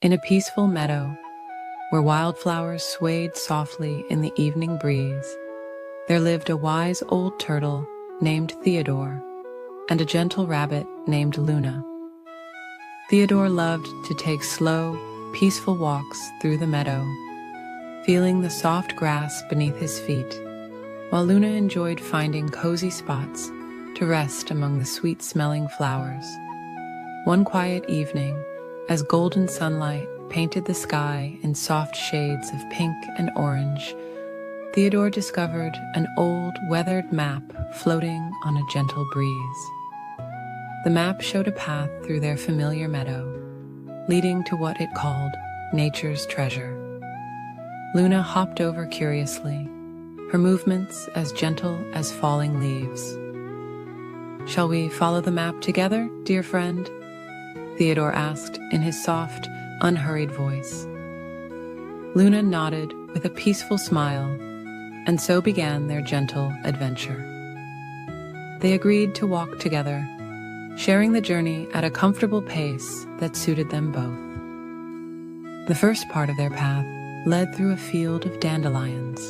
In a peaceful meadow, where wildflowers swayed softly in the evening breeze, there lived a wise old turtle named Theodore and a gentle rabbit named Luna. Theodore loved to take slow, peaceful walks through the meadow, feeling the soft grass beneath his feet, while Luna enjoyed finding cozy spots to rest among the sweet-smelling flowers. One quiet evening, as golden sunlight painted the sky in soft shades of pink and orange, Theodore discovered an old, weathered map floating on a gentle breeze. The map showed a path through their familiar meadow, leading to what it called nature's treasure. Luna hopped over curiously, her movements as gentle as falling leaves. "Shall we follow the map together, dear friend?" Theodore asked in his soft, unhurried voice. Luna nodded with a peaceful smile, and so began their gentle adventure. They agreed to walk together, sharing the journey at a comfortable pace that suited them both. The first part of their path led through a field of dandelions,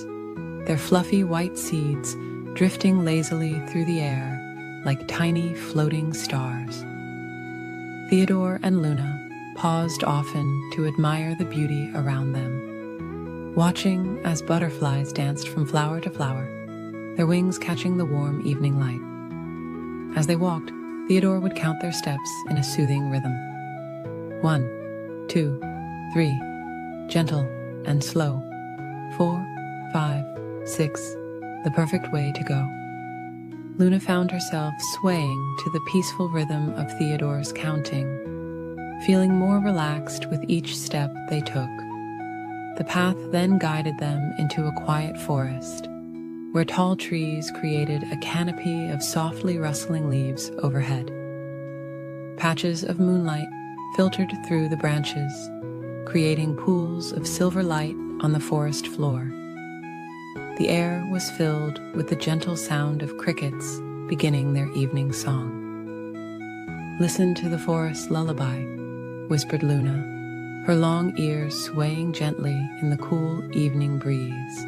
their fluffy white seeds drifting lazily through the air like tiny floating stars. Theodore and Luna paused often to admire the beauty around them, watching as butterflies danced from flower to flower, their wings catching the warm evening light. As they walked, Theodore would count their steps in a soothing rhythm. 1, 2, 3, gentle and slow. 4, 5, 6, the perfect way to go. Luna found herself swaying to the peaceful rhythm of Theodore's counting, feeling more relaxed with each step they took. The path then guided them into a quiet forest, where tall trees created a canopy of softly rustling leaves overhead. Patches of moonlight filtered through the branches, creating pools of silver light on the forest floor. The air was filled with the gentle sound of crickets beginning their evening song. "Listen to the forest lullaby," whispered Luna, her long ears swaying gently in the cool evening breeze.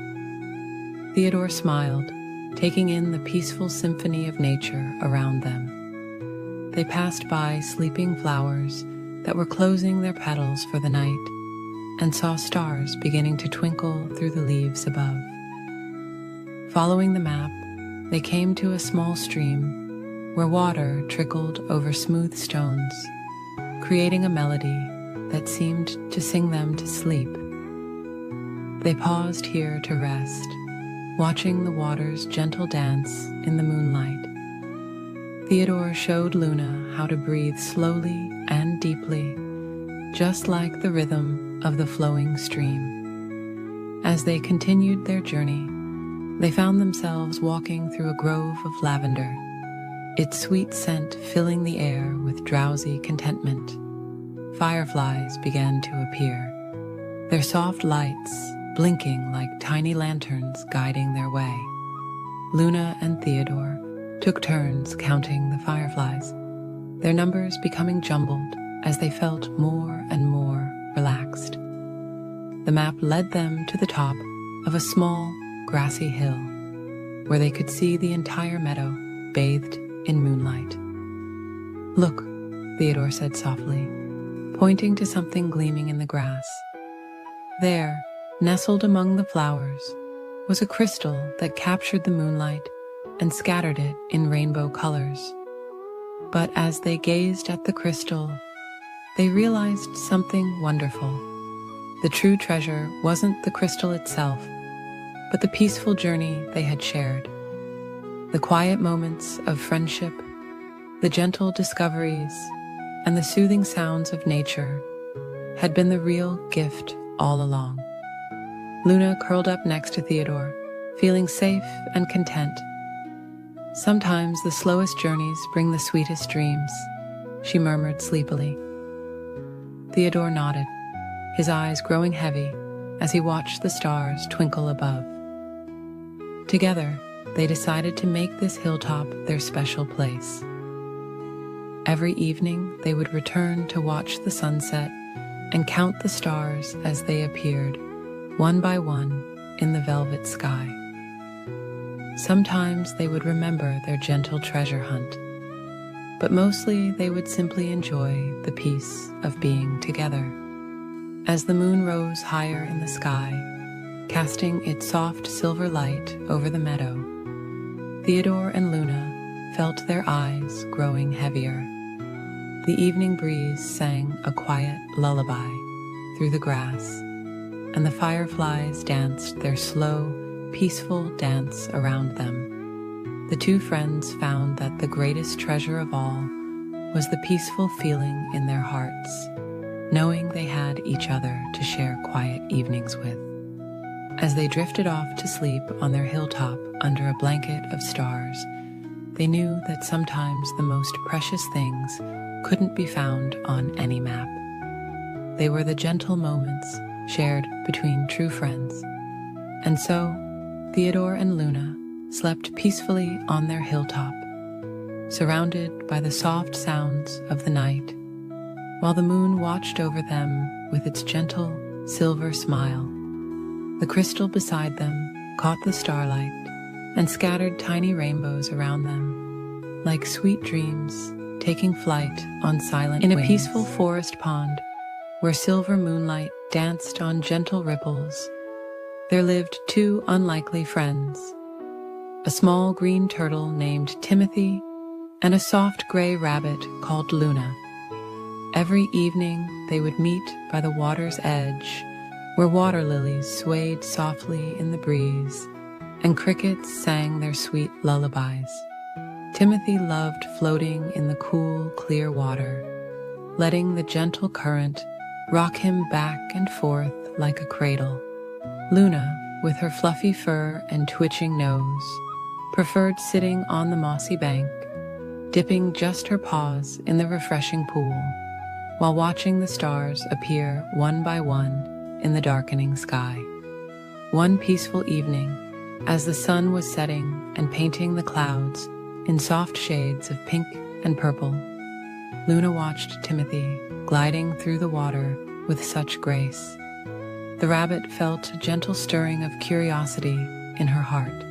Theodore smiled, taking in the peaceful symphony of nature around them. They passed by sleeping flowers that were closing their petals for the night and saw stars beginning to twinkle through the leaves above. Following the map, they came to a small stream where water trickled over smooth stones, creating a melody that seemed to sing them to sleep. They paused here to rest, watching the water's gentle dance in the moonlight. Theodore showed Luna how to breathe slowly and deeply, just like the rhythm of the flowing stream. As they continued their journey, they found themselves walking through a grove of lavender, its sweet scent filling the air with drowsy contentment. Fireflies began to appear, their soft lights blinking like tiny lanterns guiding their way. Luna and Theodore took turns counting the fireflies, their numbers becoming jumbled as they felt more and more relaxed. The map led them to the top of a small, grassy hill, where they could see the entire meadow bathed in moonlight. "Look," Theodore said softly, pointing to something gleaming in the grass. There, nestled among the flowers, was a crystal that captured the moonlight and scattered it in rainbow colors. But as they gazed at the crystal, they realized something wonderful. The true treasure wasn't the crystal itself, but the peaceful journey they had shared. The quiet moments of friendship, the gentle discoveries, and the soothing sounds of nature had been the real gift all along. Luna curled up next to Theodore, feeling safe and content. "Sometimes the slowest journeys bring the sweetest dreams," she murmured sleepily. Theodore nodded, his eyes growing heavy as he watched the stars twinkle above. Together, they decided to make this hilltop their special place. Every evening, they would return to watch the sunset and count the stars as they appeared, one by one, in the velvet sky. Sometimes they would remember their gentle treasure hunt, but mostly they would simply enjoy the peace of being together. As the moon rose higher in the sky, casting its soft silver light over the meadow, Theodore and Luna felt their eyes growing heavier. The evening breeze sang a quiet lullaby through the grass, and the fireflies danced their slow, peaceful dance around them. The two friends found that the greatest treasure of all was the peaceful feeling in their hearts, knowing they had each other to share quiet evenings with. As they drifted off to sleep on their hilltop under a blanket of stars, they knew that sometimes the most precious things couldn't be found on any map. They were the gentle moments shared between true friends. And so, Theodore and Luna slept peacefully on their hilltop, surrounded by the soft sounds of the night, while the moon watched over them with its gentle silver smile. The crystal beside them caught the starlight and scattered tiny rainbows around them, like sweet dreams taking flight on silent wings. In a peaceful forest pond, where silver moonlight danced on gentle ripples, there lived two unlikely friends, a small green turtle named Timothy and a soft gray rabbit called Luna. Every evening they would meet by the water's edge, where water lilies swayed softly in the breeze and crickets sang their sweet lullabies. Timothy loved floating in the cool, clear water, letting the gentle current rock him back and forth like a cradle. Luna, with her fluffy fur and twitching nose, preferred sitting on the mossy bank, dipping just her paws in the refreshing pool, while watching the stars appear one by one in the darkening sky. One peaceful evening, as the sun was setting and painting the clouds in soft shades of pink and purple, Luna watched Timothy gliding through the water with such grace. The rabbit felt a gentle stirring of curiosity in her heart.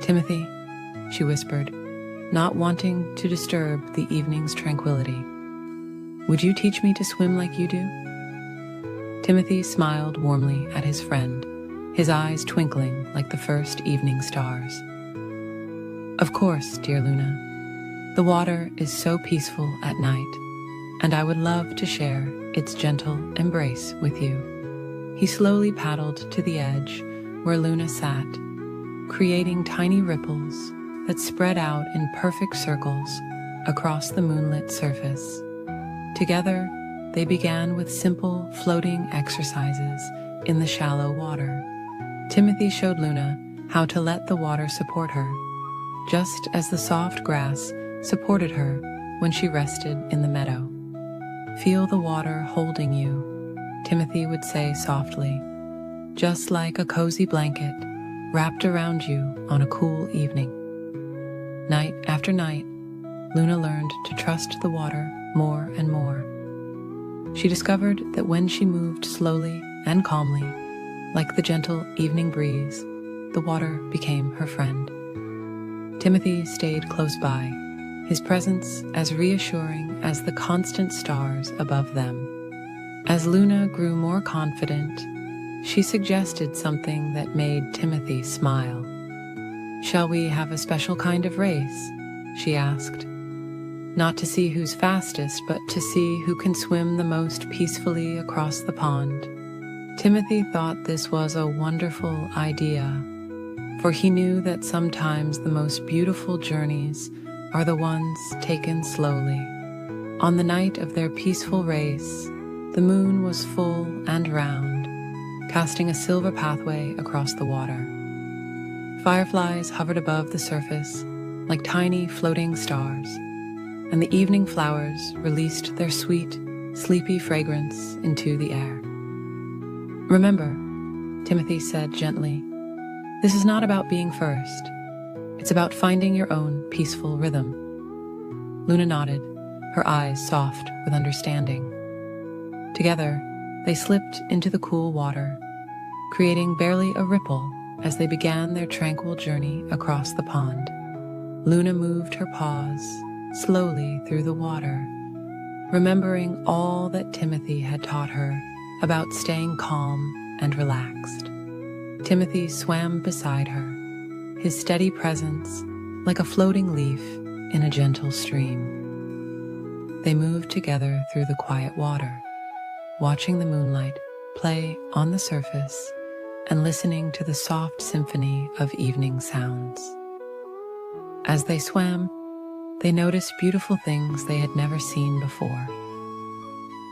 "Timothy," she whispered, not wanting to disturb the evening's tranquility, "would you teach me to swim like you do?" Timothy smiled warmly at his friend, his eyes twinkling like the first evening stars. "Of course, dear Luna. The water is so peaceful at night, and I would love to share its gentle embrace with you." He slowly paddled to the edge where Luna sat, creating tiny ripples that spread out in perfect circles across the moonlit surface. Together, they began with simple floating exercises in the shallow water. Timothy showed Luna how to let the water support her, just as the soft grass supported her when she rested in the meadow. "Feel the water holding you," Timothy would say softly, "just like a cozy blanket wrapped around you on a cool evening." Night after night, Luna learned to trust the water more and more. She discovered that when she moved slowly and calmly, like the gentle evening breeze, the water became her friend. Timothy stayed close by, his presence as reassuring as the constant stars above them. As Luna grew more confident, she suggested something that made Timothy smile. "Shall we have a special kind of race?" she asked. "Not to see who's fastest, but to see who can swim the most peacefully across the pond." Timothy thought this was a wonderful idea, for he knew that sometimes the most beautiful journeys are the ones taken slowly. On the night of their peaceful race, the moon was full and round, casting a silver pathway across the water. Fireflies hovered above the surface like tiny floating stars, and the evening flowers released their sweet, sleepy fragrance into the air. "Remember," Timothy said gently, "this is not about being first. It's about finding your own peaceful rhythm." Luna nodded, her eyes soft with understanding. Together, they slipped into the cool water, creating barely a ripple as they began their tranquil journey across the pond. Luna moved her paws slowly through the water, remembering all that Timothy had taught her about staying calm and relaxed. Timothy swam beside her, his steady presence like a floating leaf in a gentle stream. They moved together through the quiet water, watching the moonlight play on the surface and listening to the soft symphony of evening sounds. As they swam, they noticed beautiful things they had never seen before.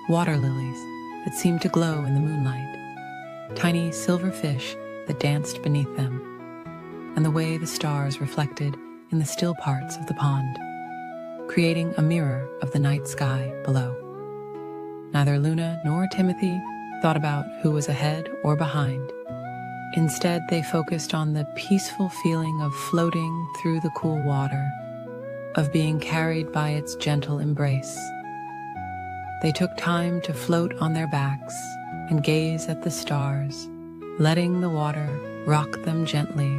Water lilies that seemed to glow in the moonlight, tiny silver fish that danced beneath them, and the way the stars reflected in the still parts of the pond, creating a mirror of the night sky below. Neither Luna nor Timothy thought about who was ahead or behind. Instead, they focused on the peaceful feeling of floating through the cool water, of being carried by its gentle embrace. They took time to float on their backs and gaze at the stars, letting the water rock them gently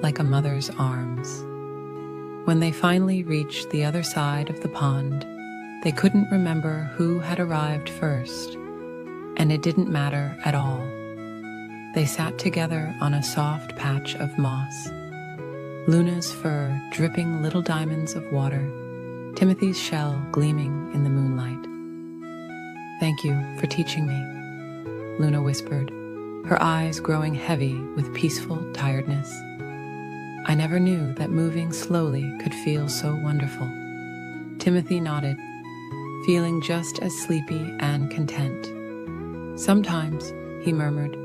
like a mother's arms. When they finally reached the other side of the pond, they couldn't remember who had arrived first, and it didn't matter at all. They sat together on a soft patch of moss, Luna's fur dripping little diamonds of water, Timothy's shell gleaming in the moonlight. "Thank you for teaching me," Luna whispered, her eyes growing heavy with peaceful tiredness. "I never knew that moving slowly could feel so wonderful." Timothy nodded, feeling just as sleepy and content. "Sometimes," he murmured,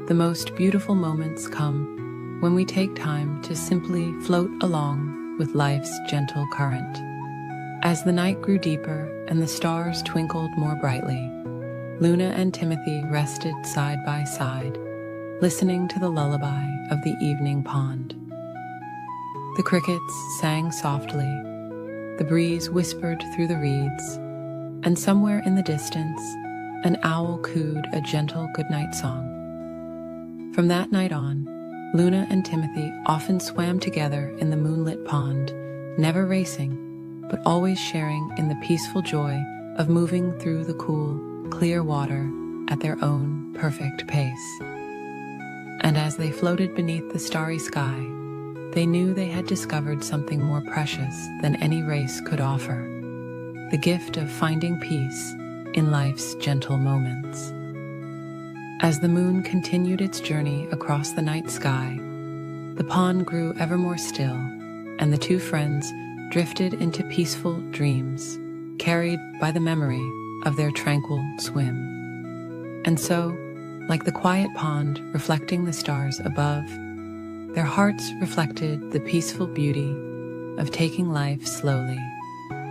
"the most beautiful moments come when we take time to simply float along with life's gentle current." As the night grew deeper and the stars twinkled more brightly, Luna and Timothy rested side by side, listening to the lullaby of the evening pond. The crickets sang softly, the breeze whispered through the reeds, and somewhere in the distance, an owl cooed a gentle goodnight song. From that night on, Luna and Timothy often swam together in the moonlit pond, never racing, but always sharing in the peaceful joy of moving through the cool, clear water at their own perfect pace. And as they floated beneath the starry sky, they knew they had discovered something more precious than any race could offer: the gift of finding peace in life's gentle moments. As the moon continued its journey across the night sky, the pond grew ever more still, and the two friends drifted into peaceful dreams, carried by the memory of their tranquil swim. And so, like the quiet pond reflecting the stars above, their hearts reflected the peaceful beauty of taking life slowly,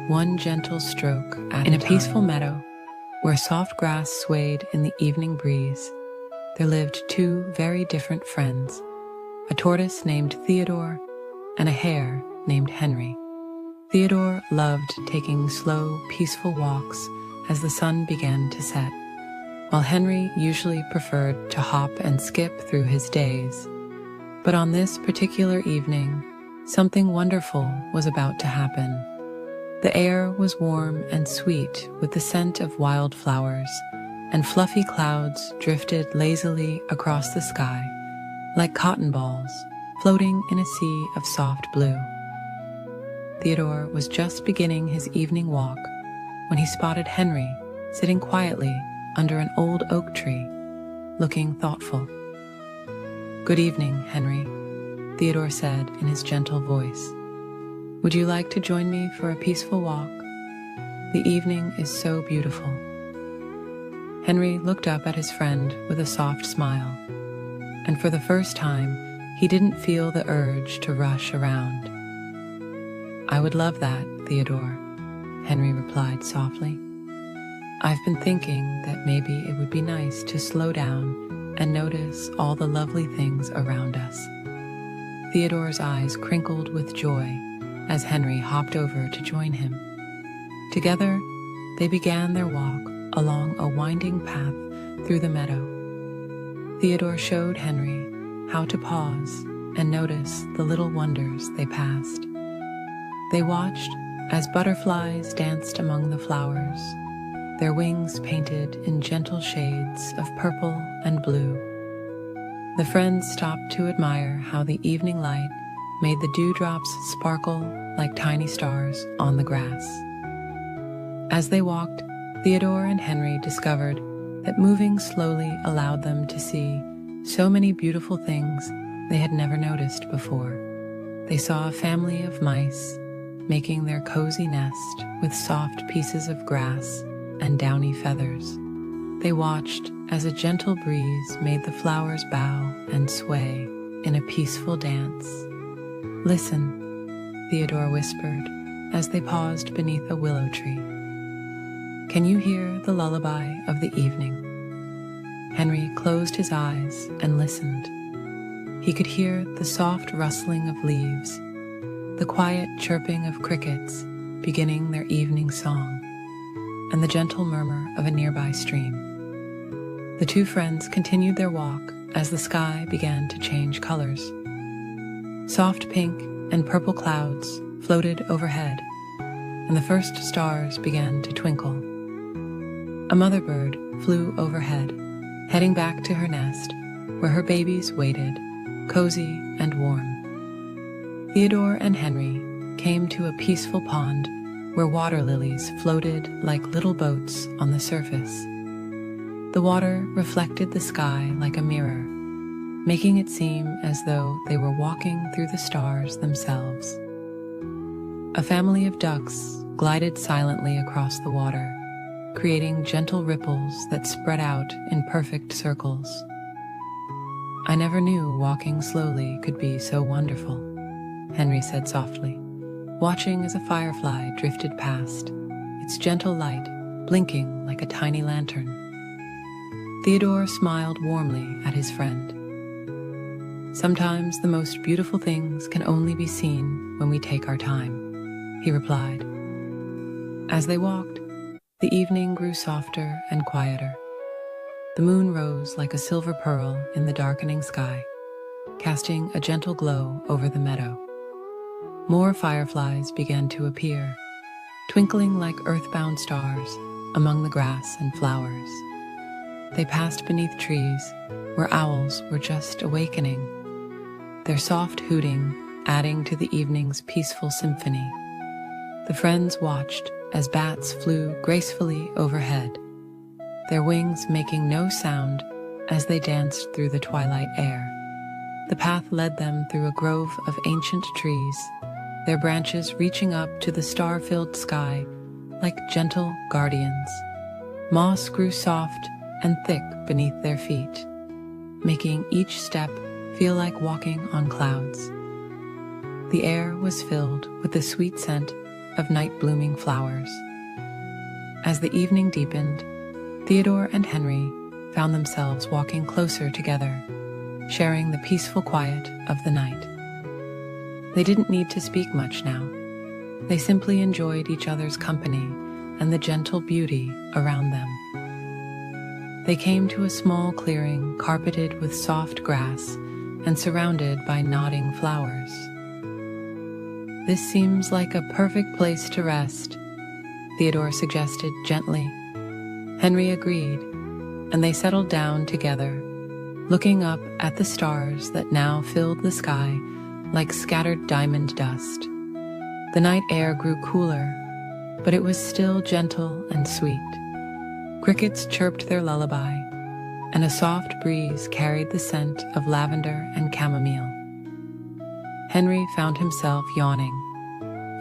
one gentle stroke at a time. In a peaceful meadow, where soft grass swayed in the evening breeze, there lived two very different friends, a tortoise named Theodore and a hare named Henry. Theodore loved taking slow, peaceful walks as the sun began to set, while Henry usually preferred to hop and skip through his days. But on this particular evening, something wonderful was about to happen. The air was warm and sweet with the scent of wildflowers, and fluffy clouds drifted lazily across the sky like cotton balls floating in a sea of soft blue. Theodore was just beginning his evening walk when he spotted Henry sitting quietly under an old oak tree, looking thoughtful. "Good evening, Henry," Theodore said in his gentle voice. "Would you like to join me for a peaceful walk? The evening is so beautiful." Henry looked up at his friend with a soft smile, and for the first time, he didn't feel the urge to rush around. "I would love that, Theodore," Henry replied softly. "I've been thinking that maybe it would be nice to slow down and notice all the lovely things around us." Theodore's eyes crinkled with joy as Henry hopped over to join him. Together, they began their walk along a winding path through the meadow. Theodore showed Henry how to pause and notice the little wonders they passed. They watched as butterflies danced among the flowers, their wings painted in gentle shades of purple and blue. The friends stopped to admire how the evening light made the dewdrops sparkle like tiny stars on the grass. As they walked, Theodore and Henry discovered that moving slowly allowed them to see so many beautiful things they had never noticed before. They saw a family of mice making their cozy nest with soft pieces of grass and downy feathers. They watched as a gentle breeze made the flowers bow and sway in a peaceful dance. "Listen," Theodore whispered as they paused beneath a willow tree. "Can you hear the lullaby of the evening?" Henry closed his eyes and listened. He could hear the soft rustling of leaves, the quiet chirping of crickets beginning their evening song, and the gentle murmur of a nearby stream. The two friends continued their walk as the sky began to change colors. Soft pink and purple clouds floated overhead, and the first stars began to twinkle. A mother bird flew overhead, heading back to her nest, where her babies waited, cozy and warm. Theodore and Henry came to a peaceful pond where water lilies floated like little boats on the surface. The water reflected the sky like a mirror, making it seem as though they were walking through the stars themselves. A family of ducks glided silently across the water, creating gentle ripples that spread out in perfect circles. "I never knew walking slowly could be so wonderful," Henry said softly, watching as a firefly drifted past, its gentle light blinking like a tiny lantern. Theodore smiled warmly at his friend. "Sometimes the most beautiful things can only be seen when we take our time," he replied. As they walked, the evening grew softer and quieter. The moon rose like a silver pearl in the darkening sky, casting a gentle glow over the meadow. More fireflies began to appear, twinkling like earthbound stars among the grass and flowers. They passed beneath trees where owls were just awakening, their soft hooting adding to the evening's peaceful symphony. The friends watched as bats flew gracefully overhead, their wings making no sound as they danced through the twilight air. The path led them through a grove of ancient trees, their branches reaching up to the star-filled sky like gentle guardians. Moss grew soft and thick beneath their feet, making each step feel like walking on clouds. The air was filled with the sweet scent of night-blooming flowers. As the evening deepened, Theodore and Henry found themselves walking closer together, sharing the peaceful quiet of the night. They didn't need to speak much now. They simply enjoyed each other's company and the gentle beauty around them. They came to a small clearing carpeted with soft grass and surrounded by nodding flowers. "This seems like a perfect place to rest," Theodore suggested gently. Henry agreed, and they settled down together, looking up at the stars that now filled the sky like scattered diamond dust. The night air grew cooler, but it was still gentle and sweet. Crickets chirped their lullaby, and a soft breeze carried the scent of lavender and chamomile. Henry found himself yawning,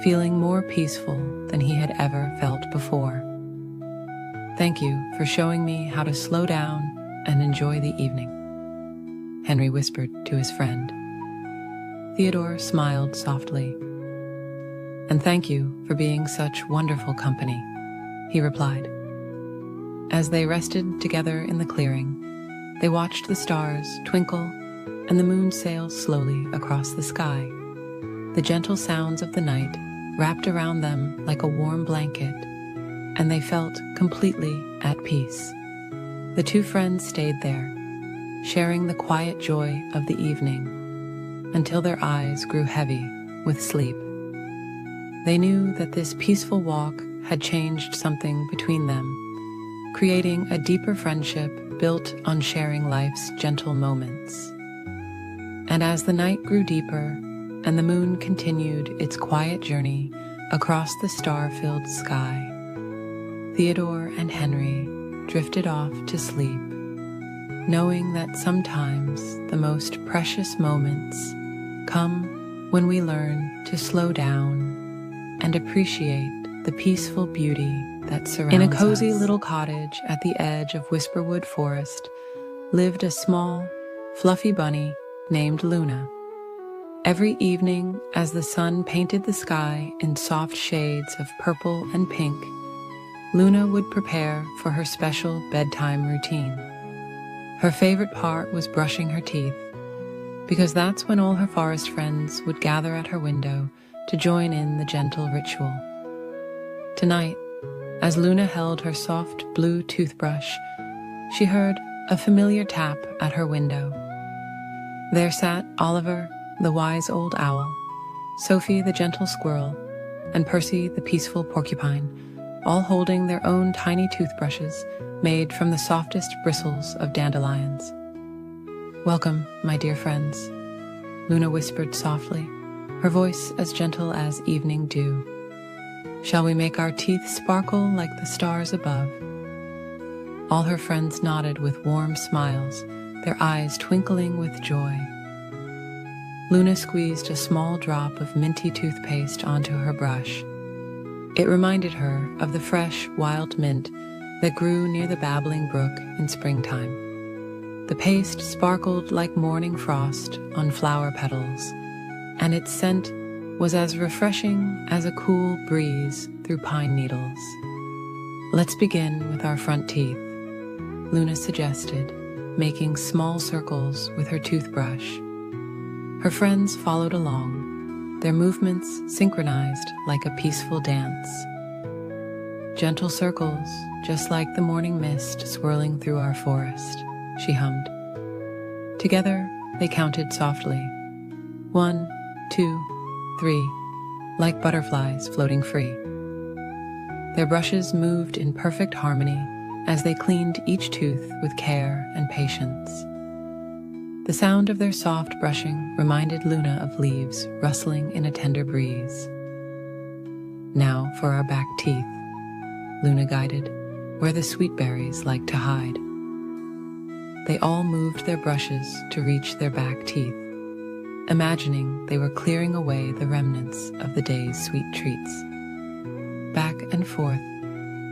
feeling more peaceful than he had ever felt before. "Thank you for showing me how to slow down and enjoy the evening," Henry whispered to his friend. Theodore smiled softly. "And thank you for being such wonderful company," he replied. As they rested together in the clearing, they watched the stars twinkle and the moon sail slowly across the sky. The gentle sounds of the night wrapped around them like a warm blanket, and they felt completely at peace. The two friends stayed there, sharing the quiet joy of the evening, until their eyes grew heavy with sleep. They knew that this peaceful walk had changed something between them, creating a deeper friendship built on sharing life's gentle moments. And as the night grew deeper and the moon continued its quiet journey across the star-filled sky, Theodore and Henry drifted off to sleep, knowing that sometimes the most precious moments come when we learn to slow down and appreciate the peaceful beauty that surrounds us. In a cozy little cottage at the edge of Whisperwood Forest lived a small, fluffy bunny named Luna. Every evening, as the sun painted the sky in soft shades of purple and pink, Luna would prepare for her special bedtime routine. Her favorite part was brushing her teeth, because that's when all her forest friends would gather at her window to join in the gentle ritual. Tonight, as Luna held her soft blue toothbrush, she heard a familiar tap at her window. There sat Oliver, the wise old owl, Sophie, the gentle squirrel, and Percy, the peaceful porcupine, all holding their own tiny toothbrushes made from the softest bristles of dandelions. "Welcome, my dear friends," Luna whispered softly, her voice as gentle as evening dew. "Shall we make our teeth sparkle like the stars above?" All her friends nodded with warm smiles, their eyes twinkling with joy. Luna squeezed a small drop of minty toothpaste onto her brush. It reminded her of the fresh, wild mint that grew near the babbling brook in springtime. The paste sparkled like morning frost on flower petals, and its scent was as refreshing as a cool breeze through pine needles. "Let's begin with our front teeth," Luna suggested, making small circles with her toothbrush. Her friends followed along, their movements synchronized like a peaceful dance. "Gentle circles, just like the morning mist swirling through our forest," she hummed. Together, they counted softly. 1, 2, 3, like butterflies floating free. Their brushes moved in perfect harmony as they cleaned each tooth with care and patience. The sound of their soft brushing reminded Luna of leaves rustling in a tender breeze. "Now for our back teeth," Luna guided, where the sweet berries like to hide. They all moved their brushes to reach their back teeth, imagining they were clearing away the remnants of the day's sweet treats. Back and forth,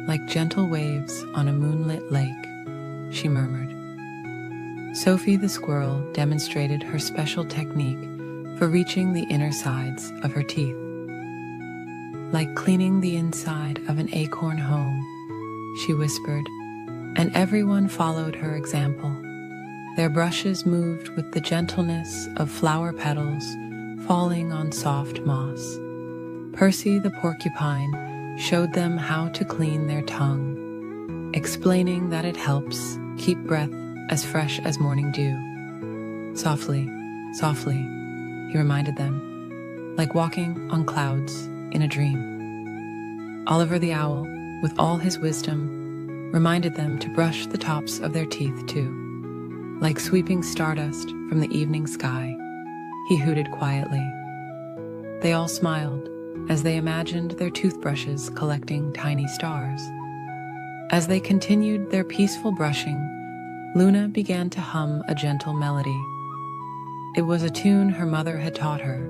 like gentle waves on a moonlit lake, she murmured. Sophie the squirrel demonstrated her special technique for reaching the inner sides of her teeth. "Like cleaning the inside of an acorn home," she whispered, and everyone followed her example. Their brushes moved with the gentleness of flower petals falling on soft moss. Percy the porcupine showed them how to clean their tongue, explaining that it helps keep breath as fresh as morning dew. "Softly, softly," he reminded them, like walking on clouds in a dream. Oliver the owl, with all his wisdom, reminded them to brush the tops of their teeth too. Like sweeping stardust from the evening sky, he hooted quietly. They all smiled as they imagined their toothbrushes collecting tiny stars. As they continued their peaceful brushing, Luna began to hum a gentle melody. It was a tune her mother had taught her,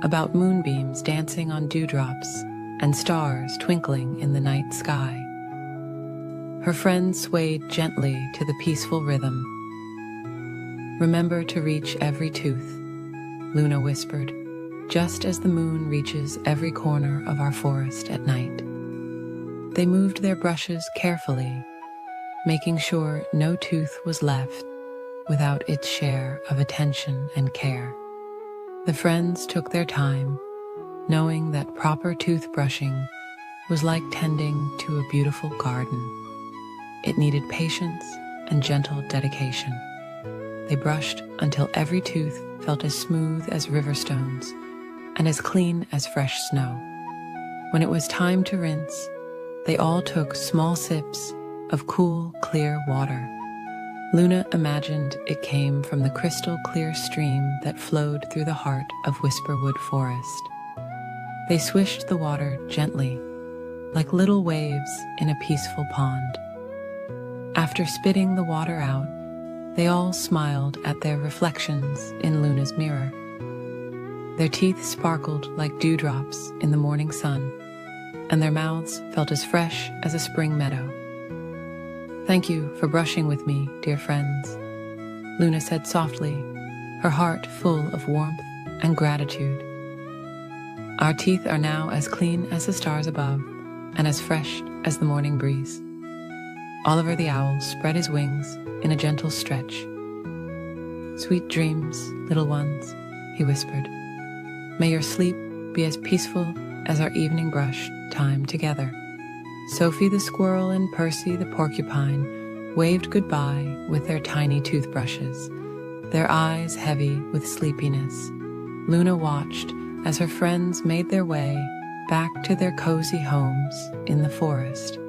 about moonbeams dancing on dewdrops and stars twinkling in the night sky. Her friends swayed gently to the peaceful rhythm. "Remember to reach every tooth," Luna whispered, "just as the moon reaches every corner of our forest at night." They moved their brushes carefully, making sure no tooth was left without its share of attention and care. The friends took their time, knowing that proper toothbrushing was like tending to a beautiful garden. It needed patience and gentle dedication. They brushed until every tooth felt as smooth as river stones and as clean as fresh snow. When it was time to rinse, they all took small sips of cool, clear water. Luna imagined it came from the crystal clear stream that flowed through the heart of Whisperwood Forest. They swished the water gently, like little waves in a peaceful pond. After spitting the water out, they all smiled at their reflections in Luna's mirror. Their teeth sparkled like dewdrops in the morning sun, and their mouths felt as fresh as a spring meadow. "Thank you for brushing with me, dear friends," Luna said softly, her heart full of warmth and gratitude. "Our teeth are now as clean as the stars above and as fresh as the morning breeze." Oliver the Owl spread his wings in a gentle stretch. "Sweet dreams, little ones," he whispered. "May your sleep be as peaceful as our evening brush time together." Sophie the Squirrel and Percy the Porcupine waved goodbye with their tiny toothbrushes, their eyes heavy with sleepiness. Luna watched as her friends made their way back to their cozy homes in the forest,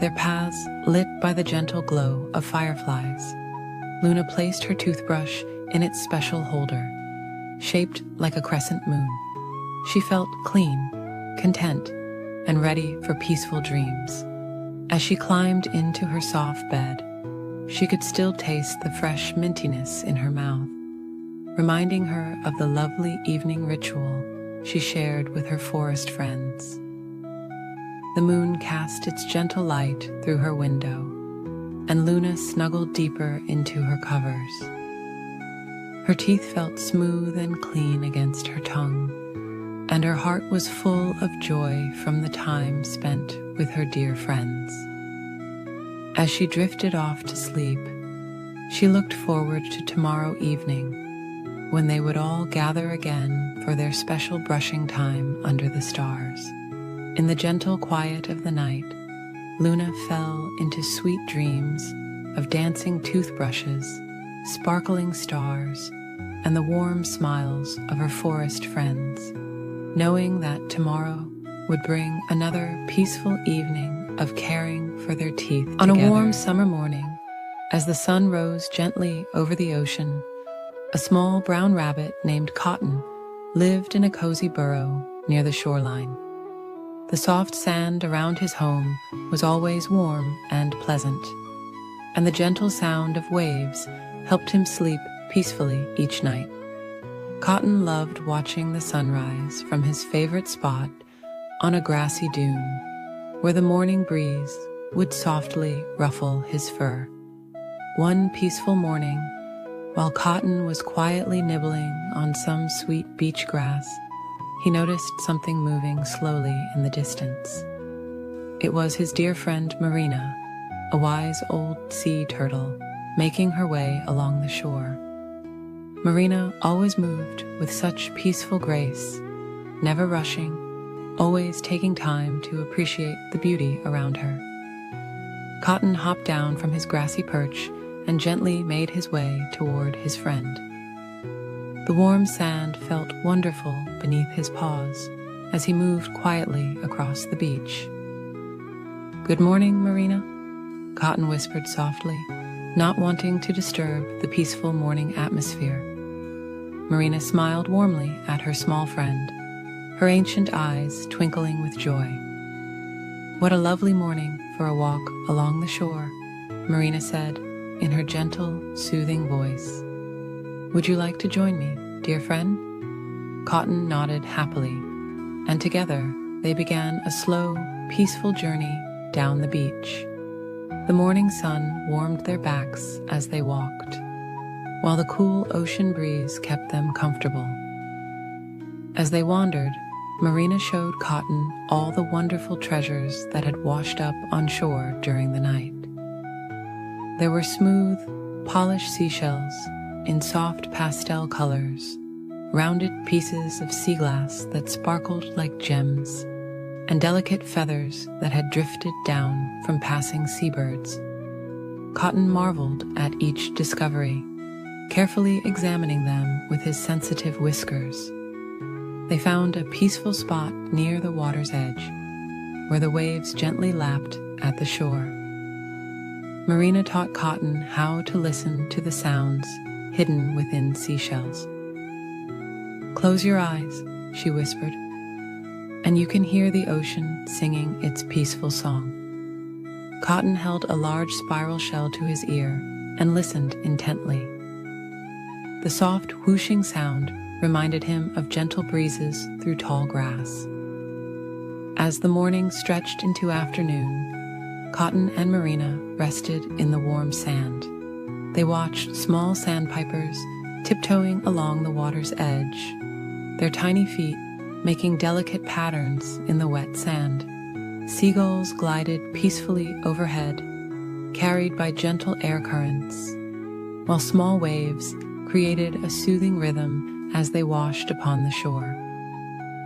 their paths lit by the gentle glow of fireflies. Luna placed her toothbrush in its special holder, shaped like a crescent moon. She felt clean, content, and ready for peaceful dreams. As she climbed into her soft bed, she could still taste the fresh mintiness in her mouth, reminding her of the lovely evening ritual she shared with her forest friends. The moon cast its gentle light through her window, and Luna snuggled deeper into her covers. Her teeth felt smooth and clean against her tongue, and her heart was full of joy from the time spent with her dear friends. As she drifted off to sleep, she looked forward to tomorrow evening, when they would all gather again for their special brushing time under the stars. In the gentle quiet of the night, Luna fell into sweet dreams of dancing toothbrushes, sparkling stars, and the warm smiles of her forest friends, knowing that tomorrow would bring another peaceful evening of caring for their teeth together. On a warm summer morning, as the sun rose gently over the ocean, a small brown rabbit named Cotton lived in a cozy burrow near the shoreline. The soft sand around his home was always warm and pleasant, and the gentle sound of waves helped him sleep peacefully each night. Cotton loved watching the sunrise from his favorite spot on a grassy dune, where the morning breeze would softly ruffle his fur. One peaceful morning, while Cotton was quietly nibbling on some sweet beach grass, he noticed something moving slowly in the distance. It was his dear friend Marina, a wise old sea turtle, making her way along the shore. Marina always moved with such peaceful grace, never rushing, always taking time to appreciate the beauty around her. Cotton hopped down from his grassy perch and gently made his way toward his friend. The warm sand felt wonderful beneath his paws as he moved quietly across the beach. "Good morning, Marina," Cotton whispered softly, not wanting to disturb the peaceful morning atmosphere. Marina smiled warmly at her small friend, her ancient eyes twinkling with joy. "What a lovely morning for a walk along the shore," Marina said in her gentle, soothing voice. "Would you like to join me, dear friend?" Cotton nodded happily, and together they began a slow, peaceful journey down the beach. The morning sun warmed their backs as they walked, while the cool ocean breeze kept them comfortable. As they wandered, Marina showed Cotton all the wonderful treasures that had washed up on shore during the night. There were smooth, polished seashells in soft pastel colors, rounded pieces of sea glass that sparkled like gems, and delicate feathers that had drifted down from passing seabirds. Cotton marveled at each discovery, carefully examining them with his sensitive whiskers. They found a peaceful spot near the water's edge, where the waves gently lapped at the shore. Marina taught Cotton how to listen to the sounds hidden within seashells. "Close your eyes," she whispered, "and you can hear the ocean singing its peaceful song." Cotton held a large spiral shell to his ear and listened intently. The soft whooshing sound reminded him of gentle breezes through tall grass. As the morning stretched into afternoon, Cotton and Marina rested in the warm sand. They watched small sandpipers tiptoeing along the water's edge, their tiny feet making delicate patterns in the wet sand. Seagulls glided peacefully overhead, carried by gentle air currents, while small waves created a soothing rhythm as they washed upon the shore.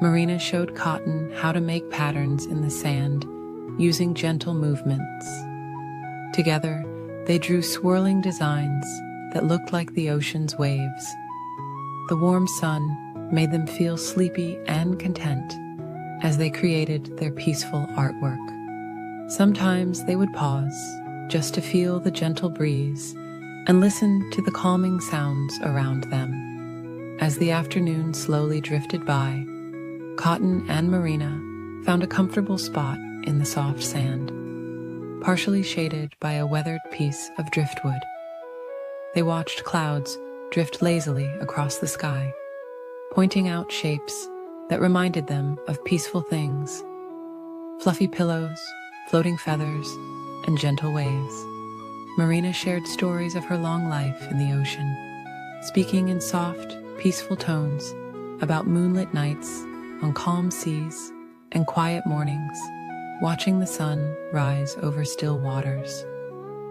Marina showed Cotton how to make patterns in the sand using gentle movements. Together, they drew swirling designs that looked like the ocean's waves. The warm sun made them feel sleepy and content as they created their peaceful artwork. Sometimes they would pause just to feel the gentle breeze and listen to the calming sounds around them. As the afternoon slowly drifted by, Cotton and Marina found a comfortable spot in the soft sand, partially shaded by a weathered piece of driftwood. They watched clouds drift lazily across the sky, pointing out shapes that reminded them of peaceful things: fluffy pillows, floating feathers, and gentle waves. Marina shared stories of her long life in the ocean, speaking in soft, peaceful tones about moonlit nights on calm seas and quiet mornings, watching the sun rise over still waters.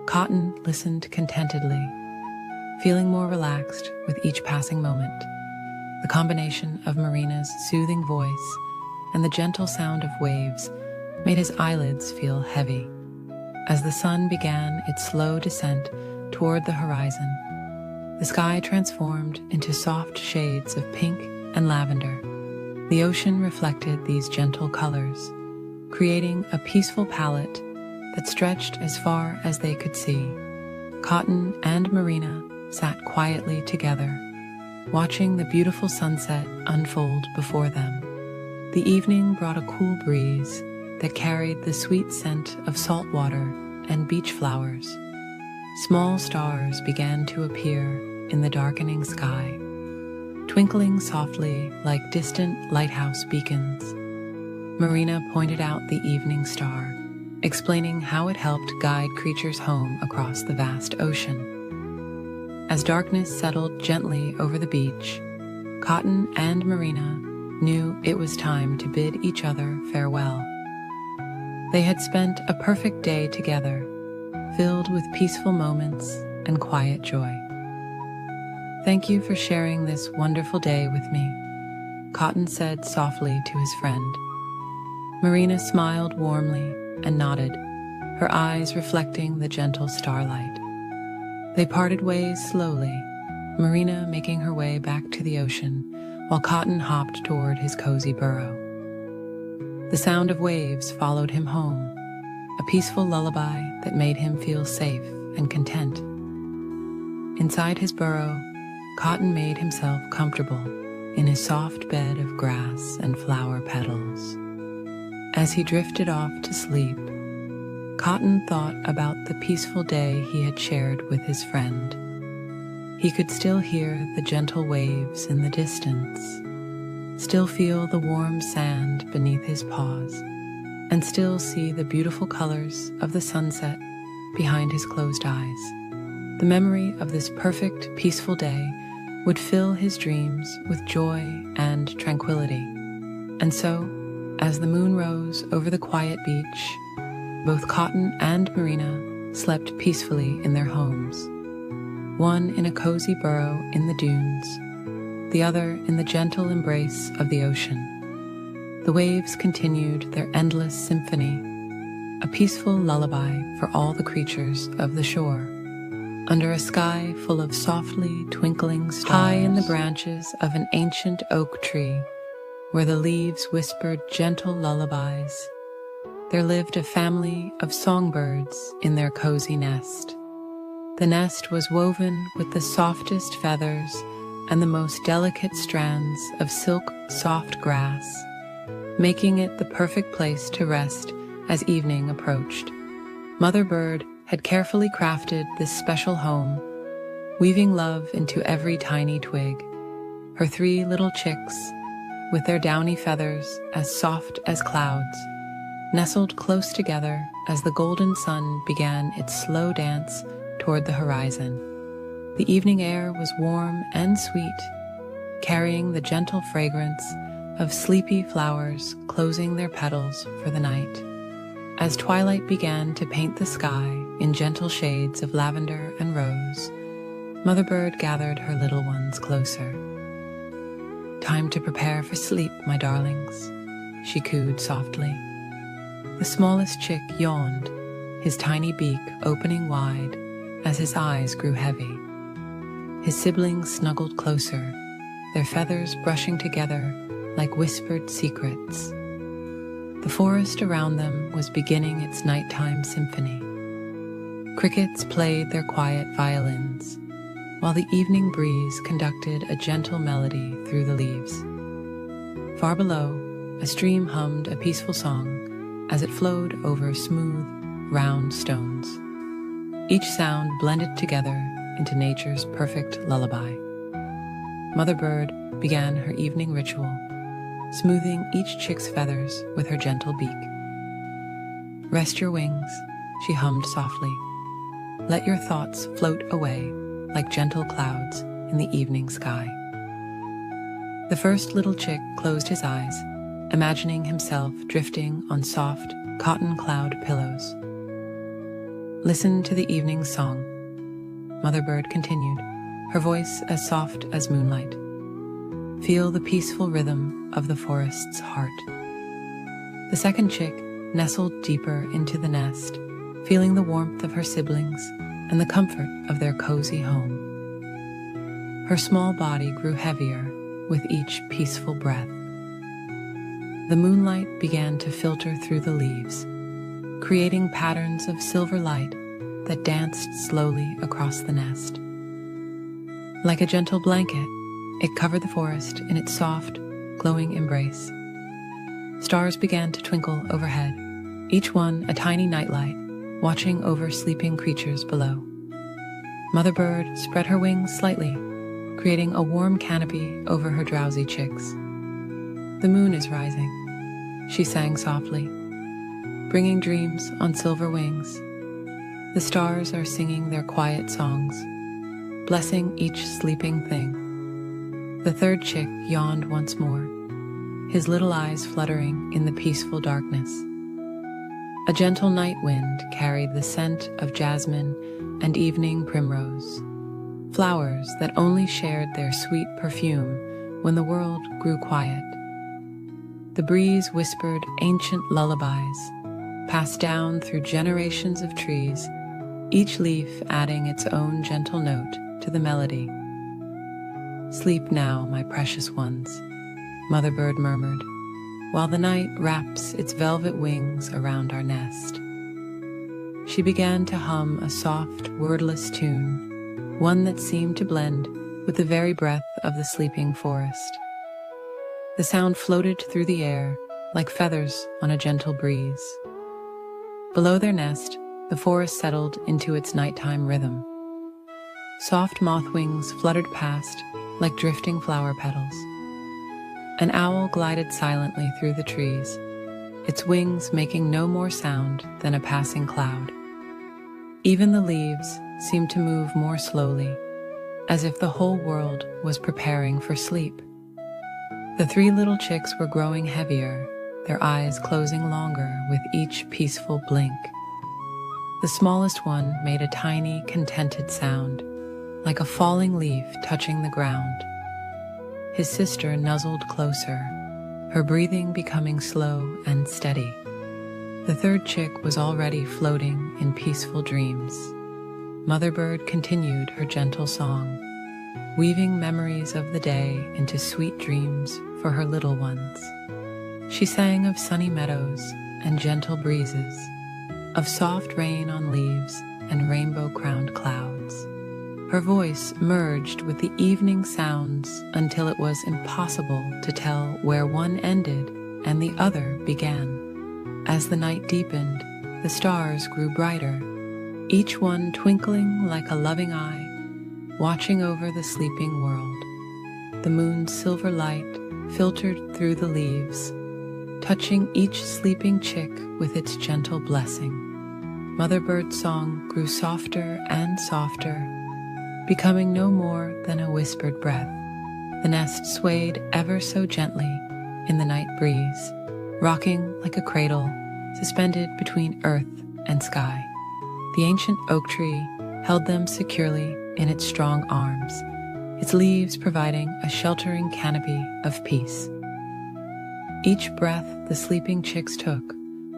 Cotton listened contentedly, feeling more relaxed with each passing moment. The combination of Marina's soothing voice and the gentle sound of waves made his eyelids feel heavy. As the sun began its slow descent toward the horizon, the sky transformed into soft shades of pink and lavender. The ocean reflected these gentle colors, creating a peaceful palette that stretched as far as they could see. Cotton and Marina sat quietly together, watching the beautiful sunset unfold before them. The evening brought a cool breeze that carried the sweet scent of salt water and beach flowers. Small stars began to appear in the darkening sky, twinkling softly like distant lighthouse beacons. Marina pointed out the evening star, explaining how it helped guide creatures home across the vast ocean. As darkness settled gently over the beach, Cotton and Marina knew it was time to bid each other farewell. They had spent a perfect day together, filled with peaceful moments and quiet joy. "Thank you for sharing this wonderful day with me," Cotton said softly to his friend. Marina smiled warmly and nodded, her eyes reflecting the gentle starlight. They parted ways slowly, Marina making her way back to the ocean while Cotton hopped toward his cozy burrow. The sound of waves followed him home, a peaceful lullaby that made him feel safe and content. Inside his burrow, Cotton made himself comfortable in his soft bed of grass and flower petals. As he drifted off to sleep, Cotton thought about the peaceful day he had shared with his friend. He could still hear the gentle waves in the distance, still feel the warm sand beneath his paws, and still see the beautiful colors of the sunset behind his closed eyes. The memory of this perfect, peaceful day would fill his dreams with joy and tranquility. And so, as the moon rose over the quiet beach, both Cotton and Marina slept peacefully in their homes, one in a cozy burrow in the dunes, the other in the gentle embrace of the ocean. The waves continued their endless symphony, a peaceful lullaby for all the creatures of the shore. Under a sky full of softly twinkling stars, high in the branches of an ancient oak tree, where the leaves whispered gentle lullabies, there lived a family of songbirds in their cozy nest. The nest was woven with the softest feathers and the most delicate strands of silk soft grass, making it the perfect place to rest as evening approached. Mother Bird had carefully crafted this special home, weaving love into every tiny twig. Her 3 little chicks, with their downy feathers as soft as clouds, nestled close together as the golden sun began its slow dance toward the horizon. The evening air was warm and sweet, carrying the gentle fragrance of sleepy flowers closing their petals for the night. As twilight began to paint the sky in gentle shades of lavender and rose, Mother Bird gathered her little ones closer. "Time to prepare for sleep, my darlings," she cooed softly. The smallest chick yawned, his tiny beak opening wide as his eyes grew heavy. His siblings snuggled closer, their feathers brushing together like whispered secrets. The forest around them was beginning its nighttime symphony. Crickets played their quiet violins, while the evening breeze conducted a gentle melody through the leaves. Far below, a stream hummed a peaceful song as it flowed over smooth, round stones. Each sound blended together into nature's perfect lullaby. Mother Bird began her evening ritual, smoothing each chick's feathers with her gentle beak. "Rest your wings," she hummed softly. "Let your thoughts float away like gentle clouds in the evening sky." The first little chick closed his eyes, imagining himself drifting on soft cotton cloud pillows. "Listen to the evening song," Mother Bird continued, her voice as soft as moonlight. "Feel the peaceful rhythm of the forest's heart." The second chick nestled deeper into the nest, feeling the warmth of her siblings and the comfort of their cozy home. Her small body grew heavier with each peaceful breath. The moonlight began to filter through the leaves, creating patterns of silver light that danced slowly across the nest. Like a gentle blanket, it covered the forest in its soft, glowing embrace. Stars began to twinkle overhead, each one a tiny nightlight, watching over sleeping creatures below. Mother Bird spread her wings slightly, creating a warm canopy over her drowsy chicks. "The moon is rising," she sang softly, bringing dreams on silver wings. The stars are singing their quiet songs, blessing each sleeping thing. The third chick yawned once more, his little eyes fluttering in the peaceful darkness. A gentle night wind carried the scent of jasmine and evening primrose, flowers that only shared their sweet perfume when the world grew quiet. The breeze whispered ancient lullabies, passed down through generations of trees, each leaf adding its own gentle note to the melody. "Sleep now, my precious ones," Mother Bird murmured, "while the night wraps its velvet wings around our nest." She began to hum a soft, wordless tune, one that seemed to blend with the very breath of the sleeping forest. The sound floated through the air like feathers on a gentle breeze. Below their nest, the forest settled into its nighttime rhythm. Soft moth wings fluttered past like drifting flower petals. An owl glided silently through the trees, its wings making no more sound than a passing cloud. Even the leaves seemed to move more slowly, as if the whole world was preparing for sleep. The 3 little chicks were growing heavier, their eyes closing longer with each peaceful blink. The smallest one made a tiny, contented sound, like a falling leaf touching the ground. His sister nuzzled closer, her breathing becoming slow and steady. The third chick was already floating in peaceful dreams. Mother Bird continued her gentle song, weaving memories of the day into sweet dreams for her little ones. She sang of sunny meadows and gentle breezes, of soft rain on leaves and rainbow-crowned clouds. Her voice merged with the evening sounds until it was impossible to tell where one ended and the other began. As the night deepened, the stars grew brighter, each one twinkling like a loving eye, watching over the sleeping world. The moon's silver light filtered through the leaves, touching each sleeping chick with its gentle blessing. Mother Bird's song grew softer and softer, becoming no more than a whispered breath. The nest swayed ever so gently in the night breeze, rocking like a cradle suspended between earth and sky. The ancient oak tree held them securely in its strong arms, its leaves providing a sheltering canopy of peace. Each breath the sleeping chicks took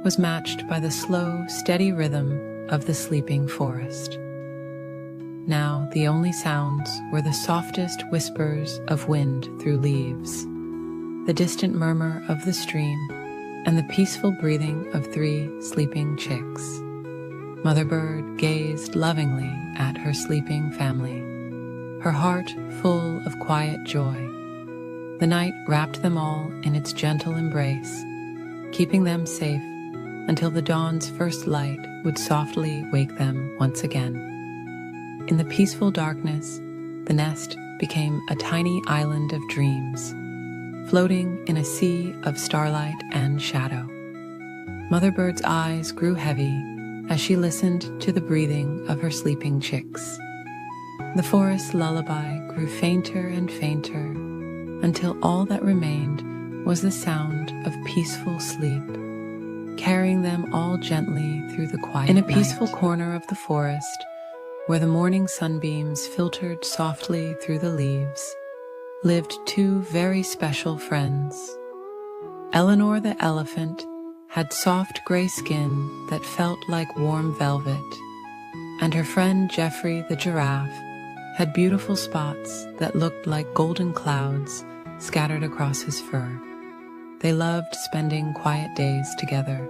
was matched by the slow, steady rhythm of the sleeping forest. Now the only sounds were the softest whispers of wind through leaves, the distant murmur of the stream, and the peaceful breathing of 3 sleeping chicks. Mother Bird gazed lovingly at her sleeping family, her heart full of quiet joy. The night wrapped them all in its gentle embrace, keeping them safe until the dawn's first light would softly wake them once again. In the peaceful darkness, the nest became a tiny island of dreams, floating in a sea of starlight and shadow. Mother Bird's eyes grew heavy as she listened to the breathing of her sleeping chicks. The forest lullaby grew fainter and fainter until all that remained was the sound of peaceful sleep, carrying them all gently through the quiet night. In a peaceful corner of the forest, where the morning sunbeams filtered softly through the leaves, lived 2 very special friends. Eleanor the elephant had soft gray skin that felt like warm velvet, and her friend Geoffrey the giraffe had beautiful spots that looked like golden clouds scattered across his fur. They loved spending quiet days together,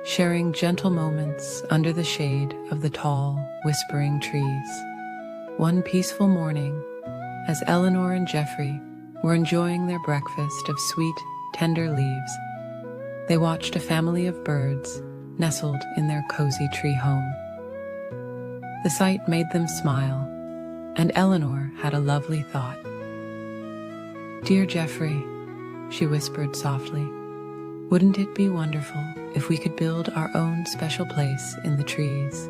sharing gentle moments under the shade of the tall, whispering trees. One peaceful morning, as Eleanor and Geoffrey were enjoying their breakfast of sweet, tender leaves, they watched a family of birds nestled in their cozy tree home. The sight made them smile, and Eleanor had a lovely thought. "Dear Geoffrey," she whispered softly, "wouldn't it be wonderful if we could build our own special place in the trees?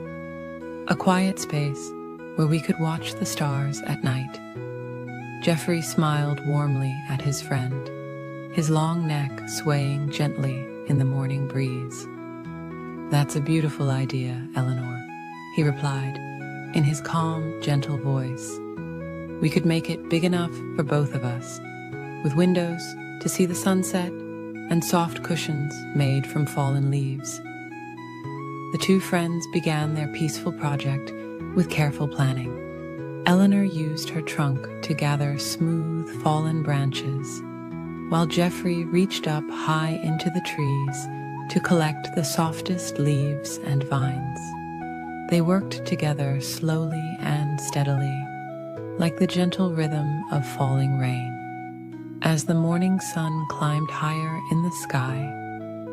A quiet space where we could watch the stars at night." Geoffrey smiled warmly at his friend, his long neck swaying gently in the morning breeze. "That's a beautiful idea, Eleanor," he replied in his calm, gentle voice. "We could make it big enough for both of us, with windows to see the sunset and soft cushions made from fallen leaves." The 2 friends began their peaceful project with careful planning. Eleanor used her trunk to gather smooth, fallen branches, while Geoffrey reached up high into the trees to collect the softest leaves and vines. They worked together slowly and steadily, like the gentle rhythm of falling rain. As the morning sun climbed higher in the sky,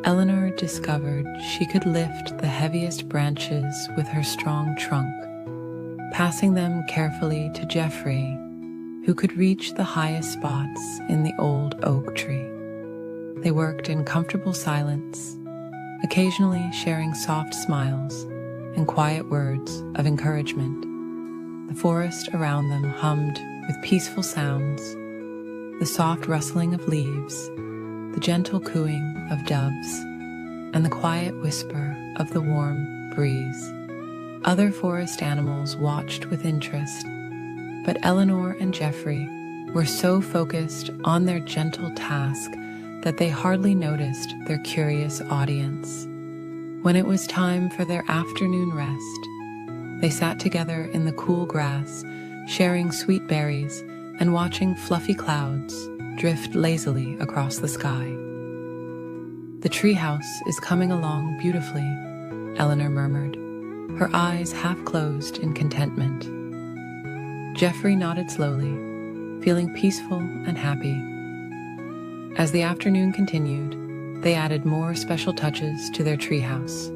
Eleanor discovered she could lift the heaviest branches with her strong trunk, passing them carefully to Geoffrey, who could reach the highest spots in the old oak tree. They worked in comfortable silence, occasionally sharing soft smiles and quiet words of encouragement. The forest around them hummed with peaceful sounds, the soft rustling of leaves, the gentle cooing of doves, and the quiet whisper of the warm breeze. Other forest animals watched with interest, but Eleanor and Geoffrey were so focused on their gentle task that they hardly noticed their curious audience. When it was time for their afternoon rest, they sat together in the cool grass, sharing sweet berries and watching fluffy clouds drift lazily across the sky. "The treehouse is coming along beautifully," Eleanor murmured, her eyes half closed in contentment. Jeffrey nodded slowly, feeling peaceful and happy. As the afternoon continued, they added more special touches to their treehouse.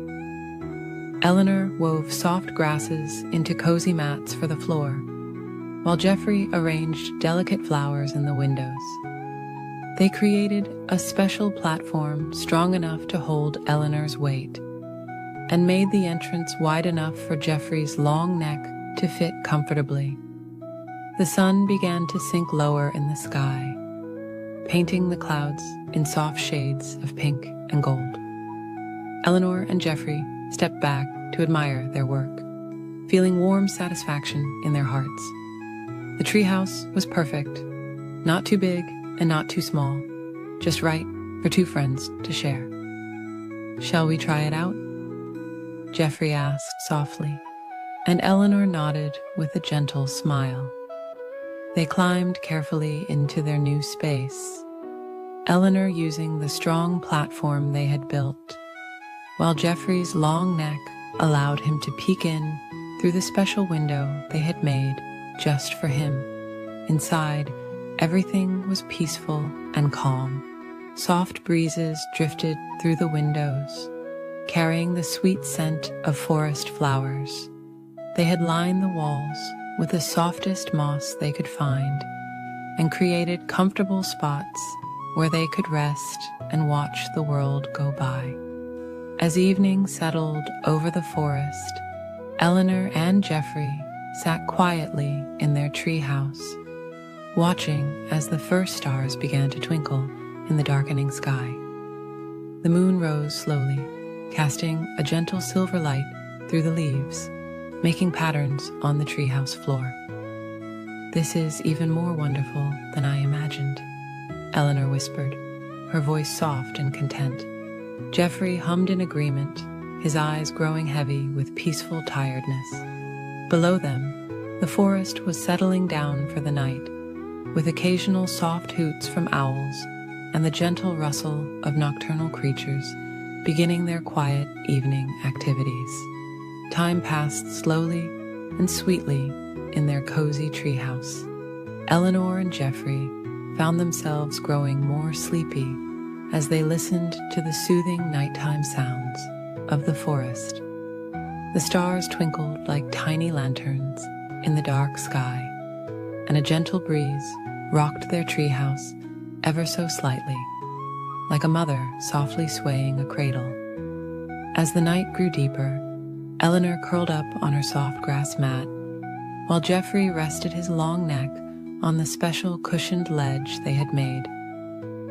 Eleanor wove soft grasses into cozy mats for the floor, while Jeffrey arranged delicate flowers in the windows. They created a special platform strong enough to hold Eleanor's weight, and made the entrance wide enough for Jeffrey's long neck to fit comfortably. The sun began to sink lower in the sky, painting the clouds in soft shades of pink and gold. Eleanor and Jeffrey stepped back to admire their work, feeling warm satisfaction in their hearts. The treehouse was perfect, not too big and not too small, just right for two friends to share. "Shall we try it out?" Jeffrey asked softly, and Eleanor nodded with a gentle smile. They climbed carefully into their new space, Eleanor using the strong platform they had built, while Jeffrey's long neck allowed him to peek in through the special window they had made just for him. Inside, everything was peaceful and calm. Soft breezes drifted through the windows, carrying the sweet scent of forest flowers. They had lined the walls with the softest moss they could find and created comfortable spots where they could rest and watch the world go by. As evening settled over the forest, Eleanor and Jeffrey sat quietly in their treehouse, watching as the first stars began to twinkle in the darkening sky. The moon rose slowly, casting a gentle silver light through the leaves, making patterns on the treehouse floor. "This is even more wonderful than I imagined," Eleanor whispered, her voice soft and content. Jeffrey hummed in agreement, his eyes growing heavy with peaceful tiredness. Below them, the forest was settling down for the night, with occasional soft hoots from owls and the gentle rustle of nocturnal creatures beginning their quiet evening activities. Time passed slowly and sweetly in their cozy treehouse. Eleanor and Jeffrey found themselves growing more sleepy as they listened to the soothing nighttime sounds of the forest. The stars twinkled like tiny lanterns in the dark sky, and a gentle breeze rocked their treehouse ever so slightly, like a mother softly swaying a cradle. As the night grew deeper, Eleanor curled up on her soft grass mat, while Jeffrey rested his long neck on the special cushioned ledge they had made.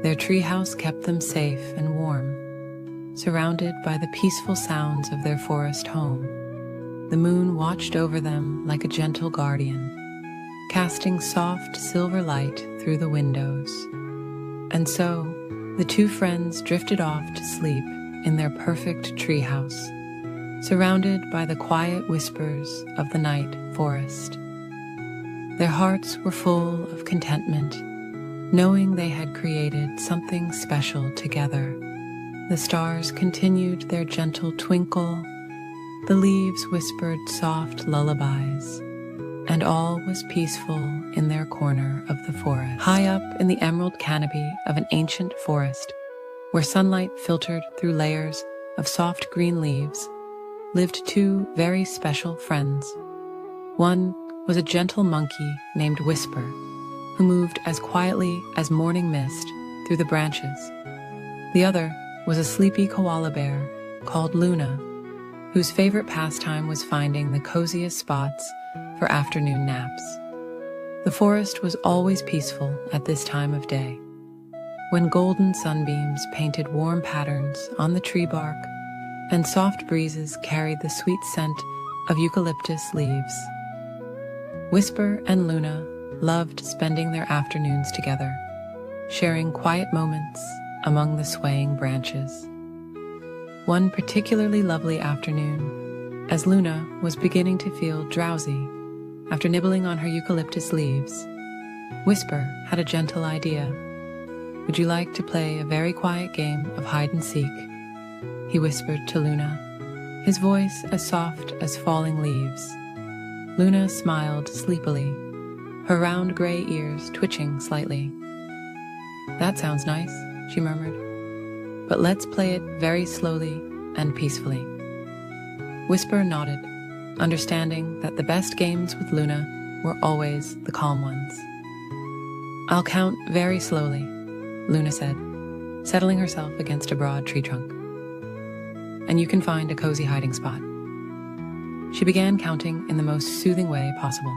Their treehouse kept them safe and warm, surrounded by the peaceful sounds of their forest home. The moon watched over them like a gentle guardian, casting soft silver light through the windows. And so, the two friends drifted off to sleep in their perfect treehouse, surrounded by the quiet whispers of the night forest. Their hearts were full of contentment, knowing they had created something special together. The stars continued their gentle twinkle, the leaves whispered soft lullabies, and all was peaceful in their corner of the forest. High up in the emerald canopy of an ancient forest, where sunlight filtered through layers of soft green leaves, lived two very special friends. One was a gentle monkey named Whisper, who moved as quietly as morning mist through the branches. The other was a sleepy koala bear called Luna, whose favorite pastime was finding the coziest spots for afternoon naps. The forest was always peaceful at this time of day, when golden sunbeams painted warm patterns on the tree bark and soft breezes carried the sweet scent of eucalyptus leaves. Whisper and Luna loved spending their afternoons together, sharing quiet moments among the swaying branches. One particularly lovely afternoon, as Luna was beginning to feel drowsy after nibbling on her eucalyptus leaves, Whisper had a gentle idea. "Would you like to play a very quiet game of hide-and-seek?" he whispered to Luna, his voice as soft as falling leaves. Luna smiled sleepily, her round gray ears twitching slightly. "That sounds nice," she murmured, "but let's play it very slowly and peacefully." Whisper nodded, understanding that the best games with Luna were always the calm ones. "I'll count very slowly," Luna said, settling herself against a broad tree trunk. "And you can find a cozy hiding spot." She began counting in the most soothing way possible.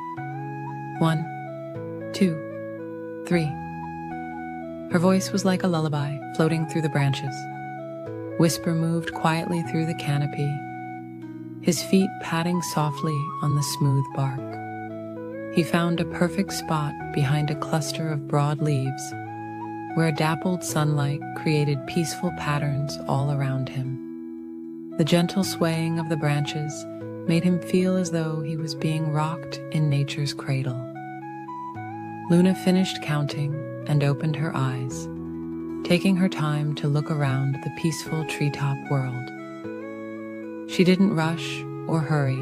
1, 2, 3. Her voice was like a lullaby floating through the branches. Whisper moved quietly through the canopy, his feet padding softly on the smooth bark. He found a perfect spot behind a cluster of broad leaves, where dappled sunlight created peaceful patterns all around him. The gentle swaying of the branches made him feel as though he was being rocked in nature's cradle. Luna finished counting and opened her eyes, taking her time to look around the peaceful treetop world. She didn't rush or hurry,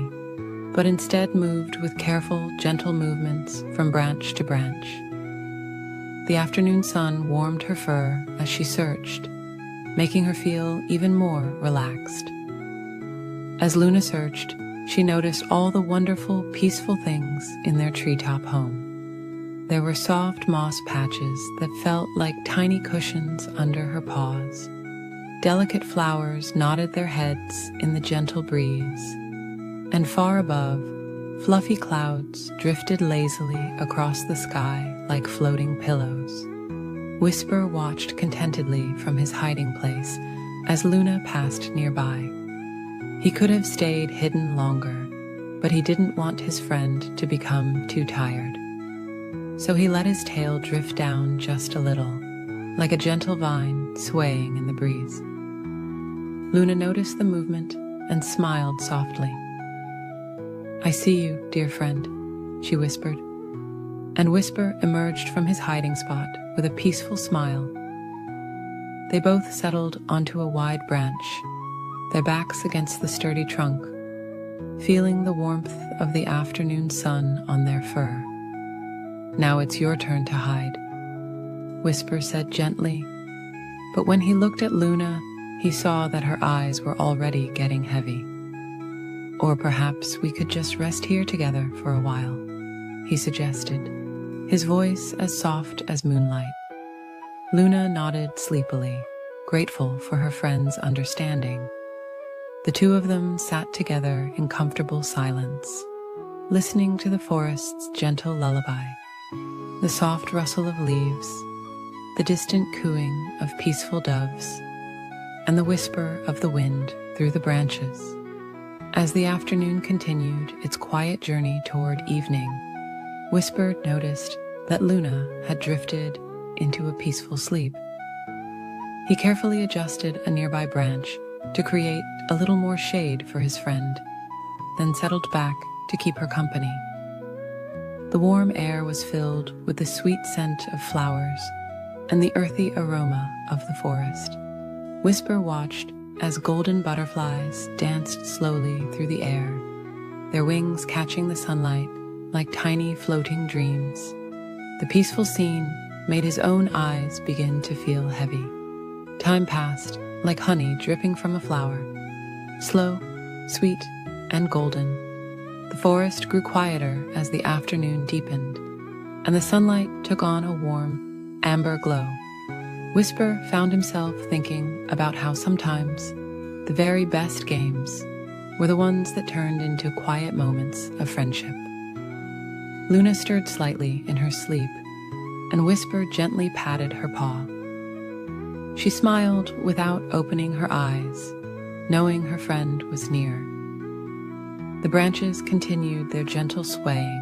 but instead moved with careful, gentle movements from branch to branch. The afternoon sun warmed her fur as she searched, making her feel even more relaxed. As Luna searched, she noticed all the wonderful, peaceful things in their treetop home. There were soft moss patches that felt like tiny cushions under her paws. Delicate flowers nodded their heads in the gentle breeze, and far above, fluffy clouds drifted lazily across the sky like floating pillows. Whisper watched contentedly from his hiding place as Luna passed nearby. He could have stayed hidden longer, but he didn't want his friend to become too tired. So he let his tail drift down just a little, like a gentle vine swaying in the breeze. Luna noticed the movement and smiled softly. "I see you, dear friend," she whispered, and Whisper emerged from his hiding spot with a peaceful smile. They both settled onto a wide branch, their backs against the sturdy trunk, feeling the warmth of the afternoon sun on their fur. "Now it's your turn to hide," Whisper said gently, but when he looked at Luna, he saw that her eyes were already getting heavy. "Or perhaps we could just rest here together for a while," he suggested, his voice as soft as moonlight. Luna nodded sleepily, grateful for her friend's understanding. The two of them sat together in comfortable silence, listening to the forest's gentle lullaby, the soft rustle of leaves, the distant cooing of peaceful doves, and the whisper of the wind through the branches. As the afternoon continued its quiet journey toward evening, Whisper noticed that Luna had drifted into a peaceful sleep. He carefully adjusted a nearby branch to create a little more shade for his friend, then settled back to keep her company. The warm air was filled with the sweet scent of flowers and the earthy aroma of the forest. Whisper watched as golden butterflies danced slowly through the air, their wings catching the sunlight like tiny floating dreams. The peaceful scene made his own eyes begin to feel heavy. Time passed like honey dripping from a flower, slow, sweet, and golden. The forest grew quieter as the afternoon deepened, and the sunlight took on a warm, amber glow. Whisper found himself thinking about how sometimes the very best games were the ones that turned into quiet moments of friendship. Luna stirred slightly in her sleep, and Whisper gently patted her paw. She smiled without opening her eyes, knowing her friend was near. The branches continued their gentle swaying,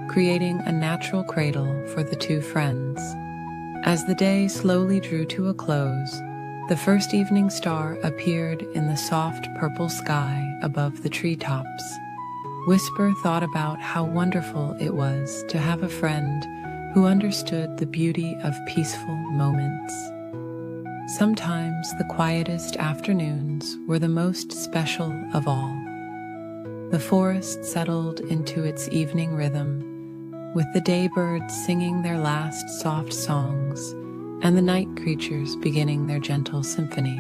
creating a natural cradle for the two friends. As the day slowly drew to a close, the first evening star appeared in the soft purple sky above the treetops. Whisper thought about how wonderful it was to have a friend who understood the beauty of peaceful moments. Sometimes the quietest afternoons were the most special of all. The forest settled into its evening rhythm, with the daybirds singing their last soft songs and the night creatures beginning their gentle symphony.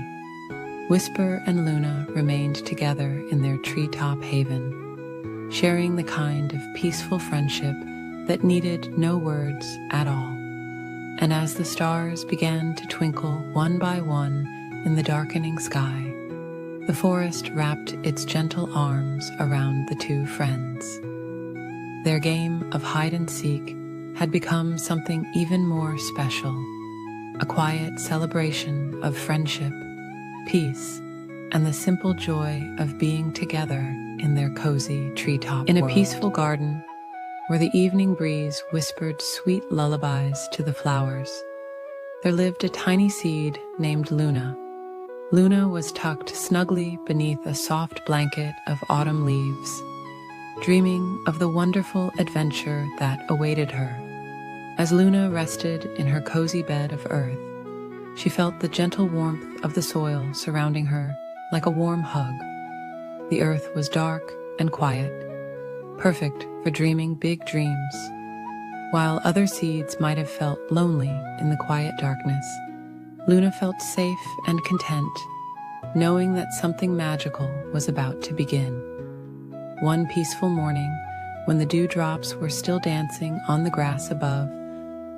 Whisper and Luna remained together in their treetop haven, sharing the kind of peaceful friendship that needed no words at all. And as the stars began to twinkle one by one in the darkening sky, the forest wrapped its gentle arms around the two friends. Their game of hide-and-seek had become something even more special, a quiet celebration of friendship, peace, and the simple joy of being together in their cozy treetop world. In a peaceful garden, where the evening breeze whispered sweet lullabies to the flowers, there lived a tiny seed named Luna. Luna was tucked snugly beneath a soft blanket of autumn leaves, dreaming of the wonderful adventure that awaited her. As Luna rested in her cozy bed of earth, she felt the gentle warmth of the soil surrounding her like a warm hug. The earth was dark and quiet, perfect for dreaming big dreams. While other seeds might have felt lonely in the quiet darkness, Luna felt safe and content, knowing that something magical was about to begin. One peaceful morning, when the dewdrops were still dancing on the grass above,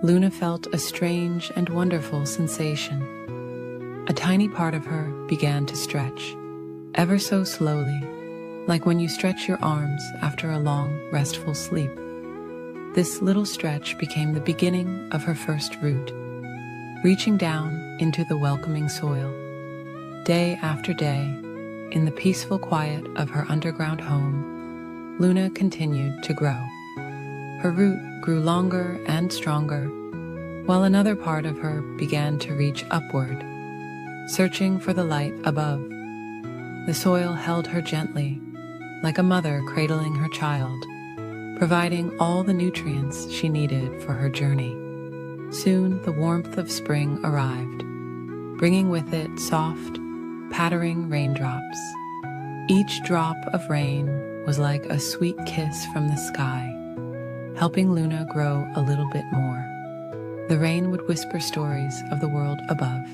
Luna felt a strange and wonderful sensation. A tiny part of her began to stretch, ever so slowly, like when you stretch your arms after a long, restful sleep. This little stretch became the beginning of her first root, reaching down into the welcoming soil. Day after day, in the peaceful quiet of her underground home, Luna continued to grow. Her root grew longer and stronger, while another part of her began to reach upward, searching for the light above. The soil held her gently, like a mother cradling her child, providing all the nutrients she needed for her journey. Soon the warmth of spring arrived, bringing with it soft, pattering raindrops. Each drop of rain was like a sweet kiss from the sky, helping Luna grow a little bit more. The rain would whisper stories of the world above,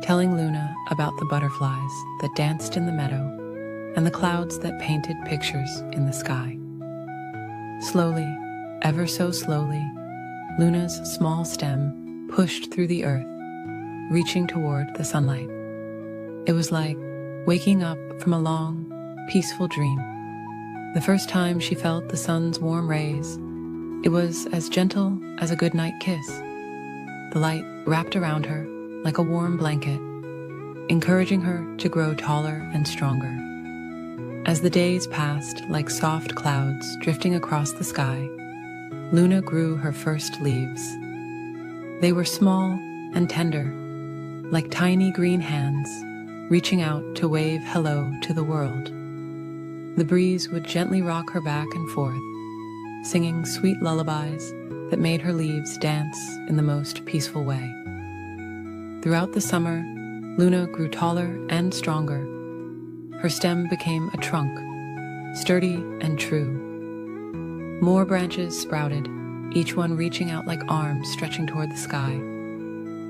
telling Luna about the butterflies that danced in the meadow and the clouds that painted pictures in the sky. Slowly, ever so slowly, Luna's small stem pushed through the earth, reaching toward the sunlight. It was like waking up from a long, peaceful dream. The first time she felt the sun's warm rays, it was as gentle as a goodnight kiss. The light wrapped around her like a warm blanket, encouraging her to grow taller and stronger. As the days passed like soft clouds drifting across the sky, Luna grew her first leaves. They were small and tender, like tiny green hands reaching out to wave hello to the world. The breeze would gently rock her back and forth, singing sweet lullabies that made her leaves dance in the most peaceful way. Throughout the summer, Luna grew taller and stronger. Her stem became a trunk, sturdy and true. More branches sprouted, each one reaching out like arms stretching toward the sky.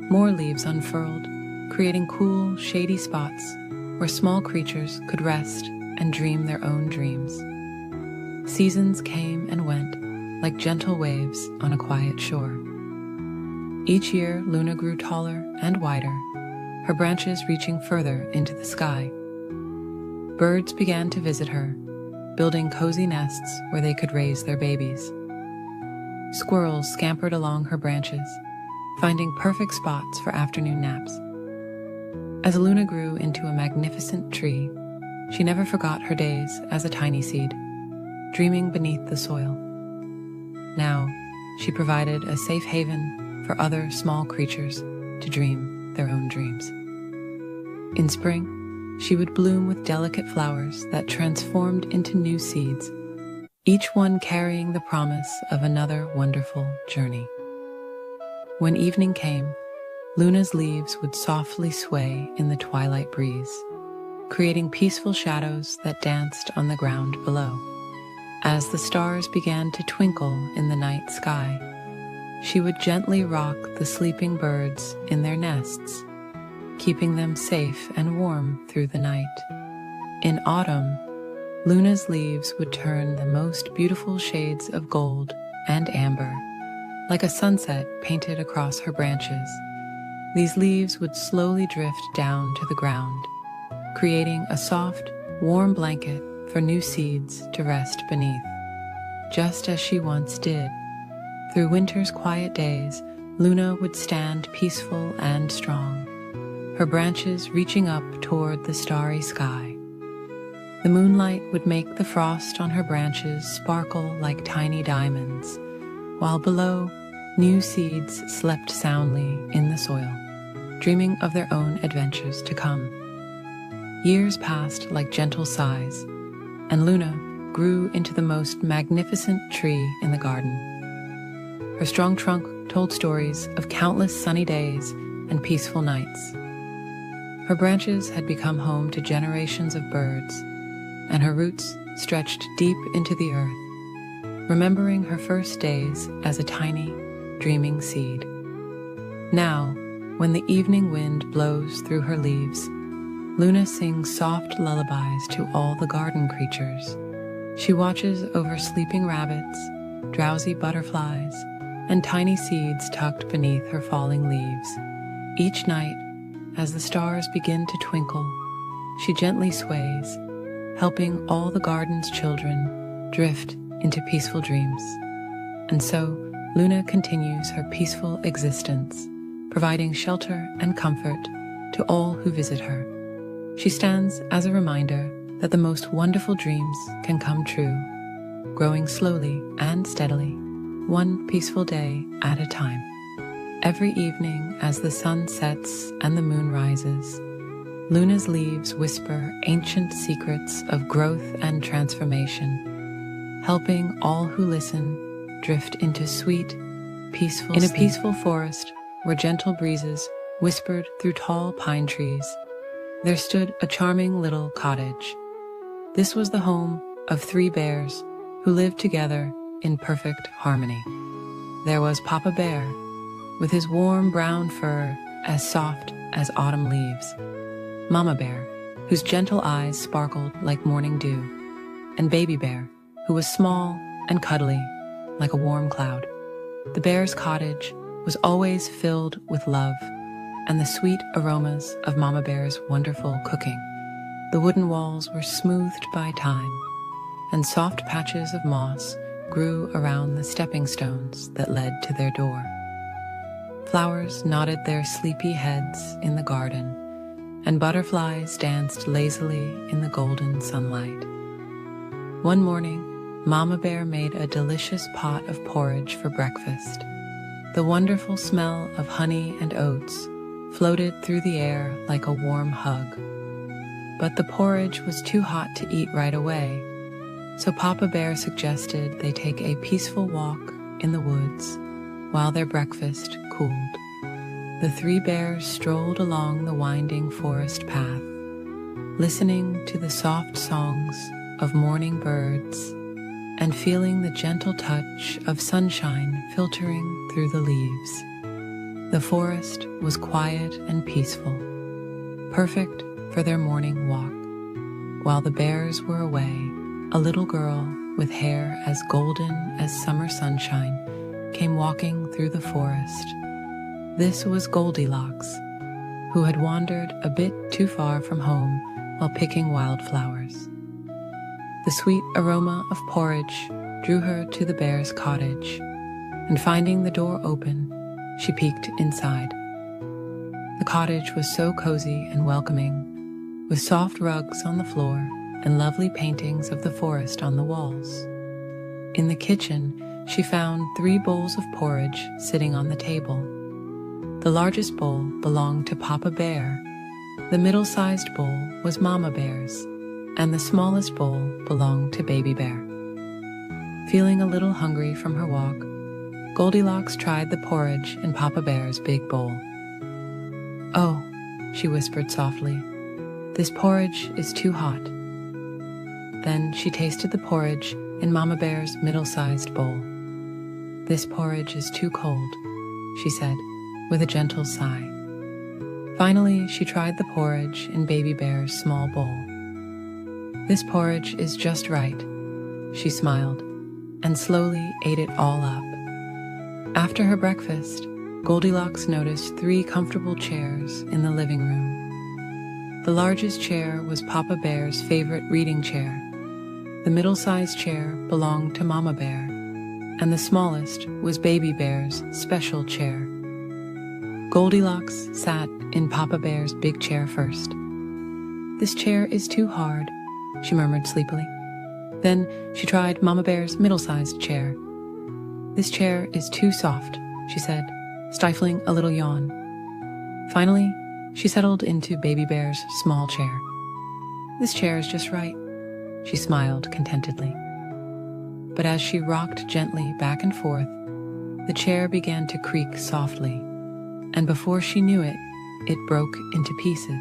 More leaves unfurled, creating cool, shady spots where small creatures could rest and dream their own dreams. Seasons came and went like gentle waves on a quiet shore. Each year, Luna grew taller and wider, her branches reaching further into the sky. Birds began to visit her, building cozy nests where they could raise their babies. Squirrels scampered along her branches, finding perfect spots for afternoon naps. As Luna grew into a magnificent tree, she never forgot her days as a tiny seed, dreaming beneath the soil. Now, she provided a safe haven for other small creatures to dream their own dreams. In spring, she would bloom with delicate flowers that transformed into new seeds, each one carrying the promise of another wonderful journey. When evening came, Luna's leaves would softly sway in the twilight breeze, creating peaceful shadows that danced on the ground below. As the stars began to twinkle in the night sky, she would gently rock the sleeping birds in their nests, keeping them safe and warm through the night. In autumn, Luna's leaves would turn the most beautiful shades of gold and amber, like a sunset painted across her branches. These leaves would slowly drift down to the ground, creating a soft, warm blanket for new seeds to rest beneath, just as she once did. Through winter's quiet days, Luna would stand peaceful and strong, her branches reaching up toward the starry sky. The moonlight would make the frost on her branches sparkle like tiny diamonds, while below, new seeds slept soundly in the soil, dreaming of their own adventures to come. Years passed like gentle sighs, and Luna grew into the most magnificent tree in the garden. Her strong trunk told stories of countless sunny days and peaceful nights. Her branches had become home to generations of birds, and her roots stretched deep into the earth, remembering her first days as a tiny, dreaming seed. Now, when the evening wind blows through her leaves, Luna sings soft lullabies to all the garden creatures. She watches over sleeping rabbits, drowsy butterflies, and tiny seeds tucked beneath her falling leaves. Each night, as the stars begin to twinkle, she gently sways, helping all the garden's children drift into peaceful dreams. And so, Luna continues her peaceful existence, providing shelter and comfort to all who visit her. She stands as a reminder that the most wonderful dreams can come true, growing slowly and steadily, one peaceful day at a time. Every evening as the sun sets and the moon rises, Luna's leaves whisper ancient secrets of growth and transformation, helping all who listen drift into sweet, peaceful sleep. In a peaceful forest where gentle breezes whispered through tall pine trees, there stood a charming little cottage. This was the home of 3 bears who lived together in perfect harmony. There was Papa Bear, with his warm brown fur as soft as autumn leaves, Mama Bear, whose gentle eyes sparkled like morning dew, and Baby Bear, who was small and cuddly like a warm cloud. The bear's cottage was always filled with love and the sweet aromas of Mama Bear's wonderful cooking. The wooden walls were smoothed by time, and soft patches of moss grew around the stepping stones that led to their door. Flowers nodded their sleepy heads in the garden, and butterflies danced lazily in the golden sunlight. One morning, Mama Bear made a delicious pot of porridge for breakfast. The wonderful smell of honey and oats floated through the air like a warm hug. But the porridge was too hot to eat right away, so Papa Bear suggested they take a peaceful walk in the woods while their breakfast cooled. The 3 bears strolled along the winding forest path, listening to the soft songs of morning birds and feeling the gentle touch of sunshine filtering through the leaves. The forest was quiet and peaceful, perfect for their morning walk. While the bears were away, a little girl with hair as golden as summer sunshine came walking through the forest. This was Goldilocks, who had wandered a bit too far from home while picking wildflowers. The sweet aroma of porridge drew her to the bear's cottage, and finding the door open, she peeked inside. The cottage was so cozy and welcoming, with soft rugs on the floor and lovely paintings of the forest on the walls. In the kitchen, she found 3 bowls of porridge sitting on the table, The largest bowl belonged to Papa Bear, the middle-sized bowl was Mama Bear's, and the smallest bowl belonged to Baby Bear. Feeling a little hungry from her walk, Goldilocks tried the porridge in Papa Bear's big bowl. "Oh," she whispered softly, "this porridge is too hot." Then she tasted the porridge in Mama Bear's middle-sized bowl. "This porridge is too cold," she said, with a gentle sigh. Finally, she tried the porridge in Baby Bear's small bowl. "This porridge is just right," she smiled, and slowly ate it all up. After her breakfast, Goldilocks noticed 3 comfortable chairs in the living room. The largest chair was Papa Bear's favorite reading chair. The middle-sized chair belonged to Mama Bear, and the smallest was Baby Bear's special chair. Goldilocks sat in Papa Bear's big chair first. "This chair is too hard," she murmured sleepily. Then she tried Mama Bear's middle-sized chair. "This chair is too soft," she said, stifling a little yawn. Finally, she settled into Baby Bear's small chair. "This chair is just right," she smiled contentedly. But as she rocked gently back and forth, the chair began to creak softly, and before she knew it, it broke into pieces.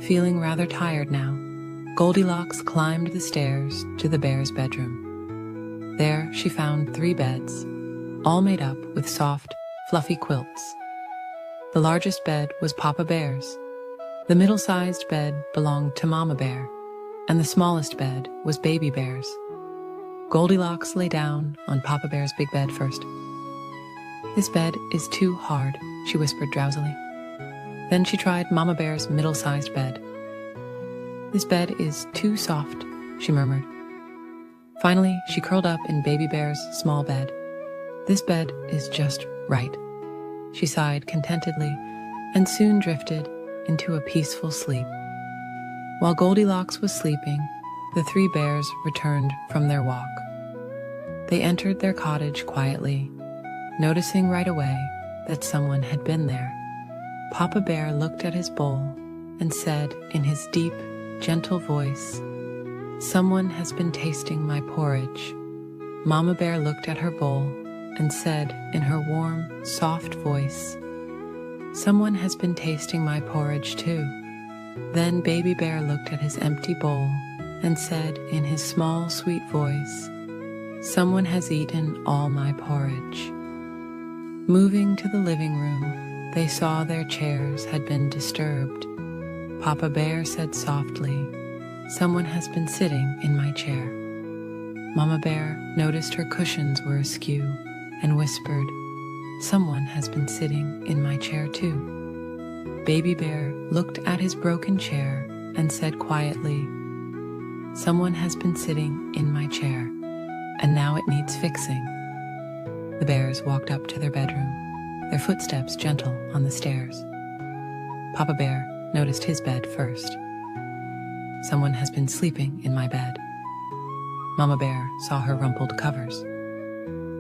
Feeling rather tired now, Goldilocks climbed the stairs to the bear's bedroom. There she found 3 beds, all made up with soft, fluffy quilts. The largest bed was Papa Bear's. The middle-sized bed belonged to Mama Bear, and the smallest bed was Baby Bear's. Goldilocks lay down on Papa Bear's big bed first. "This bed is too hard," she whispered drowsily. Then she tried Mama Bear's middle-sized bed. "This bed is too soft," she murmured. Finally, she curled up in Baby Bear's small bed. "This bed is just right," she sighed contentedly, and soon drifted into a peaceful sleep. While Goldilocks was sleeping, the 3 bears returned from their walk. They entered their cottage quietly, noticing right away that someone had been there. Papa Bear looked at his bowl and said in his deep, gentle voice, "Someone has been tasting my porridge." Mama Bear looked at her bowl and said in her warm, soft voice, "Someone has been tasting my porridge too." Then Baby Bear looked at his empty bowl and said in his small, sweet voice, "Someone has eaten all my porridge." Moving to the living room, they saw their chairs had been disturbed. Papa Bear said softly, "Someone has been sitting in my chair." Mama Bear noticed her cushions were askew and whispered, "Someone has been sitting in my chair too." Baby Bear looked at his broken chair and said quietly, "Someone has been sitting in my chair, and now it needs fixing." The bears walked up to their bedroom, their footsteps gentle on the stairs. Papa Bear noticed his bed first. "Someone has been sleeping in my bed." Mama Bear saw her rumpled covers.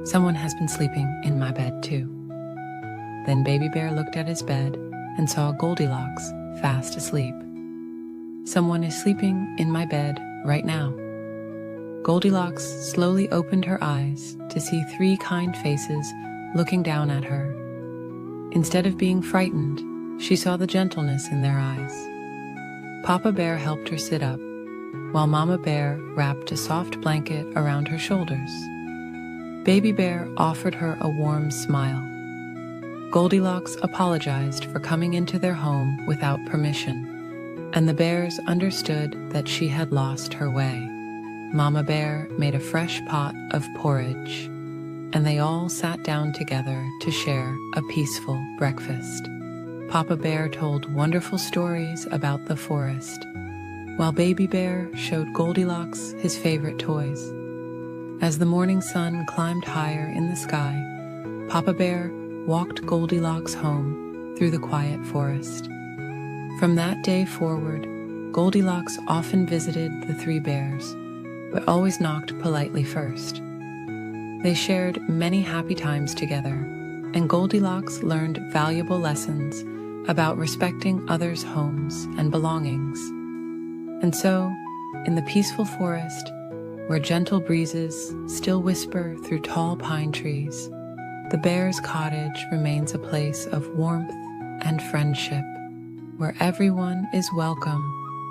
"Someone has been sleeping in my bed too." Then Baby Bear looked at his bed and saw Goldilocks fast asleep. "Someone is sleeping in my bed right now." Goldilocks slowly opened her eyes to see 3 kind faces looking down at her. Instead of being frightened, she saw the gentleness in their eyes. Papa Bear helped her sit up, while Mama Bear wrapped a soft blanket around her shoulders. Baby Bear offered her a warm smile. Goldilocks apologized for coming into their home without permission, and the bears understood that she had lost her way. Mama Bear made a fresh pot of porridge, and they all sat down together to share a peaceful breakfast. Papa Bear told wonderful stories about the forest, while Baby Bear showed Goldilocks his favorite toys. As the morning sun climbed higher in the sky, Papa Bear walked Goldilocks home through the quiet forest. From that day forward, Goldilocks often visited the 3 bears, but always knocked politely first. They shared many happy times together and Goldilocks learned valuable lessons about respecting others' homes and belongings. And so, in the peaceful forest, where gentle breezes still whisper through tall pine trees, the bear's cottage remains a place of warmth and friendship, where everyone is welcome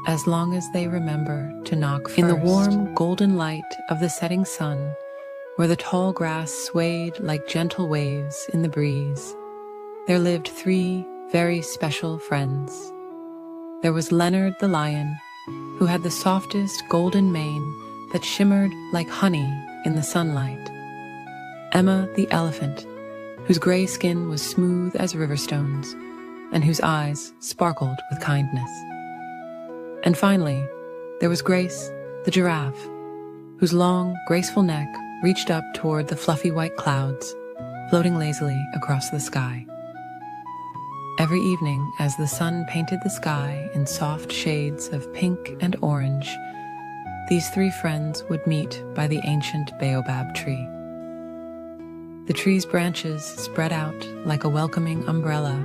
as long as they remember to knock first. In the warm, golden light of the setting sun, where the tall grass swayed like gentle waves in the breeze, there lived 3 very special friends. There was Leonard the lion, who had the softest golden mane that shimmered like honey in the sunlight. Emma the elephant, whose gray skin was smooth as river stones, and whose eyes sparkled with kindness. And finally, there was Grace the giraffe, whose long, graceful neck reached up toward the fluffy white clouds, floating lazily across the sky. Every evening, as the sun painted the sky in soft shades of pink and orange, these 3 friends would meet by the ancient baobab tree. The tree's branches spread out like a welcoming umbrella,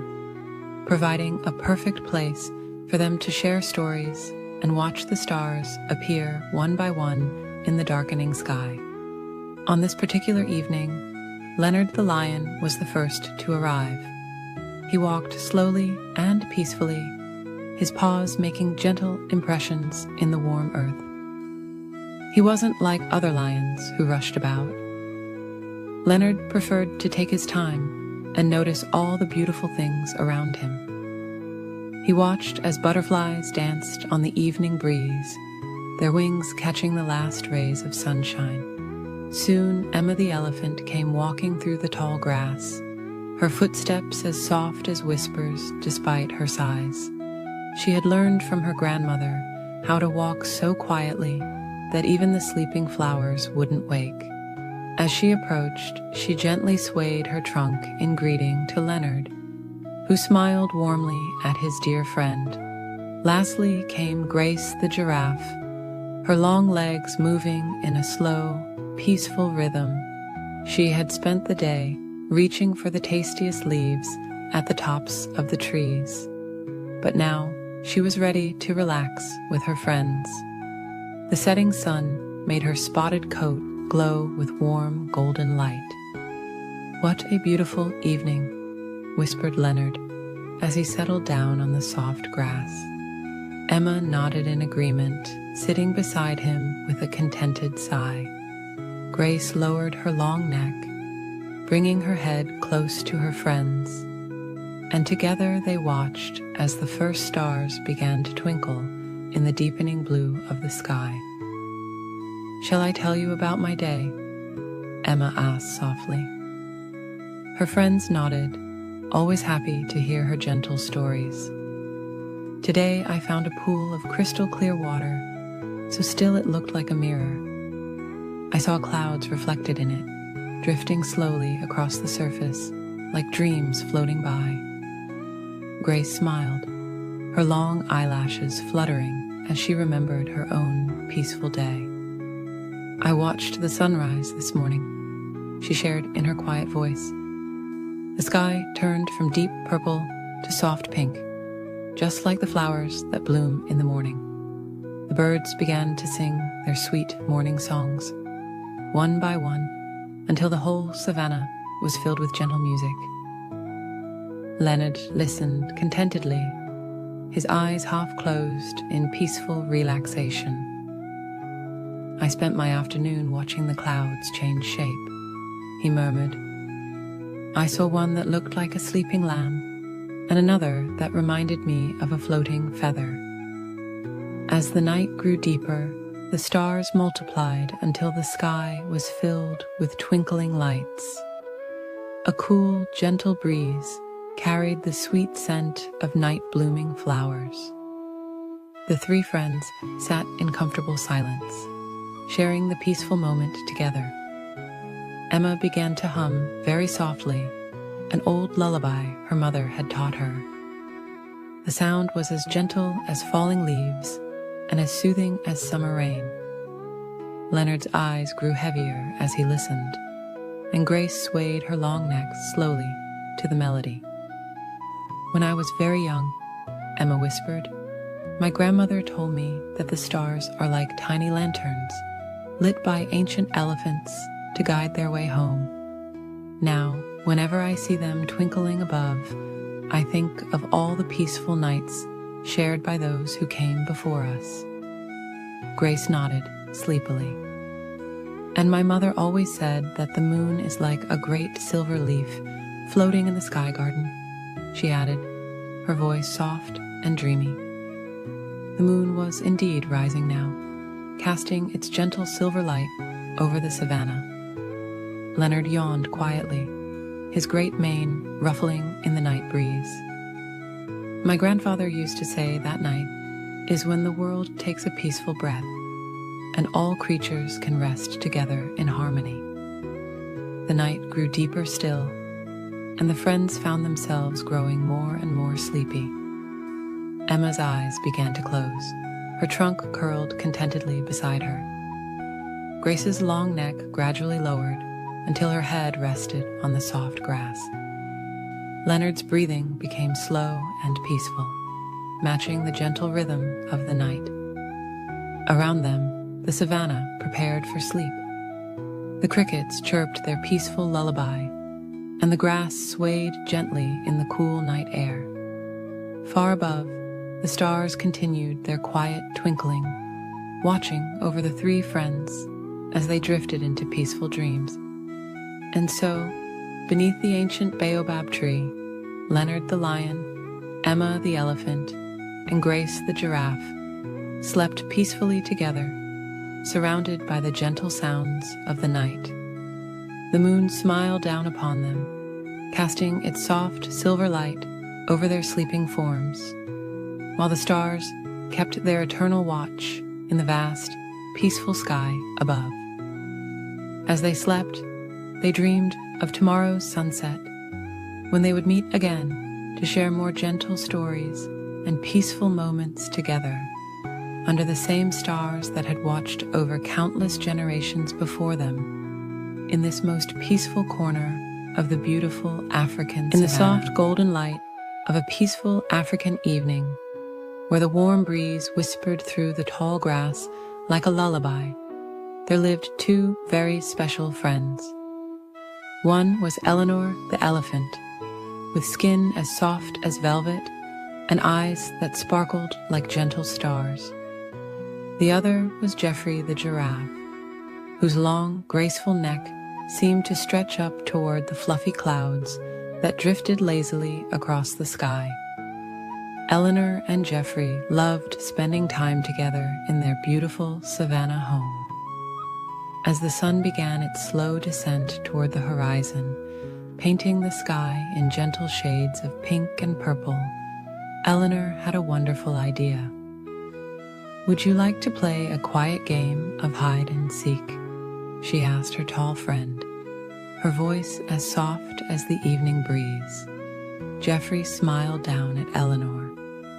providing a perfect place for them to share stories and watch the stars appear one by one in the darkening sky. On this particular evening, Leonard the lion was the first to arrive. He walked slowly and peacefully, his paws making gentle impressions in the warm earth. He wasn't like other lions who rushed about. Leonard preferred to take his time and notice all the beautiful things around him. He watched as butterflies danced on the evening breeze, their wings catching the last rays of sunshine. Soon Emma the elephant came walking through the tall grass, her footsteps as soft as whispers despite her size. She had learned from her grandmother how to walk so quietly that even the sleeping flowers wouldn't wake. As she approached, she gently swayed her trunk in greeting to Leonard, who smiled warmly at his dear friend. Lastly came Grace the giraffe, her long legs moving in a slow, peaceful rhythm. She had spent the day reaching for the tastiest leaves at the tops of the trees, but now she was ready to relax with her friends. The setting sun made her spotted coat glow with warm golden light. "What a beautiful evening," whispered Leonard as he settled down on the soft grass. Emma nodded in agreement, sitting beside him with a contented sigh. Grace lowered her long neck, bringing her head close to her friends, and together they watched as the first stars began to twinkle in the deepening blue of the sky. "Shall I tell you about my day?" Emma asked softly. Her friends nodded, always happy to hear her gentle stories. "Today I found a pool of crystal clear water, so still it looked like a mirror. I saw clouds reflected in it, drifting slowly across the surface, like dreams floating by." Grace smiled, her long eyelashes fluttering as she remembered her own peaceful day. "I watched the sunrise this morning," she shared in her quiet voice. The sky turned from deep purple to soft pink, just like the flowers that bloom in the morning. The birds began to sing their sweet morning songs, one by one, until the whole savannah was filled with gentle music. Leonard listened contentedly, his eyes half closed in peaceful relaxation. "I spent my afternoon watching the clouds change shape," he murmured. "I saw one that looked like a sleeping lamb, and another that reminded me of a floating feather. As the night grew deeper, the stars multiplied until the sky was filled with twinkling lights. A cool, gentle breeze carried the sweet scent of night-blooming flowers." The 3 friends sat in comfortable silence, sharing the peaceful moment together. Emma began to hum very softly an old lullaby her mother had taught her. The sound was as gentle as falling leaves and as soothing as summer rain. Leonard's eyes grew heavier as he listened, and Grace swayed her long neck slowly to the melody. "When I was very young," Emma whispered, "my grandmother told me that the stars are like tiny lanterns, lit by ancient elephants to guide their way home. Now, whenever I see them twinkling above, I think of all the peaceful nights shared by those who came before us." Grace nodded sleepily. "And my mother always said that the moon is like a great silver leaf floating in the sky garden," she added, her voice soft and dreamy. The moon was indeed rising now, casting its gentle silver light over the savannah. Leonard yawned quietly, his great mane ruffling in the night breeze. "My grandfather used to say that night is when the world takes a peaceful breath, and all creatures can rest together in harmony." The night grew deeper still, and the friends found themselves growing more and more sleepy. Emma's eyes began to close, her trunk curled contentedly beside her. Grace's long neck gradually lowered until her head rested on the soft grass. Leonard's breathing became slow and peaceful, matching the gentle rhythm of the night. Around them, the savannah prepared for sleep. The crickets chirped their peaceful lullaby, and the grass swayed gently in the cool night air. Far above, the stars continued their quiet twinkling, watching over the three friends as they drifted into peaceful dreams. And so, beneath the ancient baobab tree, Leonard the lion, Emma the elephant, and Grace the giraffe slept peacefully together, surrounded by the gentle sounds of the night. The moon smiled down upon them, casting its soft silver light over their sleeping forms, while the stars kept their eternal watch in the vast, peaceful sky above. As they slept, they dreamed of tomorrow's sunset, when they would meet again to share more gentle stories and peaceful moments together, under the same stars that had watched over countless generations before them, in this most peaceful corner of the beautiful African savannah. In the soft golden light of a peaceful African evening, where the warm breeze whispered through the tall grass like a lullaby, there lived two very special friends. One was Eleanor the elephant, with skin as soft as velvet and eyes that sparkled like gentle stars. The other was Geoffrey the giraffe, whose long, graceful neck seemed to stretch up toward the fluffy clouds that drifted lazily across the sky. Eleanor and Geoffrey loved spending time together in their beautiful savannah home. As the sun began its slow descent toward the horizon, painting the sky in gentle shades of pink and purple, Eleanor had a wonderful idea. "Would you like to play a quiet game of hide and seek?" she asked her tall friend, her voice as soft as the evening breeze. Geoffrey smiled down at Eleanor,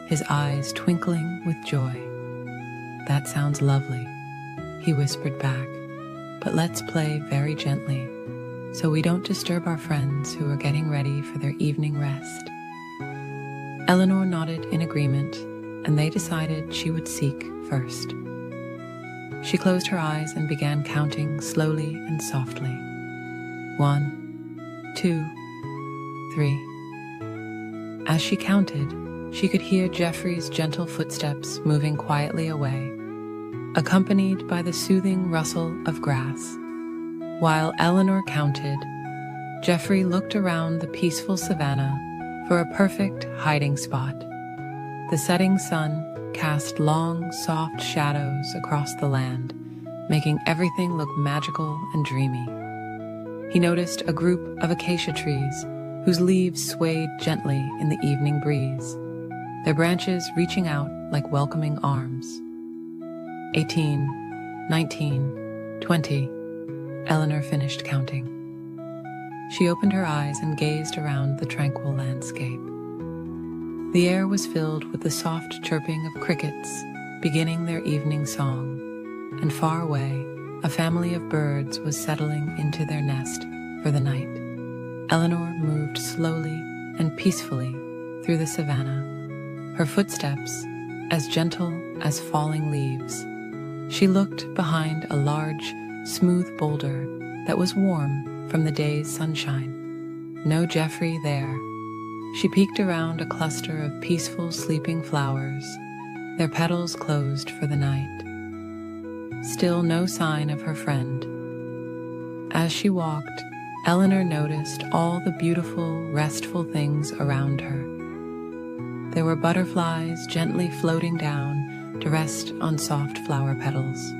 his eyes twinkling with joy. "That sounds lovely," he whispered back. "But let's play very gently, so we don't disturb our friends who are getting ready for their evening rest." Eleanor nodded in agreement, and they decided she would seek first. She closed her eyes and began counting slowly and softly. 1, 2, 3. As she counted, she could hear Geoffrey's gentle footsteps moving quietly away, accompanied by the soothing rustle of grass. While Eleanor counted, Geoffrey looked around the peaceful savannah for a perfect hiding spot. The setting sun cast long, soft shadows across the land, making everything look magical and dreamy. He noticed a group of acacia trees whose leaves swayed gently in the evening breeze, their branches reaching out like welcoming arms. 18, 19, 20. Eleanor finished counting. She opened her eyes and gazed around the tranquil landscape. The air was filled with the soft chirping of crickets beginning their evening song, and far away, a family of birds was settling into their nest for the night. Eleanor moved slowly and peacefully through the savannah, her footsteps as gentle as falling leaves. She looked behind a large, smooth boulder that was warm from the day's sunshine. No Geoffrey there. She peeked around a cluster of peaceful sleeping flowers, their petals closed for the night. Still no sign of her friend. As she walked, Eleanor noticed all the beautiful, restful things around her. There were butterflies gently floating down to rest on soft flower petals.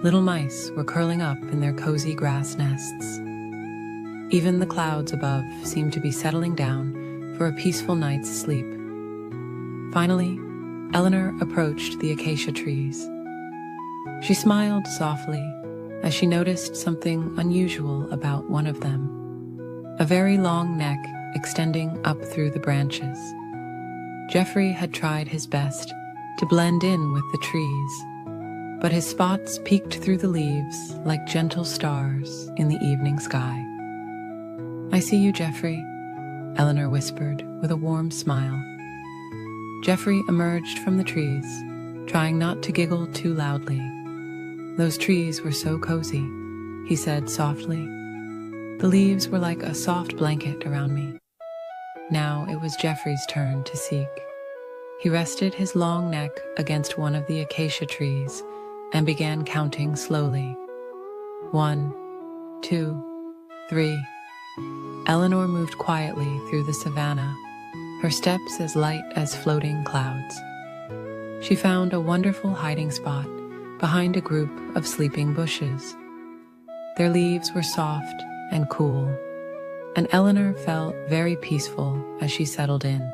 Little mice were curling up in their cozy grass nests. Even the clouds above seemed to be settling down for a peaceful night's sleep. Finally, Eleanor approached the acacia trees. She smiled softly as she noticed something unusual about one of them, a very long neck extending up through the branches. Geoffrey had tried his best to blend in with the trees, but his spots peeked through the leaves like gentle stars in the evening sky. "I see you, Geoffrey," Eleanor whispered with a warm smile. Geoffrey emerged from the trees, trying not to giggle too loudly. "Those trees were so cozy," he said softly. "The leaves were like a soft blanket around me." Now it was Geoffrey's turn to seek. He rested his long neck against one of the acacia trees and began counting slowly. 1, 2, 3. Eleanor moved quietly through the savannah, her steps as light as floating clouds. She found a wonderful hiding spot behind a group of sleeping bushes. Their leaves were soft and cool, and Eleanor felt very peaceful as she settled in.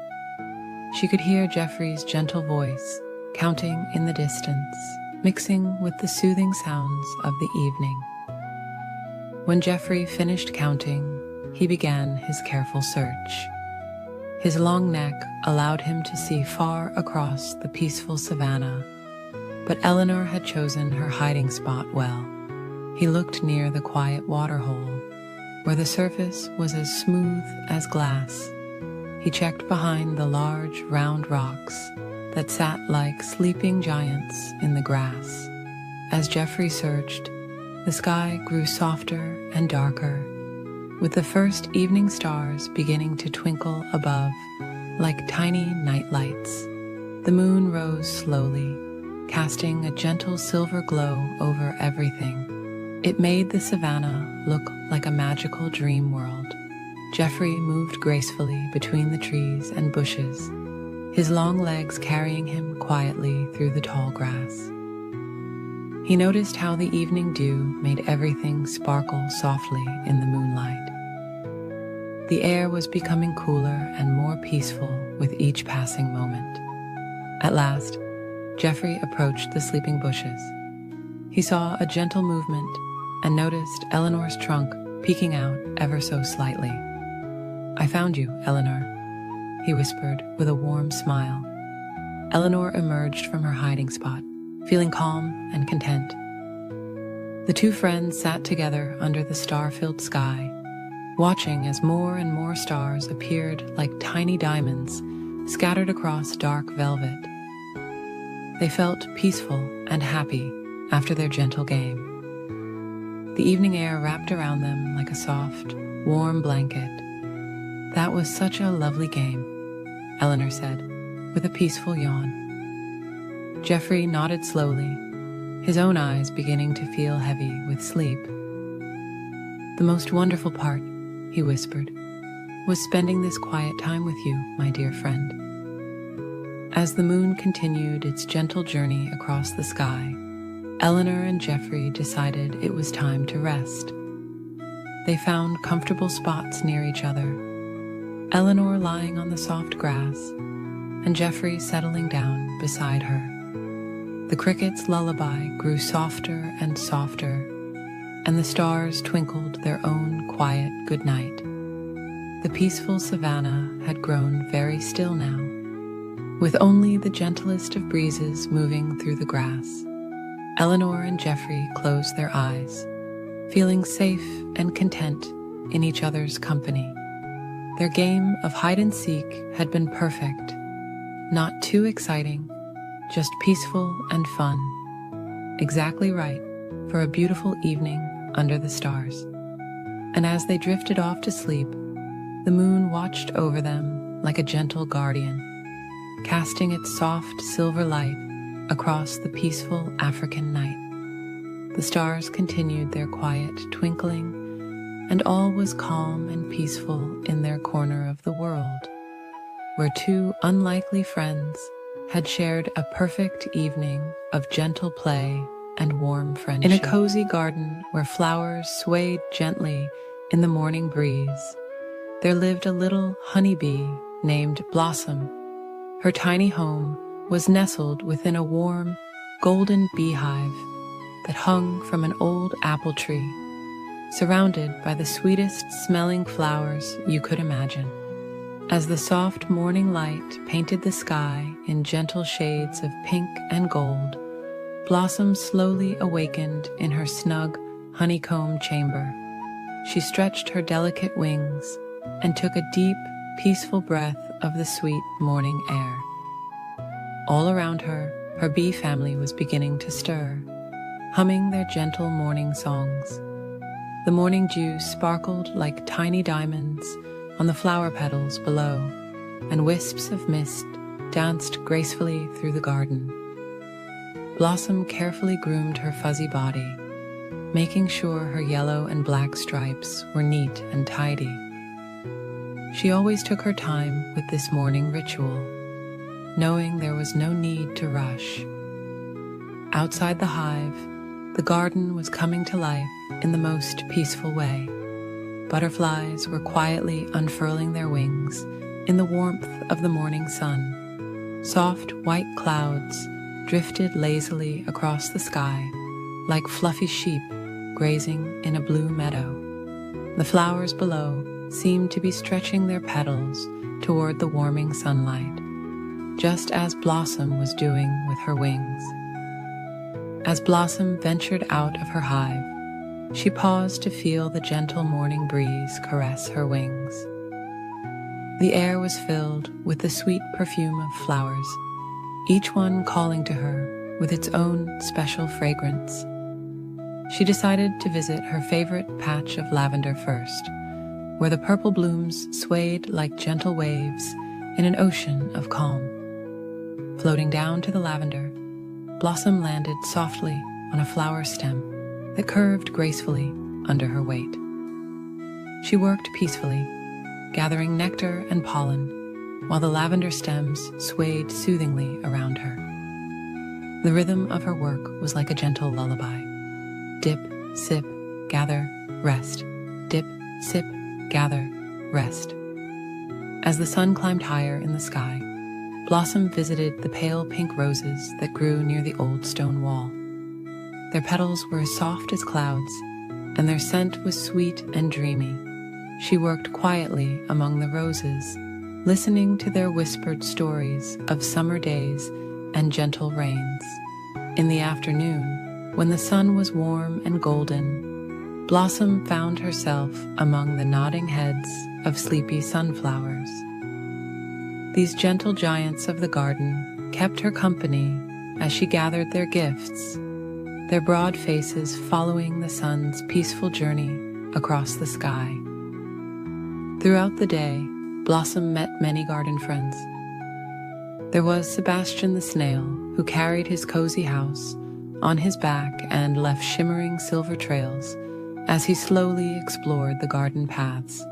She could hear Geoffrey's gentle voice counting in the distance, mixing with the soothing sounds of the evening. When Geoffrey finished counting, he began his careful search. His long neck allowed him to see far across the peaceful savannah, but Eleanor had chosen her hiding spot well. He looked near the quiet waterhole, where the surface was as smooth as glass. He checked behind the large, round rocks that sat like sleeping giants in the grass. As Geoffrey searched, the sky grew softer and darker, with the first evening stars beginning to twinkle above like tiny night lights. The moon rose slowly, casting a gentle silver glow over everything. It made the savannah look like a magical dream world. Geoffrey moved gracefully between the trees and bushes, his long legs carrying him quietly through the tall grass. He noticed how the evening dew made everything sparkle softly in the moonlight. The air was becoming cooler and more peaceful with each passing moment. At last, Geoffrey approached the sleeping bushes. He saw a gentle movement and noticed Eleanor's trunk peeking out ever so slightly. "I found you, Eleanor," he whispered with a warm smile. Eleanor emerged from her hiding spot, feeling calm and content. The two friends sat together under the star-filled sky, watching as more and more stars appeared like tiny diamonds scattered across dark velvet. They felt peaceful and happy after their gentle game. The evening air wrapped around them like a soft, warm blanket. "That was such a lovely game," Eleanor said, with a peaceful yawn. Geoffrey nodded slowly, his own eyes beginning to feel heavy with sleep. "The most wonderful part," he whispered, "was spending this quiet time with you, my dear friend." As the moon continued its gentle journey across the sky, Eleanor and Geoffrey decided it was time to rest. They found comfortable spots near each other, Eleanor lying on the soft grass, and Geoffrey settling down beside her. The crickets' lullaby grew softer and softer, and the stars twinkled their own quiet goodnight. The peaceful savannah had grown very still now, with only the gentlest of breezes moving through the grass. Eleanor and Geoffrey closed their eyes, feeling safe and content in each other's company. Their game of hide-and-seek had been perfect, not too exciting, just peaceful and fun. Exactly right for a beautiful evening under the stars. And as they drifted off to sleep, the moon watched over them like a gentle guardian, casting its soft silver light across the peaceful African night. The stars continued their quiet twinkling, and all was calm and peaceful in their corner of the world, where two unlikely friends had shared a perfect evening of gentle play and warm friendship. In a cozy garden where flowers swayed gently in the morning breeze, there lived a little honeybee named Blossom. Her tiny home was nestled within a warm, golden beehive that hung from an old apple tree, surrounded by the sweetest smelling flowers you could imagine. As the soft morning light painted the sky in gentle shades of pink and gold, Blossom slowly awakened in her snug honeycomb chamber. She stretched her delicate wings and took a deep, peaceful breath of the sweet morning air. All around her, her bee family was beginning to stir, humming their gentle morning songs. The morning dew sparkled like tiny diamonds on the flower petals below, and wisps of mist danced gracefully through the garden. Blossom carefully groomed her fuzzy body, making sure her yellow and black stripes were neat and tidy. She always took her time with this morning ritual, knowing there was no need to rush. Outside the hive, the garden was coming to life in the most peaceful way. Butterflies were quietly unfurling their wings in the warmth of the morning sun. Soft white clouds drifted lazily across the sky like fluffy sheep grazing in a blue meadow. The flowers below seemed to be stretching their petals toward the warming sunlight, just as Blossom was doing with her wings. As Blossom ventured out of her hive, she paused to feel the gentle morning breeze caress her wings. The air was filled with the sweet perfume of flowers, each one calling to her with its own special fragrance. She decided to visit her favorite patch of lavender first, where the purple blooms swayed like gentle waves in an ocean of calm. Floating down to the lavender, Blossom landed softly on a flower stem that curved gracefully under her weight. She worked peacefully, gathering nectar and pollen, while the lavender stems swayed soothingly around her. The rhythm of her work was like a gentle lullaby. Dip, sip, gather, rest. Dip, sip, gather, rest. As the sun climbed higher in the sky, Blossom visited the pale pink roses that grew near the old stone wall. Their petals were as soft as clouds, and their scent was sweet and dreamy. She worked quietly among the roses, listening to their whispered stories of summer days and gentle rains. In the afternoon, when the sun was warm and golden, Blossom found herself among the nodding heads of sleepy sunflowers. These gentle giants of the garden kept her company as she gathered their gifts, their broad faces following the sun's peaceful journey across the sky. Throughout the day, Blossom met many garden friends. There was Sebastian the snail, who carried his cozy house on his back and left shimmering silver trails as he slowly explored the garden paths.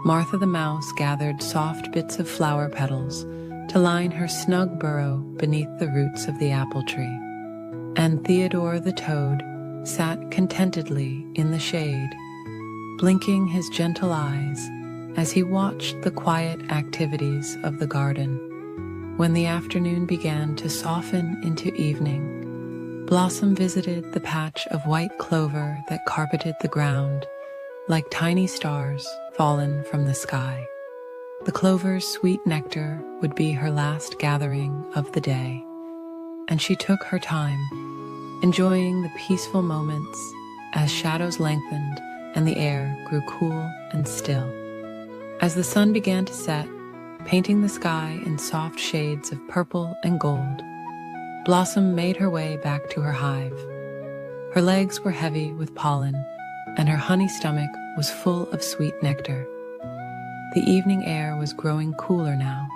Martha the mouse gathered soft bits of flower petals to line her snug burrow beneath the roots of the apple tree. And Theodore the toad sat contentedly in the shade, blinking his gentle eyes as he watched the quiet activities of the garden. When the afternoon began to soften into evening, Blossom visited the patch of white clover that carpeted the ground like tiny stars fallen from the sky. The clover's sweet nectar would be her last gathering of the day, and she took her time, enjoying the peaceful moments as shadows lengthened and the air grew cool and still. As the sun began to set, painting the sky in soft shades of purple and gold, Blossom made her way back to her hive. Her legs were heavy with pollen, and her honey stomach was full of sweet nectar. The evening air was growing cooler now,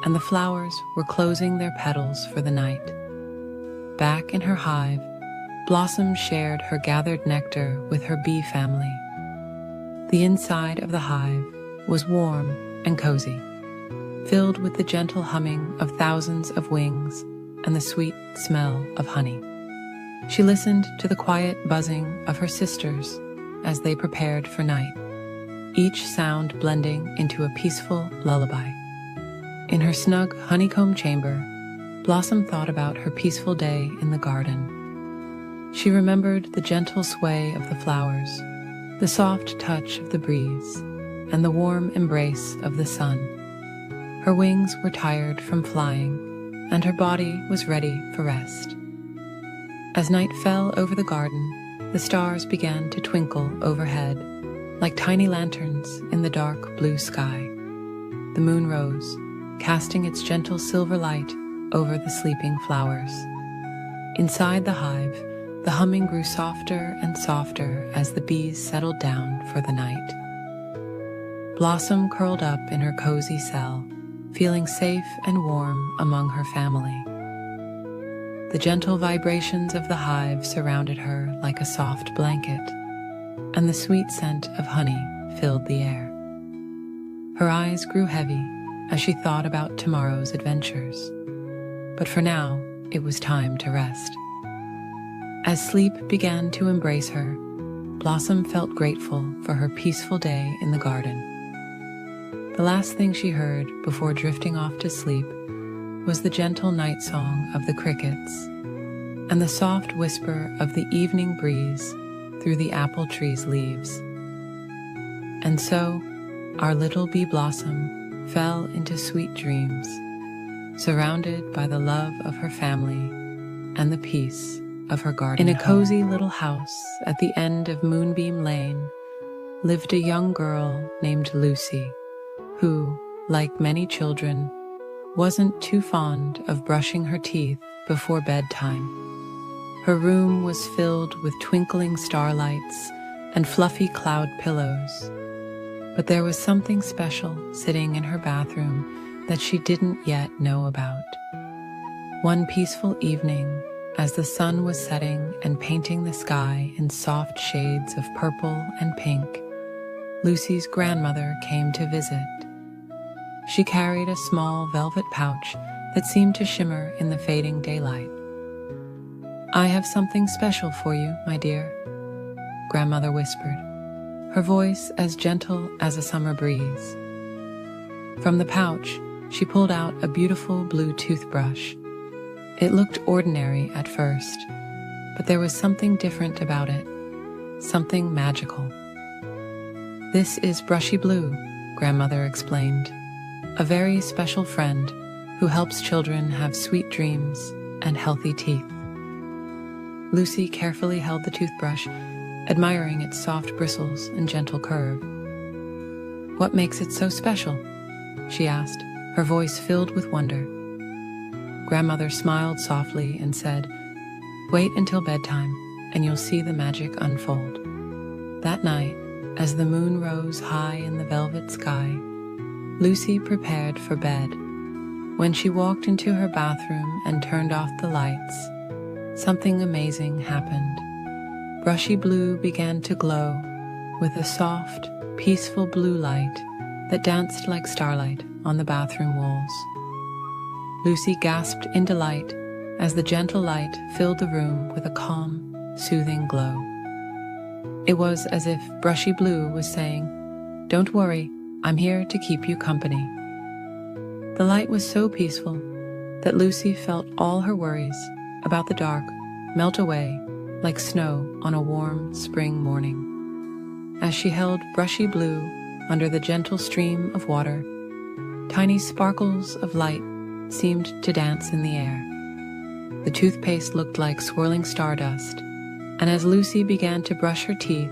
and the flowers were closing their petals for the night. Back in her hive, Blossom shared her gathered nectar with her bee family. The inside of the hive was warm and cozy, filled with the gentle humming of thousands of wings and the sweet smell of honey. She listened to the quiet buzzing of her sisters as they prepared for night, each sound blending into a peaceful lullaby. In her snug honeycomb chamber, Blossom thought about her peaceful day in the garden. She remembered the gentle sway of the flowers, the soft touch of the breeze, and the warm embrace of the sun. Her wings were tired from flying, and her body was ready for rest. As night fell over the garden, the stars began to twinkle overhead, like tiny lanterns in the dark blue sky. The moon rose, casting its gentle silver light over the sleeping flowers. Inside the hive, the humming grew softer and softer as the bees settled down for the night. Blossom curled up in her cozy cell, feeling safe and warm among her family. The gentle vibrations of the hive surrounded her like a soft blanket, and the sweet scent of honey filled the air. Her eyes grew heavy as she thought about tomorrow's adventures, but for now, it was time to rest. As sleep began to embrace her, Blossom felt grateful for her peaceful day in the garden. The last thing she heard before drifting off to sleep was the gentle night song of the crickets and the soft whisper of the evening breeze through the apple tree's leaves. And so, our little bee Blossom fell into sweet dreams, surrounded by the love of her family and the peace of her garden. In a cozy little house at the end of Moonbeam Lane lived a young girl named Lucy, who, like many children, wasn't too fond of brushing her teeth before bedtime. Her room was filled with twinkling starlights and fluffy cloud pillows, but there was something special sitting in her bathroom that she didn't yet know about. One peaceful evening, as the sun was setting and painting the sky in soft shades of purple and pink, Lucy's grandmother came to visit. She carried a small velvet pouch that seemed to shimmer in the fading daylight. "I have something special for you, my dear," Grandmother whispered, her voice as gentle as a summer breeze. From the pouch, she pulled out a beautiful blue toothbrush. It looked ordinary at first, but there was something different about it, something magical. "This is Brushy Blue," Grandmother explained, "a very special friend who helps children have sweet dreams and healthy teeth." Lucy carefully held the toothbrush, admiring its soft bristles and gentle curve. "What makes it so special?" she asked, her voice filled with wonder. Grandmother smiled softly and said, "Wait until bedtime, and you'll see the magic unfold." That night, as the moon rose high in the velvet sky, Lucy prepared for bed. When she walked into her bathroom and turned off the lights, something amazing happened. Brushy Blue began to glow with a soft, peaceful blue light that danced like starlight on the bathroom walls. Lucy gasped in delight as the gentle light filled the room with a calm, soothing glow. It was as if Brushy Blue was saying, "Don't worry, I'm here to keep you company." The light was so peaceful that Lucy felt all her worries about the dark melt away like snow on a warm spring morning. As she held Brushy Blue under the gentle stream of water, tiny sparkles of light seemed to dance in the air. The toothpaste looked like swirling stardust, and as Lucy began to brush her teeth,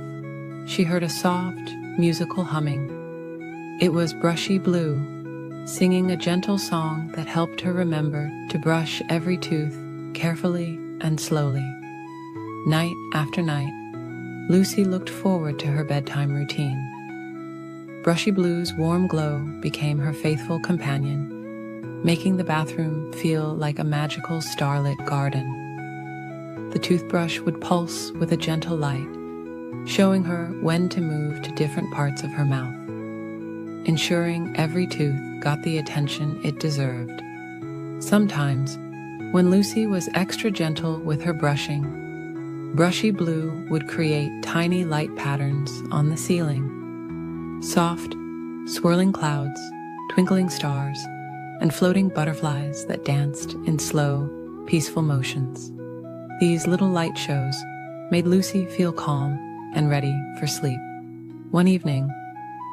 she heard a soft, musical humming. It was Brushy Blue, singing a gentle song that helped her remember to brush every tooth carefully and slowly. Night after night, Lucy looked forward to her bedtime routine. Brushy Blue's warm glow became her faithful companion, making the bathroom feel like a magical starlit garden. The toothbrush would pulse with a gentle light, showing her when to move to different parts of her mouth, ensuring every tooth got the attention it deserved. Sometimes, when Lucy was extra gentle with her brushing, Brushy Blue would create tiny light patterns on the ceiling. Soft, swirling clouds, twinkling stars, and floating butterflies that danced in slow, peaceful motions. These little light shows made Lucy feel calm and ready for sleep. One evening,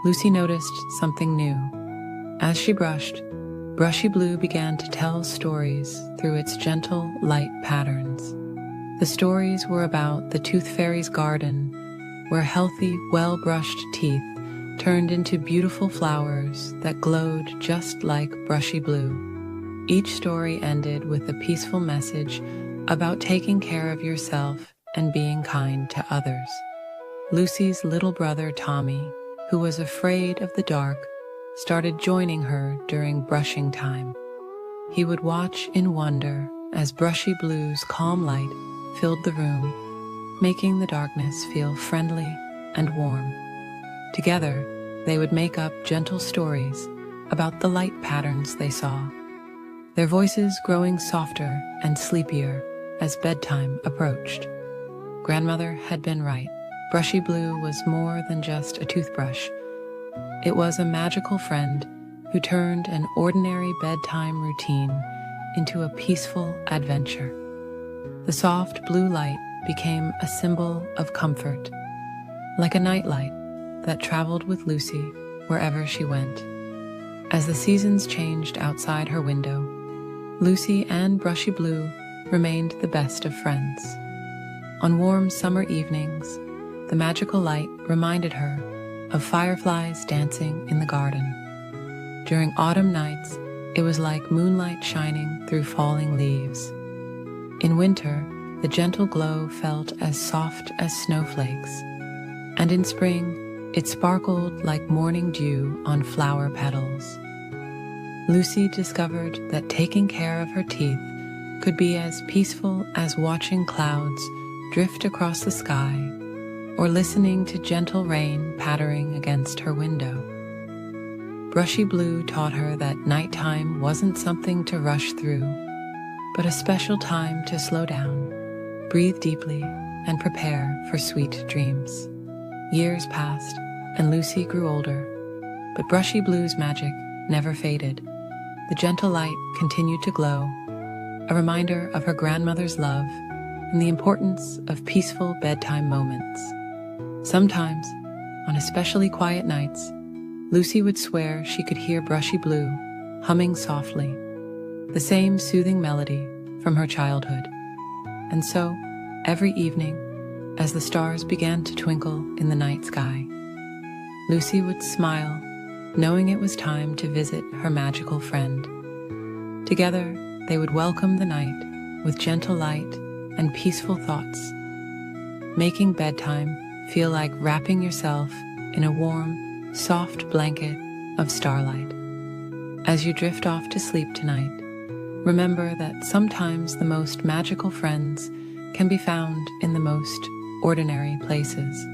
Lucy noticed something new. As she brushed, Brushy Blue began to tell stories through its gentle, light patterns. The stories were about the Tooth Fairy's garden, where healthy, well-brushed teeth turned into beautiful flowers that glowed just like Brushy Blue. Each story ended with a peaceful message about taking care of yourself and being kind to others. Lucy's little brother Tommy, who was afraid of the dark, started joining her during brushing time. He would watch in wonder as Brushy Blue's calm light filled the room, making the darkness feel friendly and warm. Together, they would make up gentle stories about the light patterns they saw, their voices growing softer and sleepier as bedtime approached. Grandmother had been right. Brushy Blue was more than just a toothbrush. It was a magical friend who turned an ordinary bedtime routine into a peaceful adventure. The soft blue light became a symbol of comfort, like a nightlight that traveled with Lucy wherever she went. As the seasons changed outside her window, Lucy and Brushy Blue remained the best of friends. On warm summer evenings, the magical light reminded her of fireflies dancing in the garden. During autumn nights, it was like moonlight shining through falling leaves. In winter, the gentle glow felt as soft as snowflakes, and in spring, it sparkled like morning dew on flower petals. Lucy discovered that taking care of her teeth could be as peaceful as watching clouds drift across the sky or listening to gentle rain pattering against her window. Brushy Blue taught her that nighttime wasn't something to rush through, but a special time to slow down, breathe deeply, and prepare for sweet dreams. Years passed, and Lucy grew older, but Brushy Blue's magic never faded. The gentle light continued to glow, a reminder of her grandmother's love and the importance of peaceful bedtime moments. Sometimes, on especially quiet nights, Lucy would swear she could hear Brushy Blue humming softly, the same soothing melody from her childhood. And so, every evening, as the stars began to twinkle in the night sky, Lucy would smile, knowing it was time to visit her magical friend. Together, they would welcome the night with gentle light and peaceful thoughts, making bedtime feel like wrapping yourself in a warm, soft blanket of starlight. As you drift off to sleep tonight, remember that sometimes the most magical friends can be found in the most ordinary places.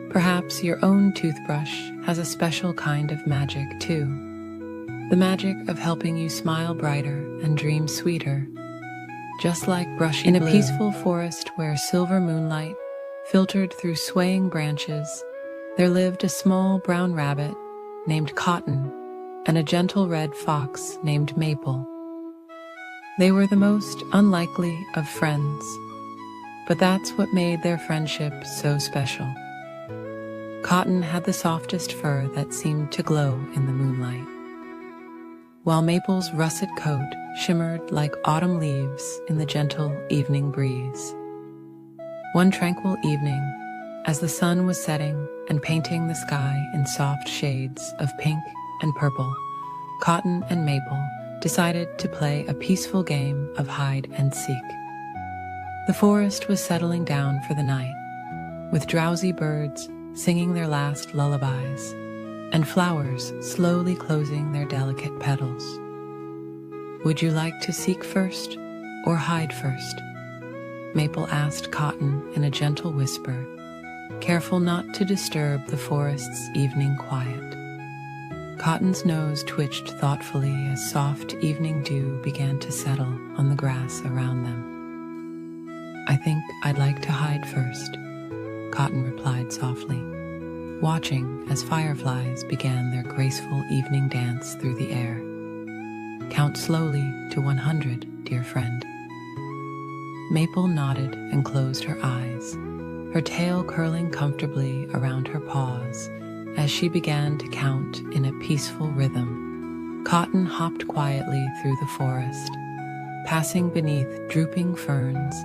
Perhaps your own toothbrush has a special kind of magic too. The magic of helping you smile brighter and dream sweeter, just like Brushy Blue. In a peaceful forest where silver moonlight filtered through swaying branches, there lived a small brown rabbit named Cotton and a gentle red fox named Maple. They were the most unlikely of friends, but that's what made their friendship so special. Cotton had the softest fur that seemed to glow in the moonlight, while Maple's russet coat shimmered like autumn leaves in the gentle evening breeze. One tranquil evening, As the sun was setting and painting the sky in soft shades of pink and purple, Cotton and Maple decided to play a peaceful game of hide and seek. The forest was settling down for the night, with drowsy birds singing their last lullabies and flowers slowly closing their delicate petals. "Would you like to seek first or hide first?" Maple asked Cotton in a gentle whisper, careful not to disturb the forest's evening quiet. Cotton's nose twitched thoughtfully as soft evening dew began to settle on the grass around them. "I think I'd like to hide first," Cotton replied softly, watching as fireflies began their graceful evening dance through the air. "Count slowly to 100, dear friend." Maple nodded and closed her eyes, her tail curling comfortably around her paws as she began to count in a peaceful rhythm. Cotton hopped quietly through the forest, passing beneath drooping ferns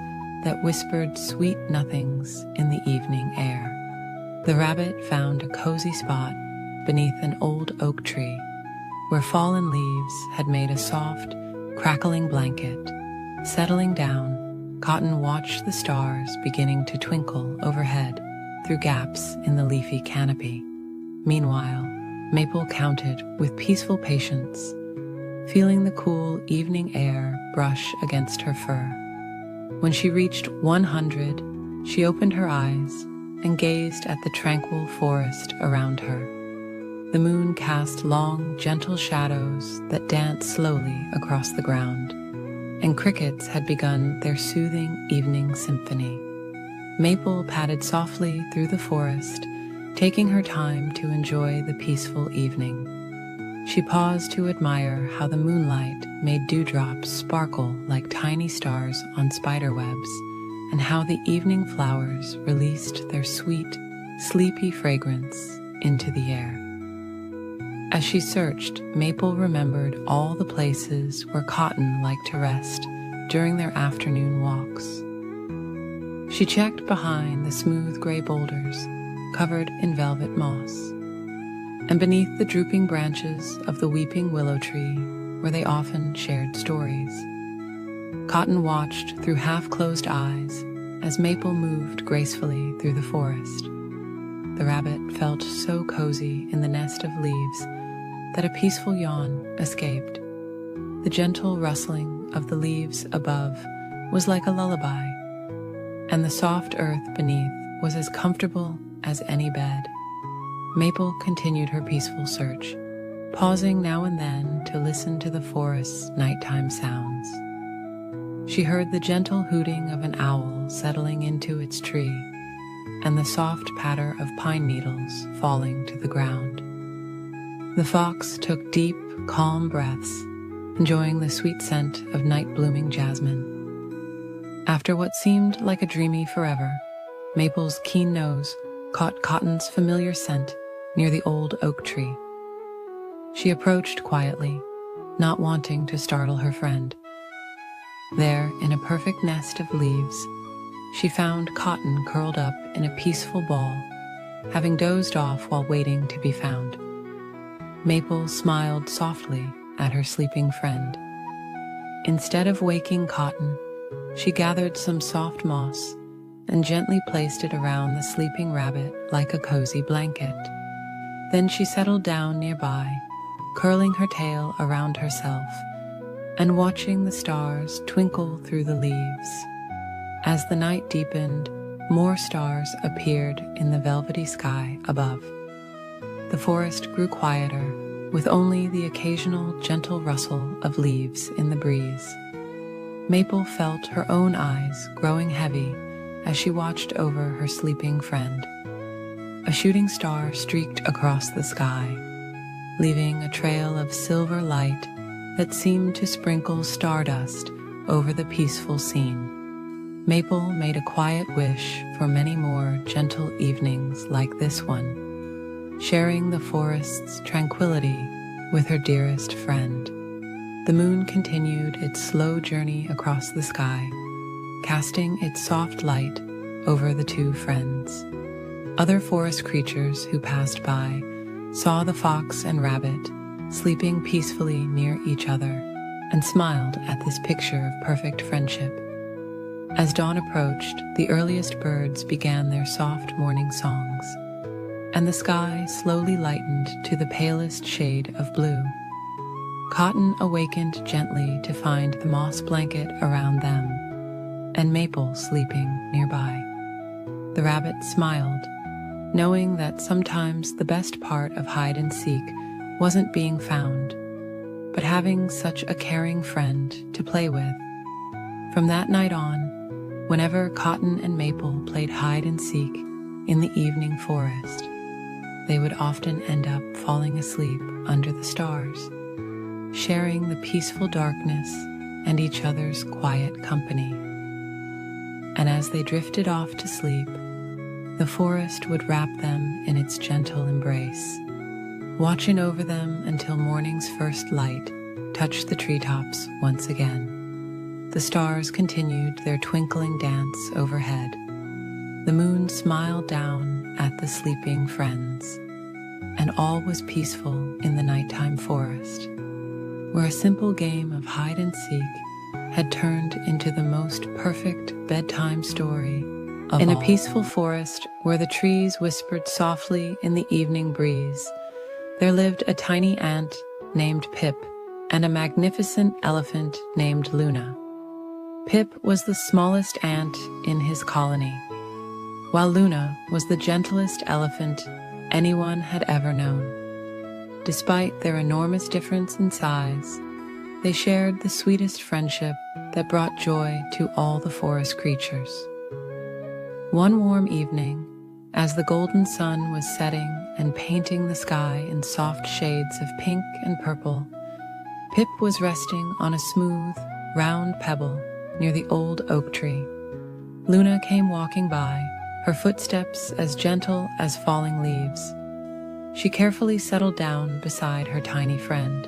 that whispered sweet nothings in the evening air. The rabbit found a cozy spot beneath an old oak tree, where fallen leaves had made a soft, crackling blanket. Settling down, Cotton watched the stars beginning to twinkle overhead through gaps in the leafy canopy. Meanwhile, Maple counted with peaceful patience, feeling the cool evening air brush against her fur. When she reached 100, she opened her eyes and gazed at the tranquil forest around her. The moon cast long, gentle shadows that danced slowly across the ground, and crickets had begun their soothing evening symphony. Maple padded softly through the forest, taking her time to enjoy the peaceful evening. She paused to admire how the moonlight made dewdrops sparkle like tiny stars on spiderwebs, and how the evening flowers released their sweet, sleepy fragrance into the air. As she searched, Maple remembered all the places where Cotton liked to rest during their afternoon walks. She checked behind the smooth gray boulders covered in velvet moss, and beneath the drooping branches of the weeping willow tree where they often shared stories. Cotton watched through half-closed eyes as Maple moved gracefully through the forest. The rabbit felt so cozy in the nest of leaves that a peaceful yawn escaped. The gentle rustling of the leaves above was like a lullaby, and the soft earth beneath was as comfortable as any bed. Maple continued her peaceful search, pausing now and then to listen to the forest's nighttime sounds. She heard the gentle hooting of an owl settling into its tree, and the soft patter of pine needles falling to the ground. The fox took deep, calm breaths, enjoying the sweet scent of night-blooming jasmine. After what seemed like a dreamy forever, Maple's keen nose caught Cotton's familiar scent near the old oak tree. She approached quietly, not wanting to startle her friend. There, in a perfect nest of leaves, she found Cotton curled up in a peaceful ball, having dozed off while waiting to be found. Maple smiled softly at her sleeping friend. Instead of waking Cotton, she gathered some soft moss and gently placed it around the sleeping rabbit like a cozy blanket. Then she settled down nearby, curling her tail around herself and watching the stars twinkle through the leaves. As the night deepened, more stars appeared in the velvety sky above. The forest grew quieter, with only the occasional gentle rustle of leaves in the breeze. Maple felt her own eyes growing heavy as she watched over her sleeping friend. A shooting star streaked across the sky, leaving a trail of silver light that seemed to sprinkle stardust over the peaceful scene. Maple made a quiet wish for many more gentle evenings like this one, sharing the forest's tranquility with her dearest friend. The moon continued its slow journey across the sky, casting its soft light over the two friends. Other forest creatures who passed by saw the fox and rabbit sleeping peacefully near each other and smiled at this picture of perfect friendship. As dawn approached, the earliest birds began their soft morning songs, and the sky slowly lightened to the palest shade of blue. Cotton awakened gently to find the moss blanket around them, and Maple sleeping nearby. The rabbit smiled, knowing that sometimes the best part of hide and seek wasn't being found, but having such a caring friend to play with. From that night on, whenever Cotton and Maple played hide and seek in the evening forest, they would often end up falling asleep under the stars, sharing the peaceful darkness and each other's quiet company. And as they drifted off to sleep, the forest would wrap them in its gentle embrace, watching over them until morning's first light touched the treetops once again. The stars continued their twinkling dance overhead. The moon smiled down at the sleeping friends, and all was peaceful in the nighttime forest, where a simple game of hide and seek had turned into the most perfect bedtime story of all. In a peaceful forest where the trees whispered softly in the evening breeze, there lived a tiny ant named Pip and a magnificent elephant named Luna. Pip was the smallest ant in his colony, while Luna was the gentlest elephant anyone had ever known. Despite their enormous difference in size, they shared the sweetest friendship that brought joy to all the forest creatures. One warm evening, as the golden sun was setting and painting the sky in soft shades of pink and purple, Pip was resting on a smooth, round pebble near the old oak tree. Luna came walking by, her footsteps as gentle as falling leaves. She carefully settled down beside her tiny friend,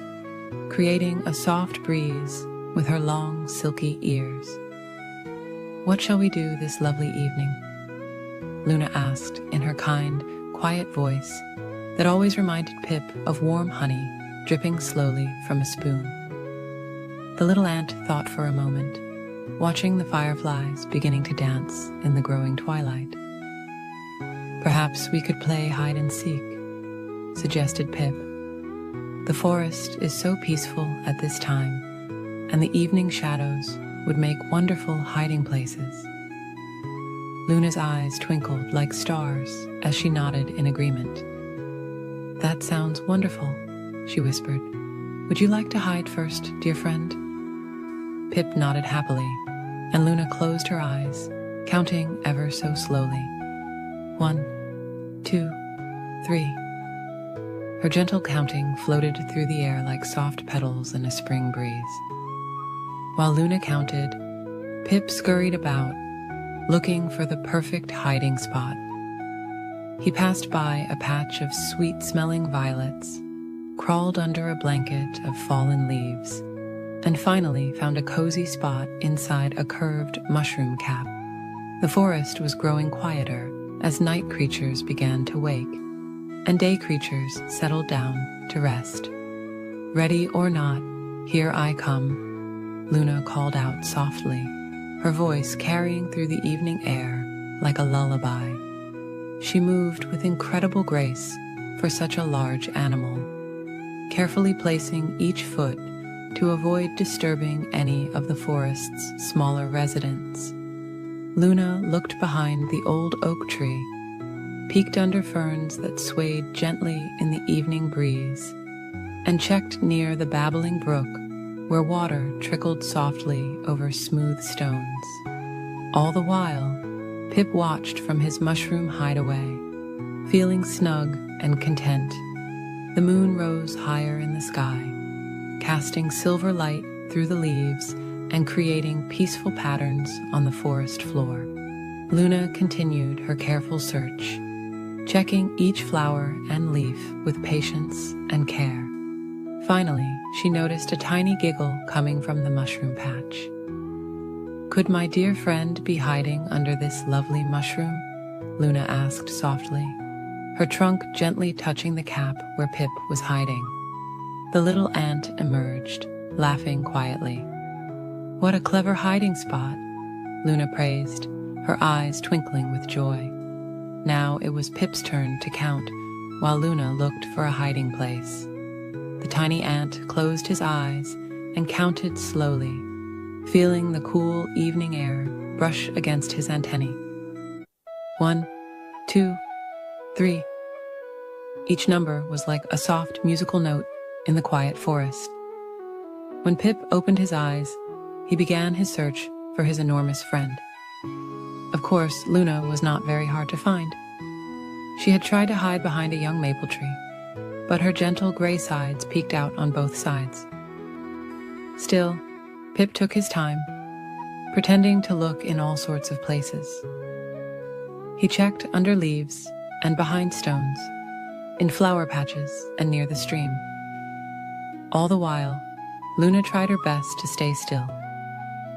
creating a soft breeze with her long, silky ears. "What shall we do this lovely evening?" Luna asked in her kind, quiet voice that always reminded Pip of warm honey dripping slowly from a spoon. The little ant thought for a moment, watching the fireflies beginning to dance in the growing twilight. "Perhaps we could play hide and seek," suggested Pip. "The forest is so peaceful at this time, and the evening shadows would make wonderful hiding places." Luna's eyes twinkled like stars as she nodded in agreement. "That sounds wonderful," she whispered. "Would you like to hide first, dear friend?" Pip nodded happily, and Luna closed her eyes, counting ever so slowly. 1, 2, 3. Her gentle counting floated through the air like soft petals in a spring breeze. While Luna counted, Pip scurried about, looking for the perfect hiding spot. He passed by a patch of sweet-smelling violets, crawled under a blanket of fallen leaves, and finally found a cozy spot inside a curved mushroom cap. The forest was growing quieter as night creatures began to wake, and day creatures settled down to rest. "Ready or not, here I come," Luna called out softly, her voice carrying through the evening air like a lullaby. She moved with incredible grace for such a large animal, carefully placing each foot to avoid disturbing any of the forest's smaller residents. Luna looked behind the old oak tree, peeked under ferns that swayed gently in the evening breeze, and checked near the babbling brook where water trickled softly over smooth stones. All the while, Pip watched from his mushroom hideaway, feeling snug and content. The moon rose higher in the sky, casting silver light through the leaves and creating peaceful patterns on the forest floor. Luna continued her careful search, checking each flower and leaf with patience and care. Finally, she noticed a tiny giggle coming from the mushroom patch. "Could my dear friend be hiding under this lovely mushroom?" Luna asked softly, her trunk gently touching the cap where Pip was hiding. The little ant emerged, laughing quietly. "What a clever hiding spot," Luna praised, her eyes twinkling with joy. Now it was Pip's turn to count, while Luna looked for a hiding place. The tiny ant closed his eyes and counted slowly, feeling the cool evening air brush against his antennae. 1, 2, 3. Each number was like a soft musical note in the quiet forest. When Pip opened his eyes, he began his search for his enormous friend. Of course, Luna was not very hard to find. She had tried to hide behind a young maple tree, but her gentle gray sides peeked out on both sides. Still, Pip took his time, pretending to look in all sorts of places. He checked under leaves and behind stones, in flower patches and near the stream. All the while, Luna tried her best to stay still,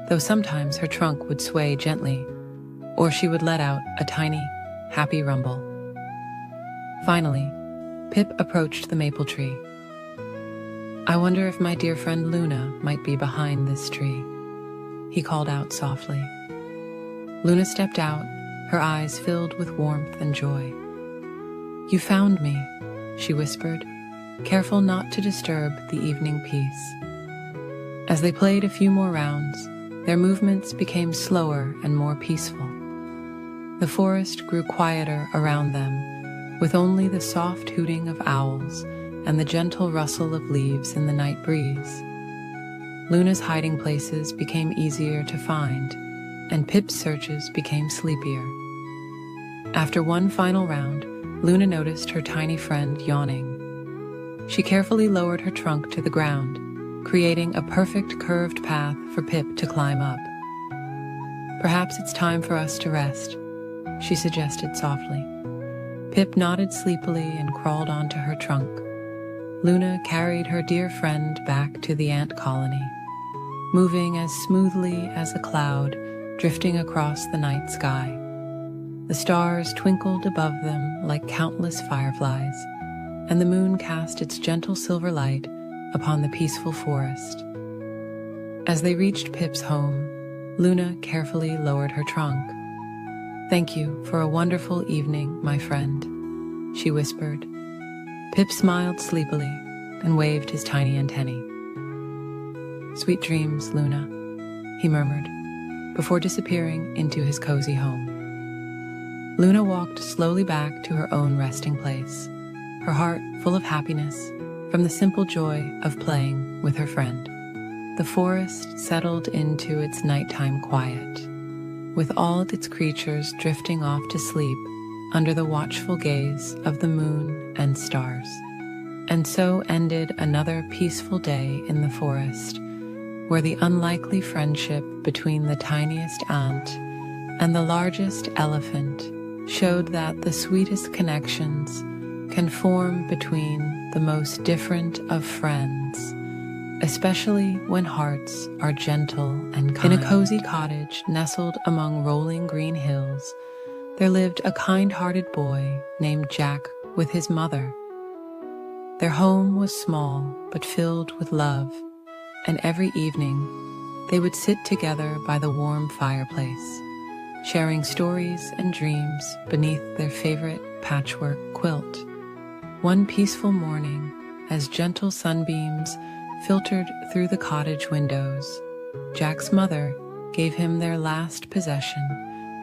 though sometimes her trunk would sway gently, or she would let out a tiny, happy rumble. Finally, Pip approached the maple tree. "I wonder if my dear friend Luna might be behind this tree," he called out softly. Luna stepped out, her eyes filled with warmth and joy. "You found me," she whispered, careful not to disturb the evening peace. As they played a few more rounds, their movements became slower and more peaceful. The forest grew quieter around them, with only the soft hooting of owls and the gentle rustle of leaves in the night breeze. Luna's hiding places became easier to find, and Pip's searches became sleepier. After one final round, Luna noticed her tiny friend yawning. She carefully lowered her trunk to the ground, creating a perfect curved path for Pip to climb up. "Perhaps it's time for us to rest," she suggested softly. Pip nodded sleepily and crawled onto her trunk. Luna carried her dear friend back to the ant colony, moving as smoothly as a cloud drifting across the night sky. The stars twinkled above them like countless fireflies, and the moon cast its gentle silver light upon the peaceful forest. As they reached Pip's home, Luna carefully lowered her trunk. "Thank you for a wonderful evening, my friend," she whispered. Pip smiled sleepily and waved his tiny antennae. "Sweet dreams, Luna," he murmured, before disappearing into his cozy home. Luna walked slowly back to her own resting place, her heart full of happiness from the simple joy of playing with her friend. The forest settled into its nighttime quiet, with all its creatures drifting off to sleep under the watchful gaze of the moon and stars. And so ended another peaceful day in the forest, where the unlikely friendship between the tiniest ant and the largest elephant showed that the sweetest connections can form between the most different of friends, especially when hearts are gentle and kind. In a cozy cottage nestled among rolling green hills, there lived a kind-hearted boy named Jack with his mother. Their home was small but filled with love, and every evening they would sit together by the warm fireplace, sharing stories and dreams beneath their favorite patchwork quilt. One peaceful morning, as gentle sunbeams filtered through the cottage windows, Jack's mother gave him their last possession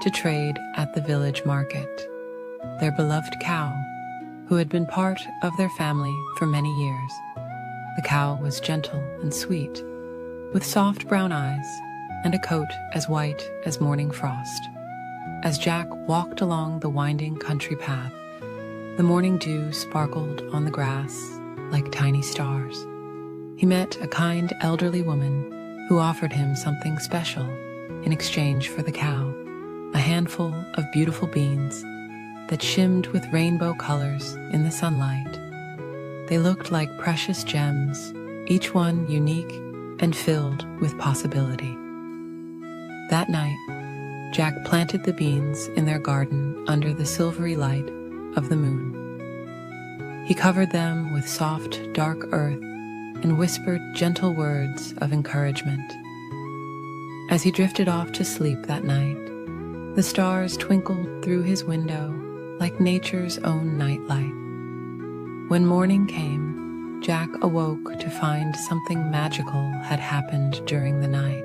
to trade at the village market, their beloved cow, who had been part of their family for many years. The cow was gentle and sweet, with soft brown eyes and a coat as white as morning frost. As Jack walked along the winding country path, the morning dew sparkled on the grass like tiny stars. He met a kind elderly woman who offered him something special in exchange for the cow, a handful of beautiful beans that shimmed with rainbow colors in the sunlight. They looked like precious gems, each one unique and filled with possibility. That night, Jack planted the beans in their garden under the silvery light of the moon. He covered them with soft, dark earth and whispered gentle words of encouragement. As he drifted off to sleep that night, the stars twinkled through his window like nature's own nightlight. When morning came, Jack awoke to find something magical had happened during the night.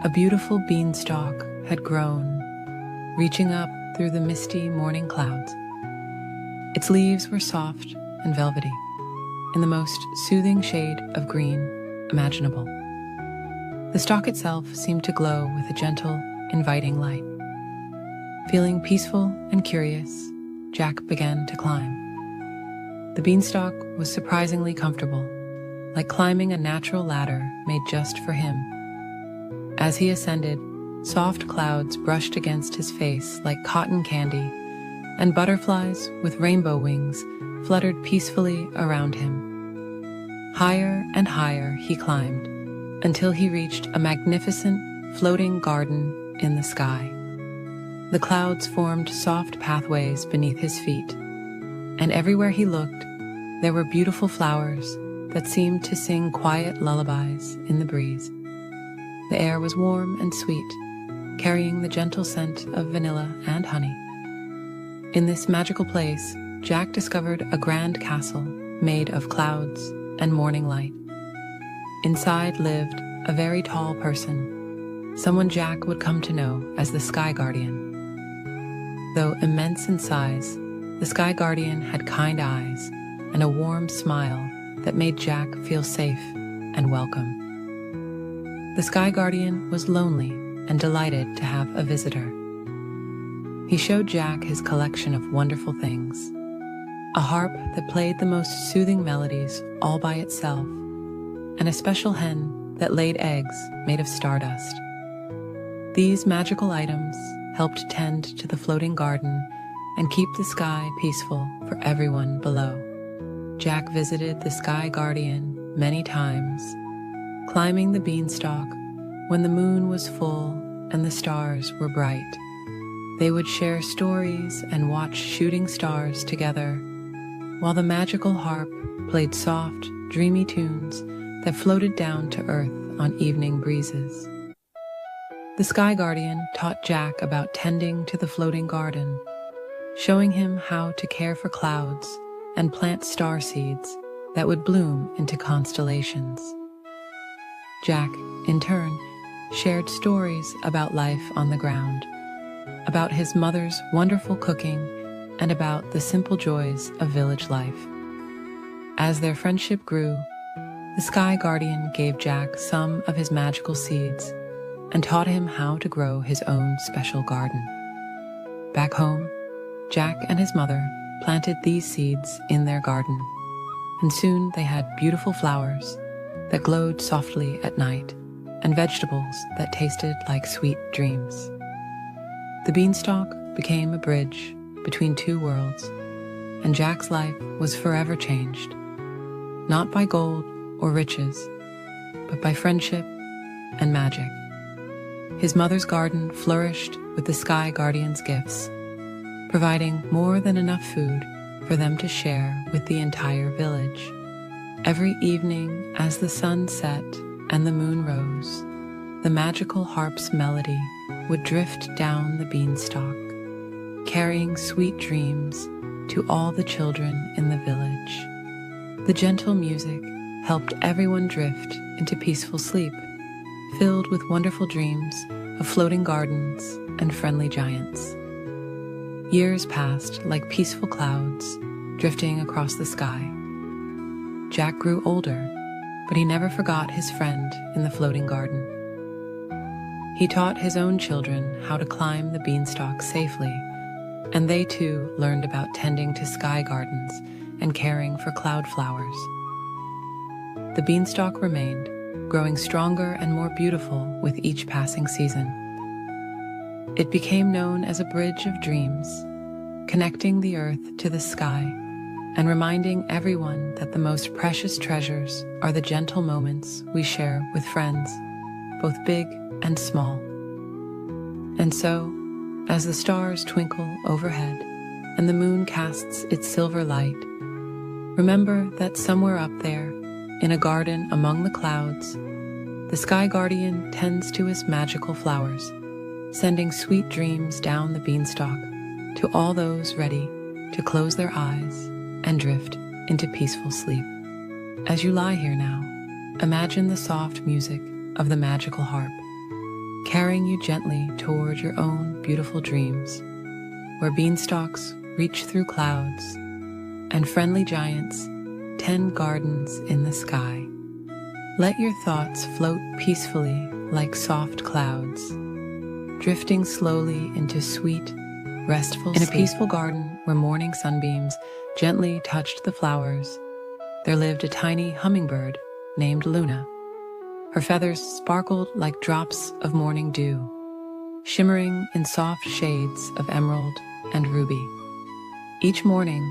A beautiful beanstalk had grown, reaching up through the misty morning clouds. Its leaves were soft and velvety, in the most soothing shade of green imaginable. The stalk itself seemed to glow with a gentle, inviting light. Feeling peaceful and curious, Jack began to climb. The beanstalk was surprisingly comfortable, like climbing a natural ladder made just for him. As he ascended, soft clouds brushed against his face like cotton candy, and butterflies with rainbow wings fluttered peacefully around him. Higher and higher he climbed, until he reached a magnificent floating garden in the sky. The clouds formed soft pathways beneath his feet, and everywhere he looked, there were beautiful flowers that seemed to sing quiet lullabies in the breeze. The air was warm and sweet, carrying the gentle scent of vanilla and honey. In this magical place, Jack discovered a grand castle made of clouds and morning light. Inside lived a very tall person, someone Jack would come to know as the Sky Guardian. Though immense in size, the Sky Guardian had kind eyes and a warm smile that made Jack feel safe and welcome. The Sky Guardian was lonely and delighted to have a visitor. He showed Jack his collection of wonderful things, a harp that played the most soothing melodies all by itself, and a special hen that laid eggs made of stardust. These magical items helped tend to the floating garden and keep the sky peaceful for everyone below. Jack visited the Sky Guardian many times, climbing the beanstalk when the moon was full and the stars were bright. They would share stories and watch shooting stars together, while the magical harp played soft, dreamy tunes that floated down to earth on evening breezes. The Sky Guardian taught Jack about tending to the floating garden, showing him how to care for clouds and plant star seeds that would bloom into constellations. Jack, in turn, shared stories about life on the ground, about his mother's wonderful cooking, and about the simple joys of village life. As their friendship grew, the Sky Guardian gave Jack some of his magical seeds and taught him how to grow his own special garden. Back home, Jack and his mother planted these seeds in their garden, and soon they had beautiful flowers that glowed softly at night and vegetables that tasted like sweet dreams. The beanstalk became a bridge between two worlds, and Jack's life was forever changed, not by gold or riches, but by friendship and magic. His mother's garden flourished with the Sky Guardian's gifts, providing more than enough food for them to share with the entire village. Every evening, as the sun set and the moon rose, the magical harp's melody would drift down the beanstalk, carrying sweet dreams to all the children in the village. The gentle music helped everyone drift into peaceful sleep, filled with wonderful dreams of floating gardens and friendly giants. Years passed like peaceful clouds drifting across the sky. Jack grew older, but he never forgot his friend in the floating garden. He taught his own children how to climb the beanstalk safely, and they too learned about tending to sky gardens and caring for cloud flowers. The beanstalk remained, growing stronger and more beautiful with each passing season. It became known as a bridge of dreams, connecting the earth to the sky and reminding everyone that the most precious treasures are the gentle moments we share with friends, both big and small. And so, as the stars twinkle overhead and the moon casts its silver light, remember that somewhere up there, in a garden among the clouds, the Sky Guardian tends to his magical flowers, sending sweet dreams down the beanstalk to all those ready to close their eyes and drift into peaceful sleep. As you lie here now, imagine the soft music of the magical harp, carrying you gently toward your own beautiful dreams, where beanstalks reach through clouds and friendly giants tend gardens in the sky. Let your thoughts float peacefully like soft clouds, drifting slowly into sweet, restful sleep. In a peaceful garden where morning sunbeams gently touched the flowers, there lived a tiny hummingbird named Luna. Her feathers sparkled like drops of morning dew, shimmering in soft shades of emerald and ruby. Each morning,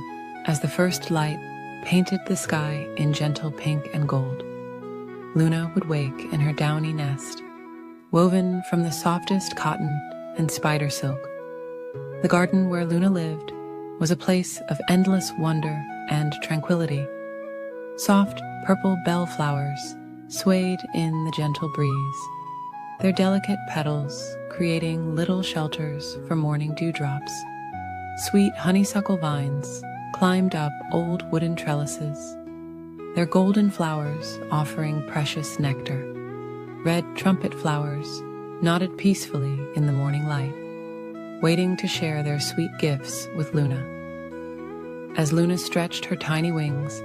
as the first light painted the sky in gentle pink and gold, Luna would wake in her downy nest, woven from the softest cotton and spider silk. The garden where Luna lived was a place of endless wonder and tranquility. Soft purple bellflowers swayed in the gentle breeze, their delicate petals creating little shelters for morning dewdrops. Sweet honeysuckle vines climbed up old wooden trellises, their golden flowers offering precious nectar. Red trumpet flowers nodded peacefully in the morning light, waiting to share their sweet gifts with Luna. As Luna stretched her tiny wings,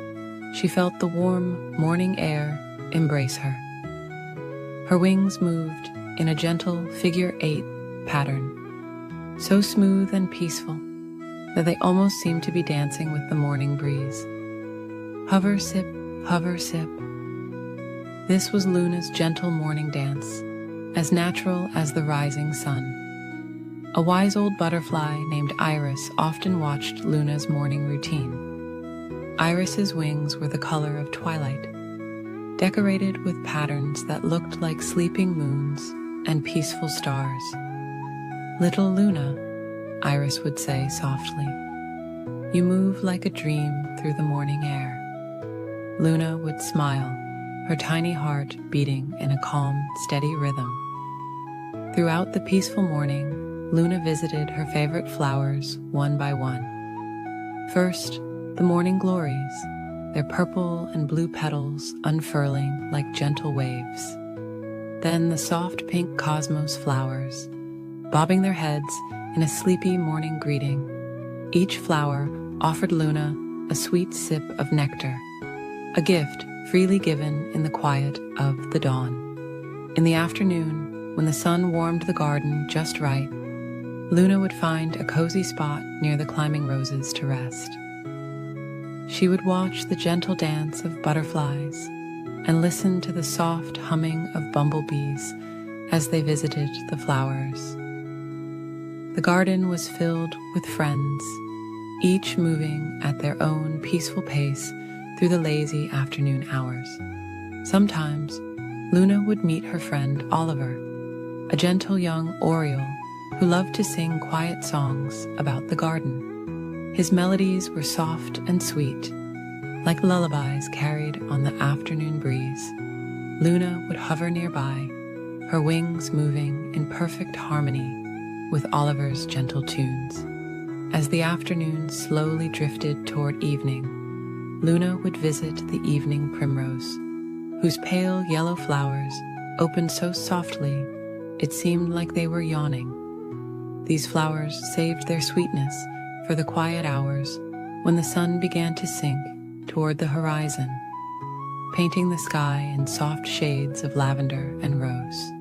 she felt the warm morning air embrace her. Her wings moved in a gentle figure-8 pattern, so smooth and peaceful that they almost seemed to be dancing with the morning breeze. Hover, sip, hover, sip. This was Luna's gentle morning dance, as natural as the rising sun. A wise old butterfly named Iris often watched Luna's morning routine. Iris's wings were the color of twilight, decorated with patterns that looked like sleeping moons and peaceful stars. "Little Luna," Iris would say softly, "you move like a dream through the morning air." Luna would smile, her tiny heart beating in a calm, steady rhythm. Throughout the peaceful morning, Luna visited her favorite flowers one by one. First, the morning glories, their purple and blue petals unfurling like gentle waves. Then the soft pink cosmos flowers, bobbing their heads in a sleepy morning greeting. Each flower offered Luna a sweet sip of nectar, a gift freely given in the quiet of the dawn. In the afternoon, when the sun warmed the garden just right, Luna would find a cozy spot near the climbing roses to rest. She would watch the gentle dance of butterflies and listen to the soft humming of bumblebees as they visited the flowers. The garden was filled with friends, each moving at their own peaceful pace through the lazy afternoon hours. Sometimes, Luna would meet her friend Oliver, a gentle young oriole who loved to sing quiet songs about the garden. His melodies were soft and sweet, like lullabies carried on the afternoon breeze. Luna would hover nearby, her wings moving in perfect harmony with Oliver's gentle tunes. As the afternoon slowly drifted toward evening, Luna would visit the evening primrose, whose pale yellow flowers opened so softly it seemed like they were yawning. These flowers saved their sweetness for the quiet hours when the sun began to sink toward the horizon, painting the sky in soft shades of lavender and rose.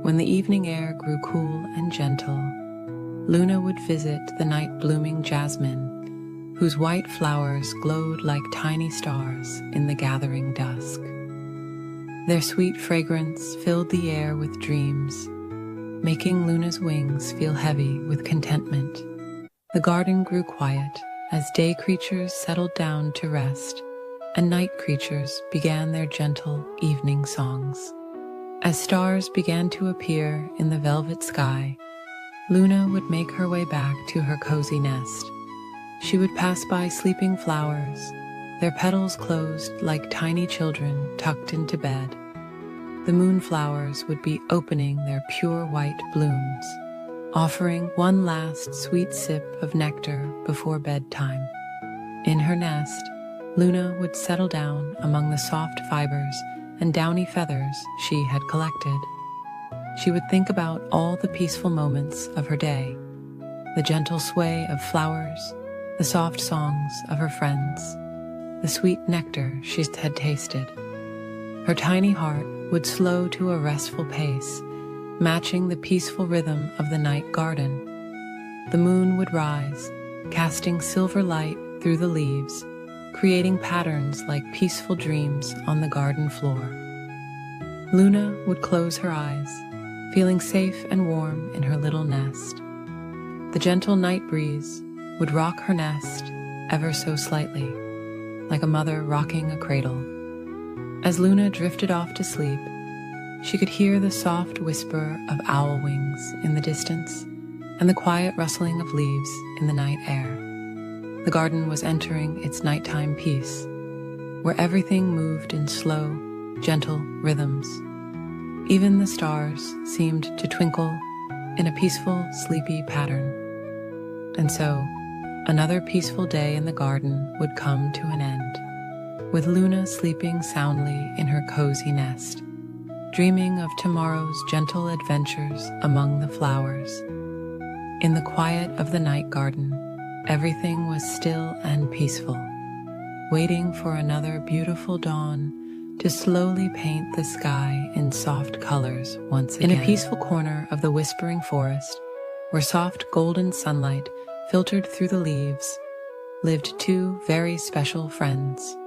When the evening air grew cool and gentle, Luna would visit the night-blooming jasmine, whose white flowers glowed like tiny stars in the gathering dusk. Their sweet fragrance filled the air with dreams, making Luna's wings feel heavy with contentment. The garden grew quiet as day creatures settled down to rest, and night creatures began their gentle evening songs. As stars began to appear in the velvet sky, Luna would make her way back to her cozy nest. She would pass by sleeping flowers, their petals closed like tiny children tucked into bed. The moonflowers would be opening their pure white blooms, offering one last sweet sip of nectar before bedtime. In her nest, Luna would settle down among the soft fibers and downy feathers she had collected. She would think about all the peaceful moments of her day, the gentle sway of flowers, the soft songs of her friends, the sweet nectar she had tasted. Her tiny heart would slow to a restful pace, matching the peaceful rhythm of the night garden. The moon would rise, casting silver light through the leaves, creating patterns like peaceful dreams on the garden floor. Luna would close her eyes, feeling safe and warm in her little nest. The gentle night breeze would rock her nest ever so slightly, like a mother rocking a cradle. As Luna drifted off to sleep, she could hear the soft whisper of owl wings in the distance and the quiet rustling of leaves in the night air. The garden was entering its nighttime peace, where everything moved in slow, gentle rhythms. Even the stars seemed to twinkle in a peaceful, sleepy pattern. And so, another peaceful day in the garden would come to an end, with Luna sleeping soundly in her cozy nest, dreaming of tomorrow's gentle adventures among the flowers. In the quiet of the night garden, everything was still and peaceful, waiting for another beautiful dawn to slowly paint the sky in soft colors once again. In a peaceful corner of the whispering forest, where soft golden sunlight filtered through the leaves, lived two very special friends.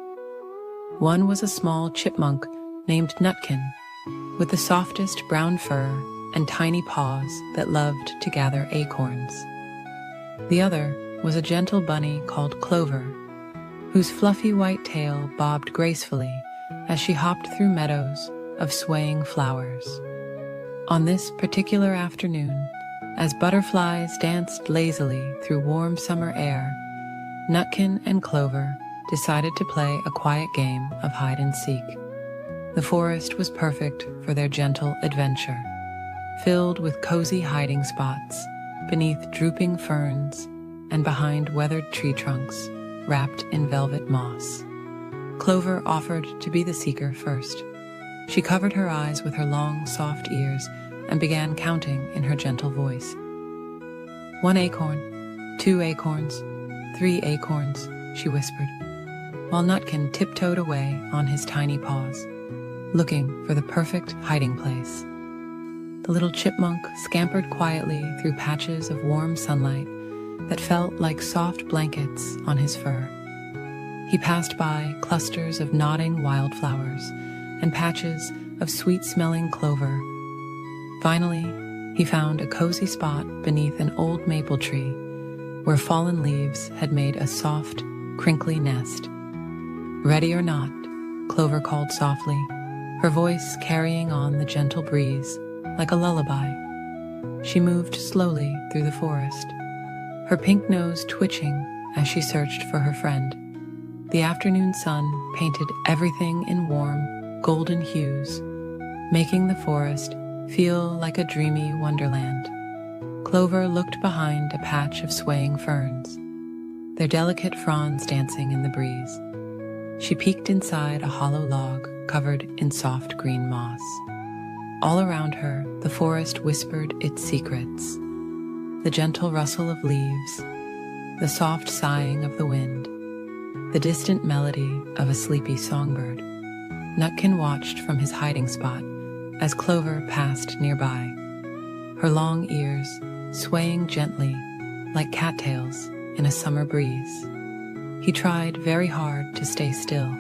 One was a small chipmunk named Nutkin, with the softest brown fur and tiny paws that loved to gather acorns. The other was a gentle bunny called Clover, whose fluffy white tail bobbed gracefully as she hopped through meadows of swaying flowers. On this particular afternoon, as butterflies danced lazily through warm summer air, Nutkin and Clover decided to play a quiet game of hide and seek. The forest was perfect for their gentle adventure, filled with cozy hiding spots beneath drooping ferns and behind weathered tree trunks wrapped in velvet moss. Clover offered to be the seeker first. She covered her eyes with her long, soft ears and began counting in her gentle voice. 1 acorn, 2 acorns, 3 acorns, she whispered, while Nutkin tiptoed away on his tiny paws, looking for the perfect hiding place. The little chipmunk scampered quietly through patches of warm sunlight that felt like soft blankets on his fur. He passed by clusters of nodding wildflowers and patches of sweet-smelling clover. Finally, he found a cozy spot beneath an old maple tree where fallen leaves had made a soft, crinkly nest. Ready or not, Clover called softly, her voice carrying on the gentle breeze like a lullaby. She moved slowly through the forest, her pink nose twitching as she searched for her friend. The afternoon sun painted everything in warm, golden hues, making the forest feel like a dreamy wonderland. Clover looked behind a patch of swaying ferns, their delicate fronds dancing in the breeze. She peeked inside a hollow log covered in soft green moss. All around her, the forest whispered its secrets. The gentle rustle of leaves, the soft sighing of the wind, the distant melody of a sleepy songbird. Nutkin watched from his hiding spot as Clover passed nearby, her long ears swaying gently like cattails in a summer breeze. He tried very hard to stay still,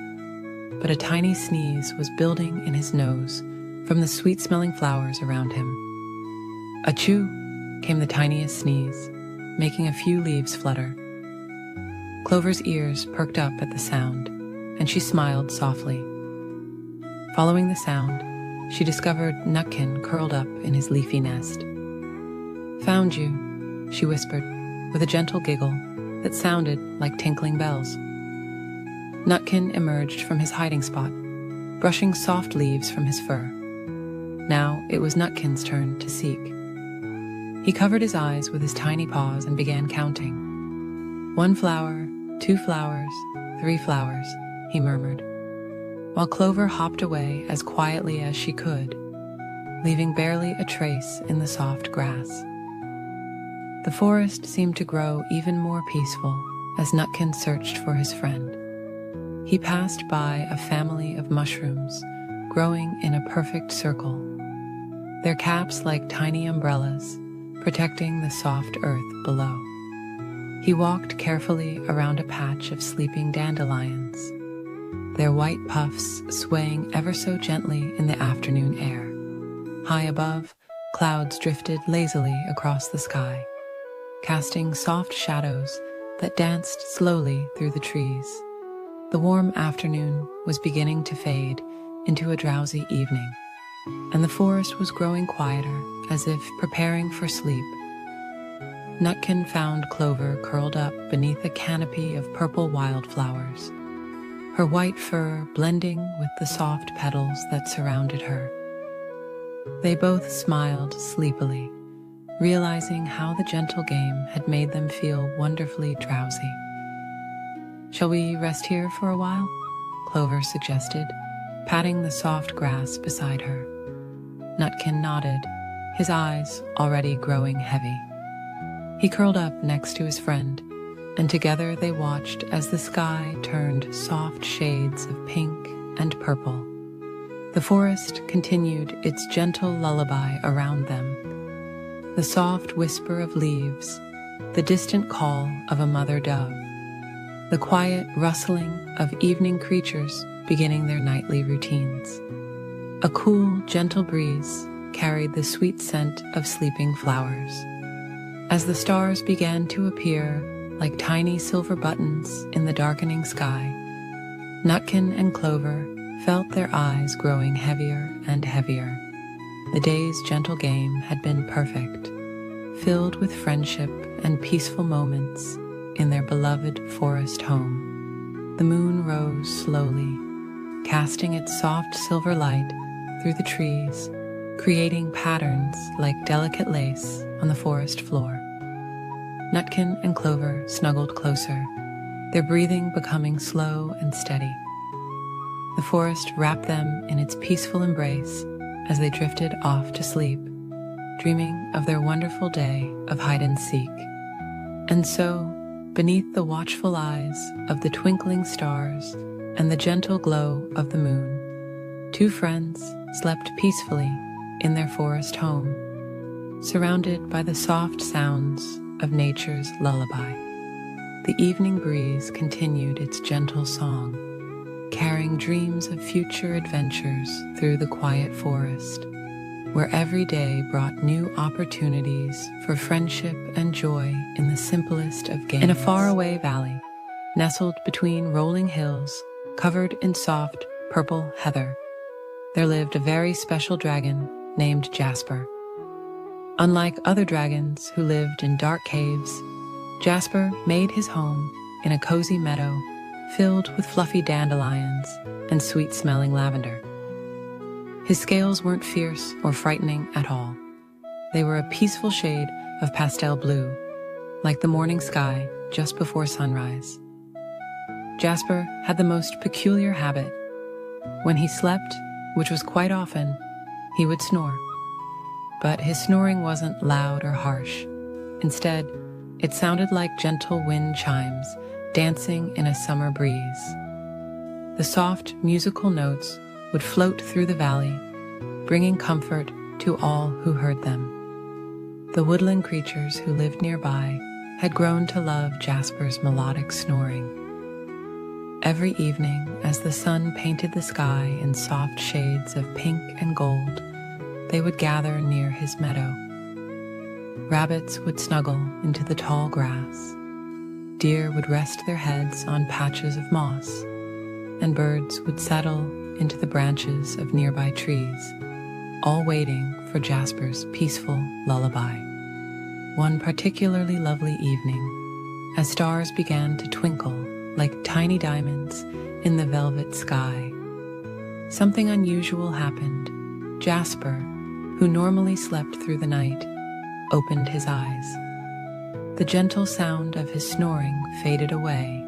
but a tiny sneeze was building in his nose from the sweet-smelling flowers around him. Achoo! Came the tiniest sneeze, making a few leaves flutter. Clover's ears perked up at the sound, and she smiled softly. Following the sound, she discovered Nutkin curled up in his leafy nest. "Found you," she whispered, with a gentle giggle that sounded like tinkling bells. Nutkin emerged from his hiding spot, brushing soft leaves from his fur. Now it was Nutkin's turn to seek. He covered his eyes with his tiny paws and began counting. 1 flower, 2 flowers, 3 flowers, he murmured, while Clover hopped away as quietly as she could, leaving barely a trace in the soft grass. The forest seemed to grow even more peaceful as Nutkin searched for his friend. He passed by a family of mushrooms growing in a perfect circle, their caps like tiny umbrellas, protecting the soft earth below. He walked carefully around a patch of sleeping dandelions, their white puffs swaying ever so gently in the afternoon air. High above, clouds drifted lazily across the sky, casting soft shadows that danced slowly through the trees. The warm afternoon was beginning to fade into a drowsy evening, and the forest was growing quieter, as if preparing for sleep. Nutkin found Clover curled up beneath a canopy of purple wildflowers, her white fur blending with the soft petals that surrounded her. They both smiled sleepily, realizing how the gentle game had made them feel wonderfully drowsy. "Shall we rest here for a while?" Clover suggested, patting the soft grass beside her. Nutkin nodded, his eyes already growing heavy. He curled up next to his friend, and together they watched as the sky turned soft shades of pink and purple. The forest continued its gentle lullaby around them, the soft whisper of leaves, the distant call of a mother dove, the quiet rustling of evening creatures beginning their nightly routines. A cool, gentle breeze carried the sweet scent of sleeping flowers. As the stars began to appear like tiny silver buttons in the darkening sky, Nutkin and Clover felt their eyes growing heavier and heavier. The day's gentle game had been perfect, filled with friendship and peaceful moments in their beloved forest home. The moon rose slowly, casting its soft silver light through the trees, creating patterns like delicate lace on the forest floor. Nutkin and Clover snuggled closer, their breathing becoming slow and steady. The forest wrapped them in its peaceful embrace as they drifted off to sleep, dreaming of their wonderful day of hide-and-seek. And so, beneath the watchful eyes of the twinkling stars and the gentle glow of the moon, 2 friends slept peacefully in their forest home, surrounded by the soft sounds of nature's lullaby. The evening breeze continued its gentle song, carrying dreams of future adventures through the quiet forest, where every day brought new opportunities for friendship and joy in the simplest of games. In a faraway valley, nestled between rolling hills covered in soft purple heather, there lived a very special dragon named Jasper. Unlike other dragons who lived in dark caves, Jasper made his home in a cozy meadow filled with fluffy dandelions and sweet-smelling lavender. His scales weren't fierce or frightening at all. They were a peaceful shade of pastel blue, like the morning sky just before sunrise. Jasper had the most peculiar habit. When he slept, which was quite often, he would snore. But his snoring wasn't loud or harsh. Instead, it sounded like gentle wind chimes dancing in a summer breeze. The soft musical notes would float through the valley, bringing comfort to all who heard them. The woodland creatures who lived nearby had grown to love Jasper's melodic snoring. Every evening, as the sun painted the sky in soft shades of pink and gold, they would gather near his meadow. Rabbits would snuggle into the tall grass. Deer would rest their heads on patches of moss, and birds would settle into the branches of nearby trees. all waiting for Jasper's peaceful lullaby. One particularly lovely evening, as stars began to twinkle like tiny diamonds in the velvet sky, something unusual happened. Jasper, who normally slept through the night, opened his eyes. The gentle sound of his snoring faded away,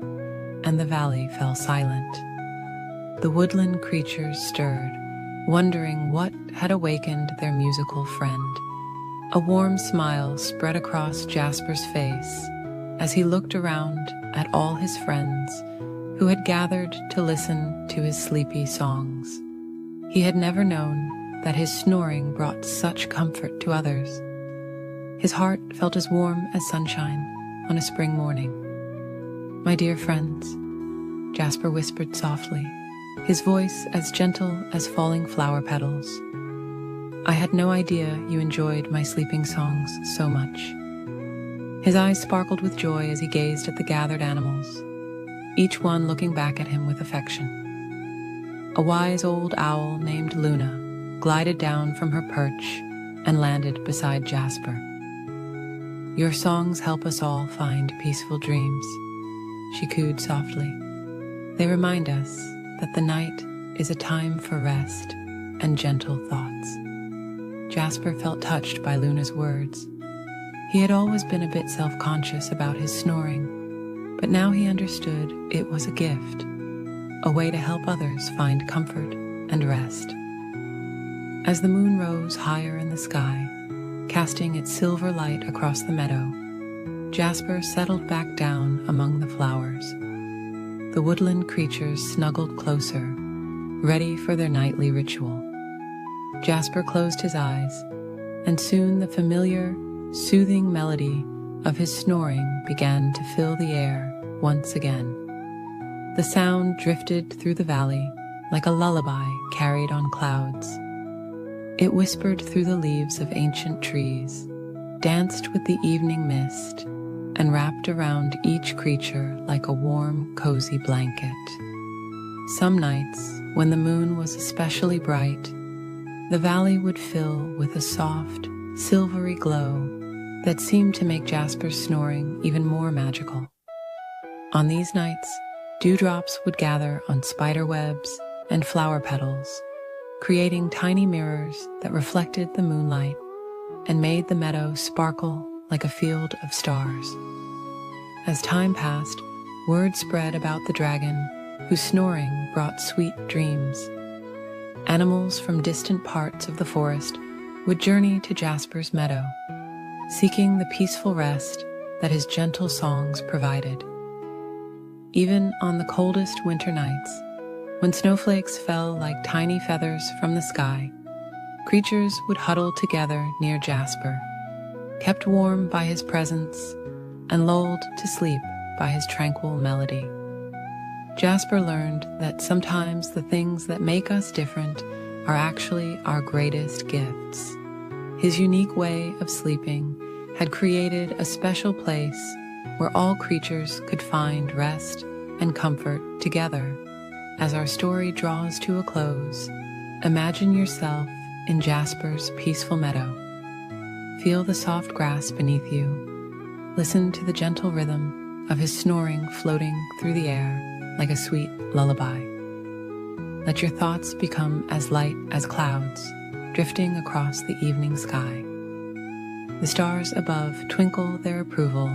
and the valley fell silent. The woodland creatures stirred, wondering what had awakened their musical friend. A warm smile spread across Jasper's face as he looked around at all his friends who had gathered to listen to his sleepy songs. He had never known that his snoring brought such comfort to others. His heart felt as warm as sunshine on a spring morning. "My dear friends," Jasper whispered softly, his voice as gentle as falling flower petals. "I had no idea you enjoyed my sleeping songs so much." His eyes sparkled with joy as he gazed at the gathered animals, each one looking back at him with affection. A wise old owl named Luna glided down from her perch and landed beside Jasper. "Your songs help us all find peaceful dreams," she cooed softly. "They remind us that the night is a time for rest and gentle thoughts." Jasper felt touched by Luna's words. He had always been a bit self-conscious about his snoring, but now he understood it was a gift, a way to help others find comfort and rest. As the moon rose higher in the sky, casting its silver light across the meadow, Jasper settled back down among the flowers. The woodland creatures snuggled closer, ready for their nightly ritual. Jasper closed his eyes, and soon the familiar, soothing melody of his snoring began to fill the air once again. The sound drifted through the valley like a lullaby carried on clouds. It whispered through the leaves of ancient trees, danced with the evening mist, and wrapped around each creature like a warm, cozy blanket. Some nights, when the moon was especially bright, the valley would fill with a soft, silvery glow that seemed to make Jasper's snoring even more magical. On these nights, dewdrops would gather on spider webs and flower petals, creating tiny mirrors that reflected the moonlight and made the meadow sparkle like a field of stars. As time passed, word spread about the dragon, whose snoring brought sweet dreams. Animals from distant parts of the forest would journey to Jasper's meadow, seeking the peaceful rest that his gentle songs provided. Even on the coldest winter nights, when snowflakes fell like tiny feathers from the sky, creatures would huddle together near Jasper, kept warm by his presence and lulled to sleep by his tranquil melody. Jasper learned that sometimes the things that make us different are actually our greatest gifts. His unique way of sleeping had created a special place where all creatures could find rest and comfort together. As our story draws to a close, imagine yourself in Jasper's peaceful meadow. Feel the soft grass beneath you. Listen to the gentle rhythm of his snoring floating through the air like a sweet lullaby. Let your thoughts become as light as clouds, drifting across the evening sky. The stars above twinkle their approval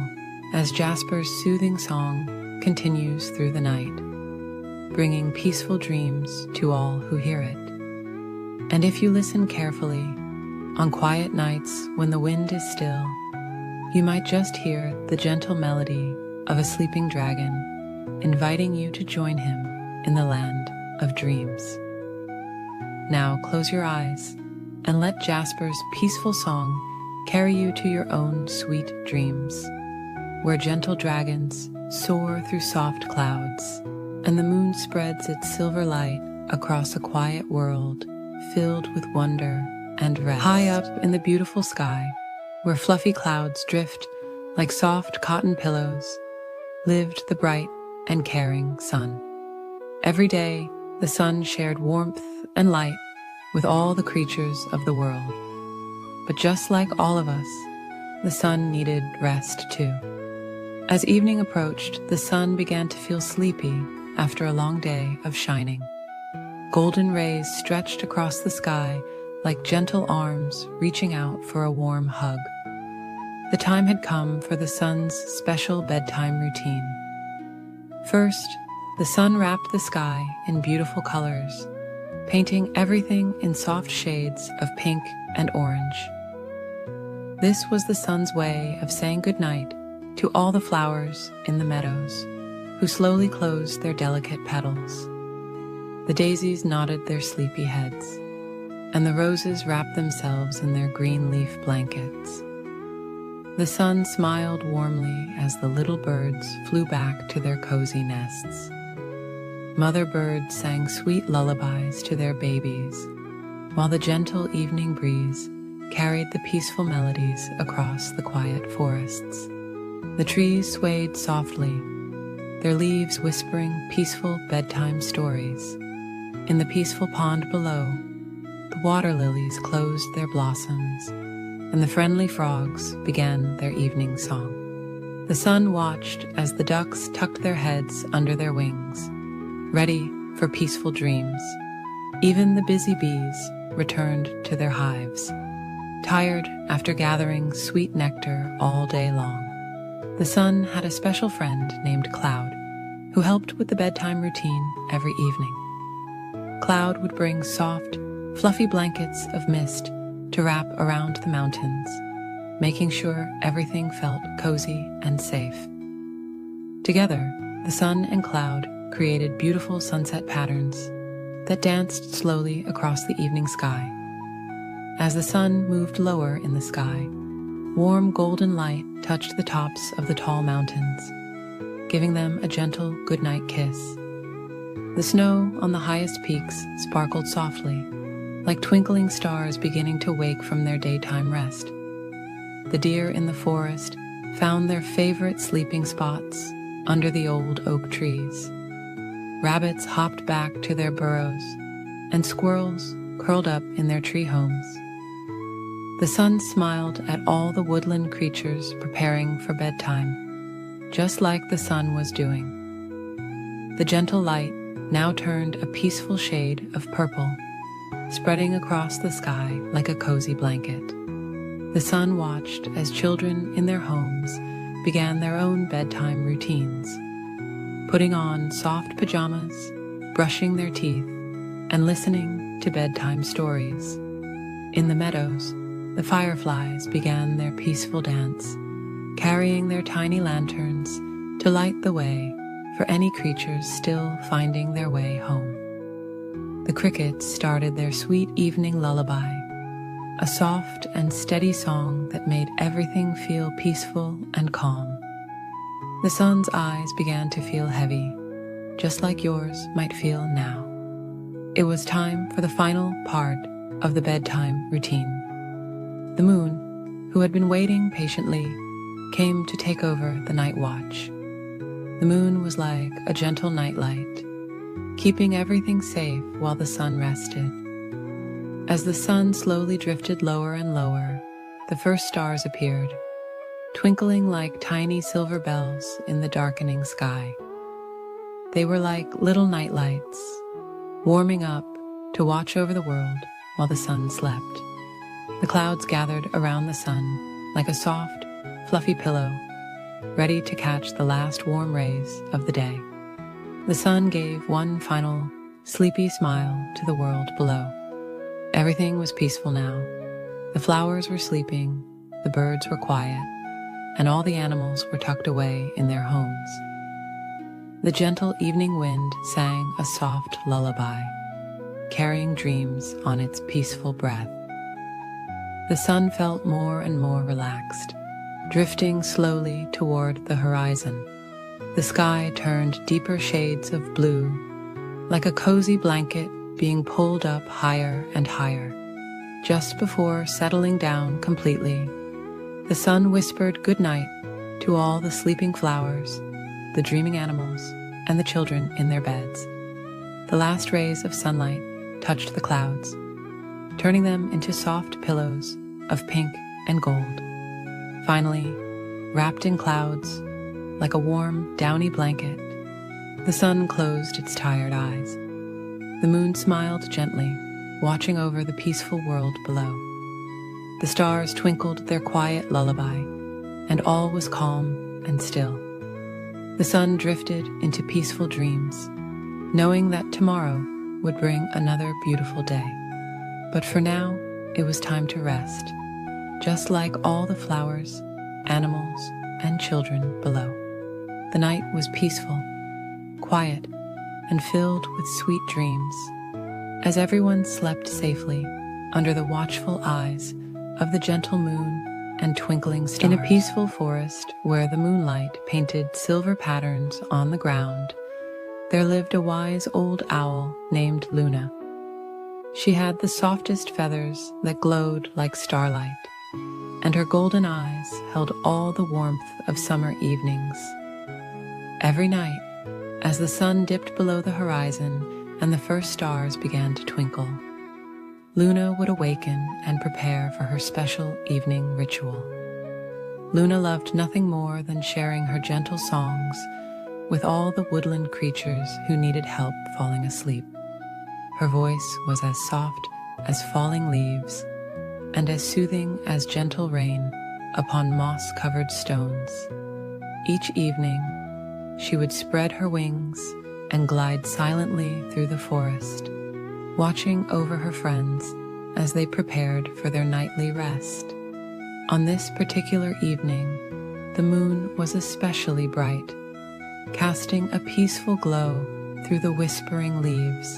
as Jasper's soothing song continues through the night, bringing peaceful dreams to all who hear it. And if you listen carefully, on quiet nights when the wind is still, you might just hear the gentle melody of a sleeping dragon, inviting you to join him in the land of dreams. Now close your eyes and let Jasper's peaceful song carry you to your own sweet dreams, where gentle dragons soar through soft clouds, and the moon spreads its silver light across a quiet world filled with wonder and rest. High up in the beautiful sky, where fluffy clouds drift like soft cotton pillows, lived the bright and caring sun. Every day, the sun shared warmth and light, with all the creatures of the world. But just like all of us, the sun needed rest too. As evening approached, the sun began to feel sleepy after a long day of shining. Golden rays stretched across the sky like gentle arms reaching out for a warm hug. The time had come for the sun's special bedtime routine. First, the sun wrapped the sky in beautiful colors, painting everything in soft shades of pink and orange. This was the sun's way of saying goodnight to all the flowers in the meadows, who slowly closed their delicate petals. The daisies nodded their sleepy heads, and the roses wrapped themselves in their green leaf blankets. The sun smiled warmly as the little birds flew back to their cozy nests. Mother birds sang sweet lullabies to their babies, while the gentle evening breeze carried the peaceful melodies across the quiet forests. The trees swayed softly, their leaves whispering peaceful bedtime stories. In the peaceful pond below, the water lilies closed their blossoms, and the friendly frogs began their evening song. The sun watched as the ducks tucked their heads under their wings, ready for peaceful dreams. Even the busy bees returned to their hives, tired after gathering sweet nectar all day long. The sun had a special friend named Cloud, who helped with the bedtime routine every evening. Cloud would bring soft, fluffy blankets of mist to wrap around the mountains, making sure everything felt cozy and safe. Together, the sun and Cloud created beautiful sunset patterns that danced slowly across the evening sky. As the sun moved lower in the sky, warm golden light touched the tops of the tall mountains, giving them a gentle goodnight kiss. The snow on the highest peaks sparkled softly, like twinkling stars beginning to wake from their daytime rest. The deer in the forest found their favorite sleeping spots under the old oak trees. Rabbits hopped back to their burrows, and squirrels curled up in their tree homes. The sun smiled at all the woodland creatures preparing for bedtime, just like the sun was doing. The gentle light now turned a peaceful shade of purple, spreading across the sky like a cozy blanket. The sun watched as children in their homes began their own bedtime routines, putting on soft pajamas, brushing their teeth, and listening to bedtime stories. In the meadows, the fireflies began their peaceful dance, carrying their tiny lanterns to light the way for any creatures still finding their way home. The crickets started their sweet evening lullaby, a soft and steady song that made everything feel peaceful and calm. The sun's eyes began to feel heavy, just like yours might feel now. It was time for the final part of the bedtime routine. The moon, who had been waiting patiently, came to take over the night watch. The moon was like a gentle nightlight, keeping everything safe while the sun rested. As the sun slowly drifted lower and lower, the first stars appeared, twinkling like tiny silver bells in the darkening sky. They were like little nightlights, warming up to watch over the world while the sun slept. The clouds gathered around the sun like a soft, fluffy pillow, ready to catch the last warm rays of the day. The sun gave one final, sleepy smile to the world below. Everything was peaceful now. The flowers were sleeping, the birds were quiet, and all the animals were tucked away in their homes. The gentle evening wind sang a soft lullaby, carrying dreams on its peaceful breath. The sun felt more and more relaxed, drifting slowly toward the horizon. The sky turned deeper shades of blue, like a cozy blanket being pulled up higher and higher. Just before settling down completely, the sun whispered goodnight to all the sleeping flowers, the dreaming animals, and the children in their beds. The last rays of sunlight touched the clouds, turning them into soft pillows of pink and gold. Finally, wrapped in clouds, like a warm, downy blanket, the sun closed its tired eyes. The moon smiled gently, watching over the peaceful world below. The stars twinkled their quiet lullaby, and all was calm and still. The sun drifted into peaceful dreams, knowing that tomorrow would bring another beautiful day. But for now, it was time to rest, just like all the flowers, animals, and children below. The night was peaceful, quiet, and filled with sweet dreams, as everyone slept safely under the watchful eyes of the gentle moon and twinkling stars. In a peaceful forest where the moonlight painted silver patterns on the ground, there lived a wise old owl named Luna. She had the softest feathers that glowed like starlight, and her golden eyes held all the warmth of summer evenings. Every night, as the sun dipped below the horizon and the first stars began to twinkle, Luna would awaken and prepare for her special evening ritual. Luna loved nothing more than sharing her gentle songs with all the woodland creatures who needed help falling asleep. Her voice was as soft as falling leaves and as soothing as gentle rain upon moss-covered stones. Each evening, she would spread her wings and glide silently through the forest, watching over her friends as they prepared for their nightly rest. On this particular evening, the moon was especially bright, casting a peaceful glow through the whispering leaves.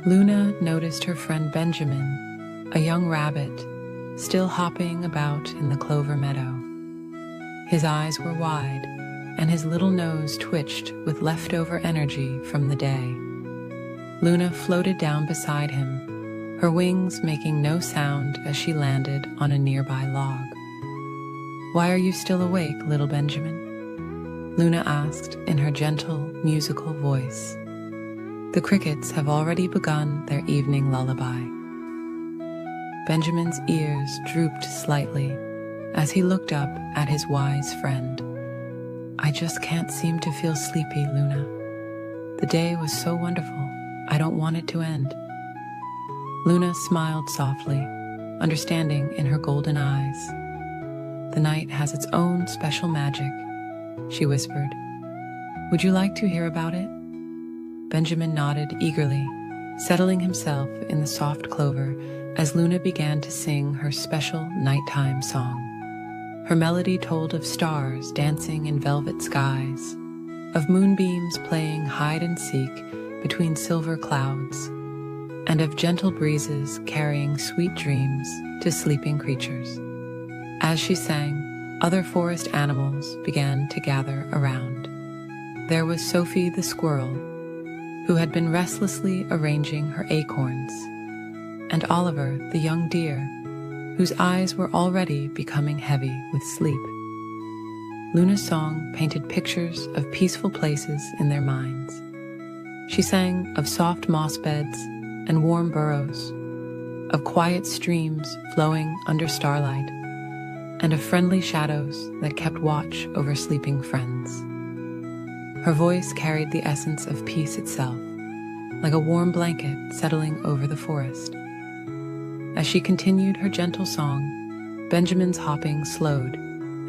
Luna noticed her friend Benjamin, a young rabbit, still hopping about in the clover meadow. His eyes were wide, and his little nose twitched with leftover energy from the day. Luna floated down beside him, her wings making no sound as she landed on a nearby log. "Why are you still awake, little Benjamin?" Luna asked in her gentle, musical voice. "The crickets have already begun their evening lullaby." Benjamin's ears drooped slightly as he looked up at his wise friend. "I just can't seem to feel sleepy, Luna. The day was so wonderful. I don't want it to end." Luna smiled softly, understanding in her golden eyes. "The night has its own special magic," she whispered. "Would you like to hear about it?" Benjamin nodded eagerly, settling himself in the soft clover as Luna began to sing her special nighttime song. Her melody told of stars dancing in velvet skies, of moonbeams playing hide and seek between silver clouds, and of gentle breezes carrying sweet dreams to sleeping creatures. As she sang, other forest animals began to gather around. There was Sophie the squirrel, who had been restlessly arranging her acorns, and Oliver the young deer, whose eyes were already becoming heavy with sleep. Luna's song painted pictures of peaceful places in their minds. She sang of soft moss beds and warm burrows, of quiet streams flowing under starlight, and of friendly shadows that kept watch over sleeping friends. Her voice carried the essence of peace itself, like a warm blanket settling over the forest. As she continued her gentle song, Benjamin's hopping slowed,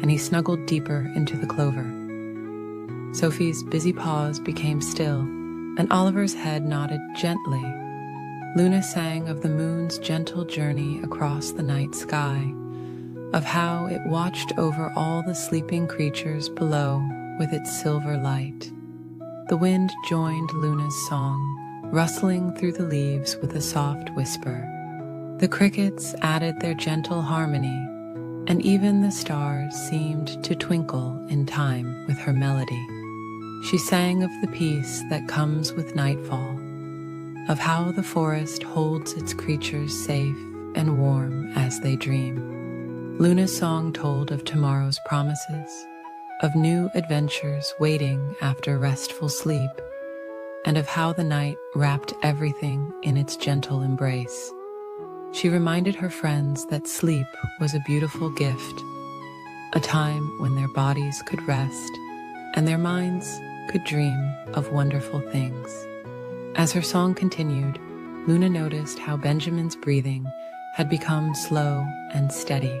and he snuggled deeper into the clover. Sophie's busy paws became still, and Oliver's head nodded gently. Luna sang of the moon's gentle journey across the night sky, of how it watched over all the sleeping creatures below with its silver light. The wind joined Luna's song, rustling through the leaves with a soft whisper. The crickets added their gentle harmony, and even the stars seemed to twinkle in time with her melody. She sang of the peace that comes with nightfall, of how the forest holds its creatures safe and warm as they dream. Luna's song told of tomorrow's promises, of new adventures waiting after restful sleep, and of how the night wrapped everything in its gentle embrace. she reminded her friends that sleep was a beautiful gift, a time when their bodies could rest and their minds could dream of wonderful things. As her song continued, Luna noticed how Benjamin's breathing had become slow and steady,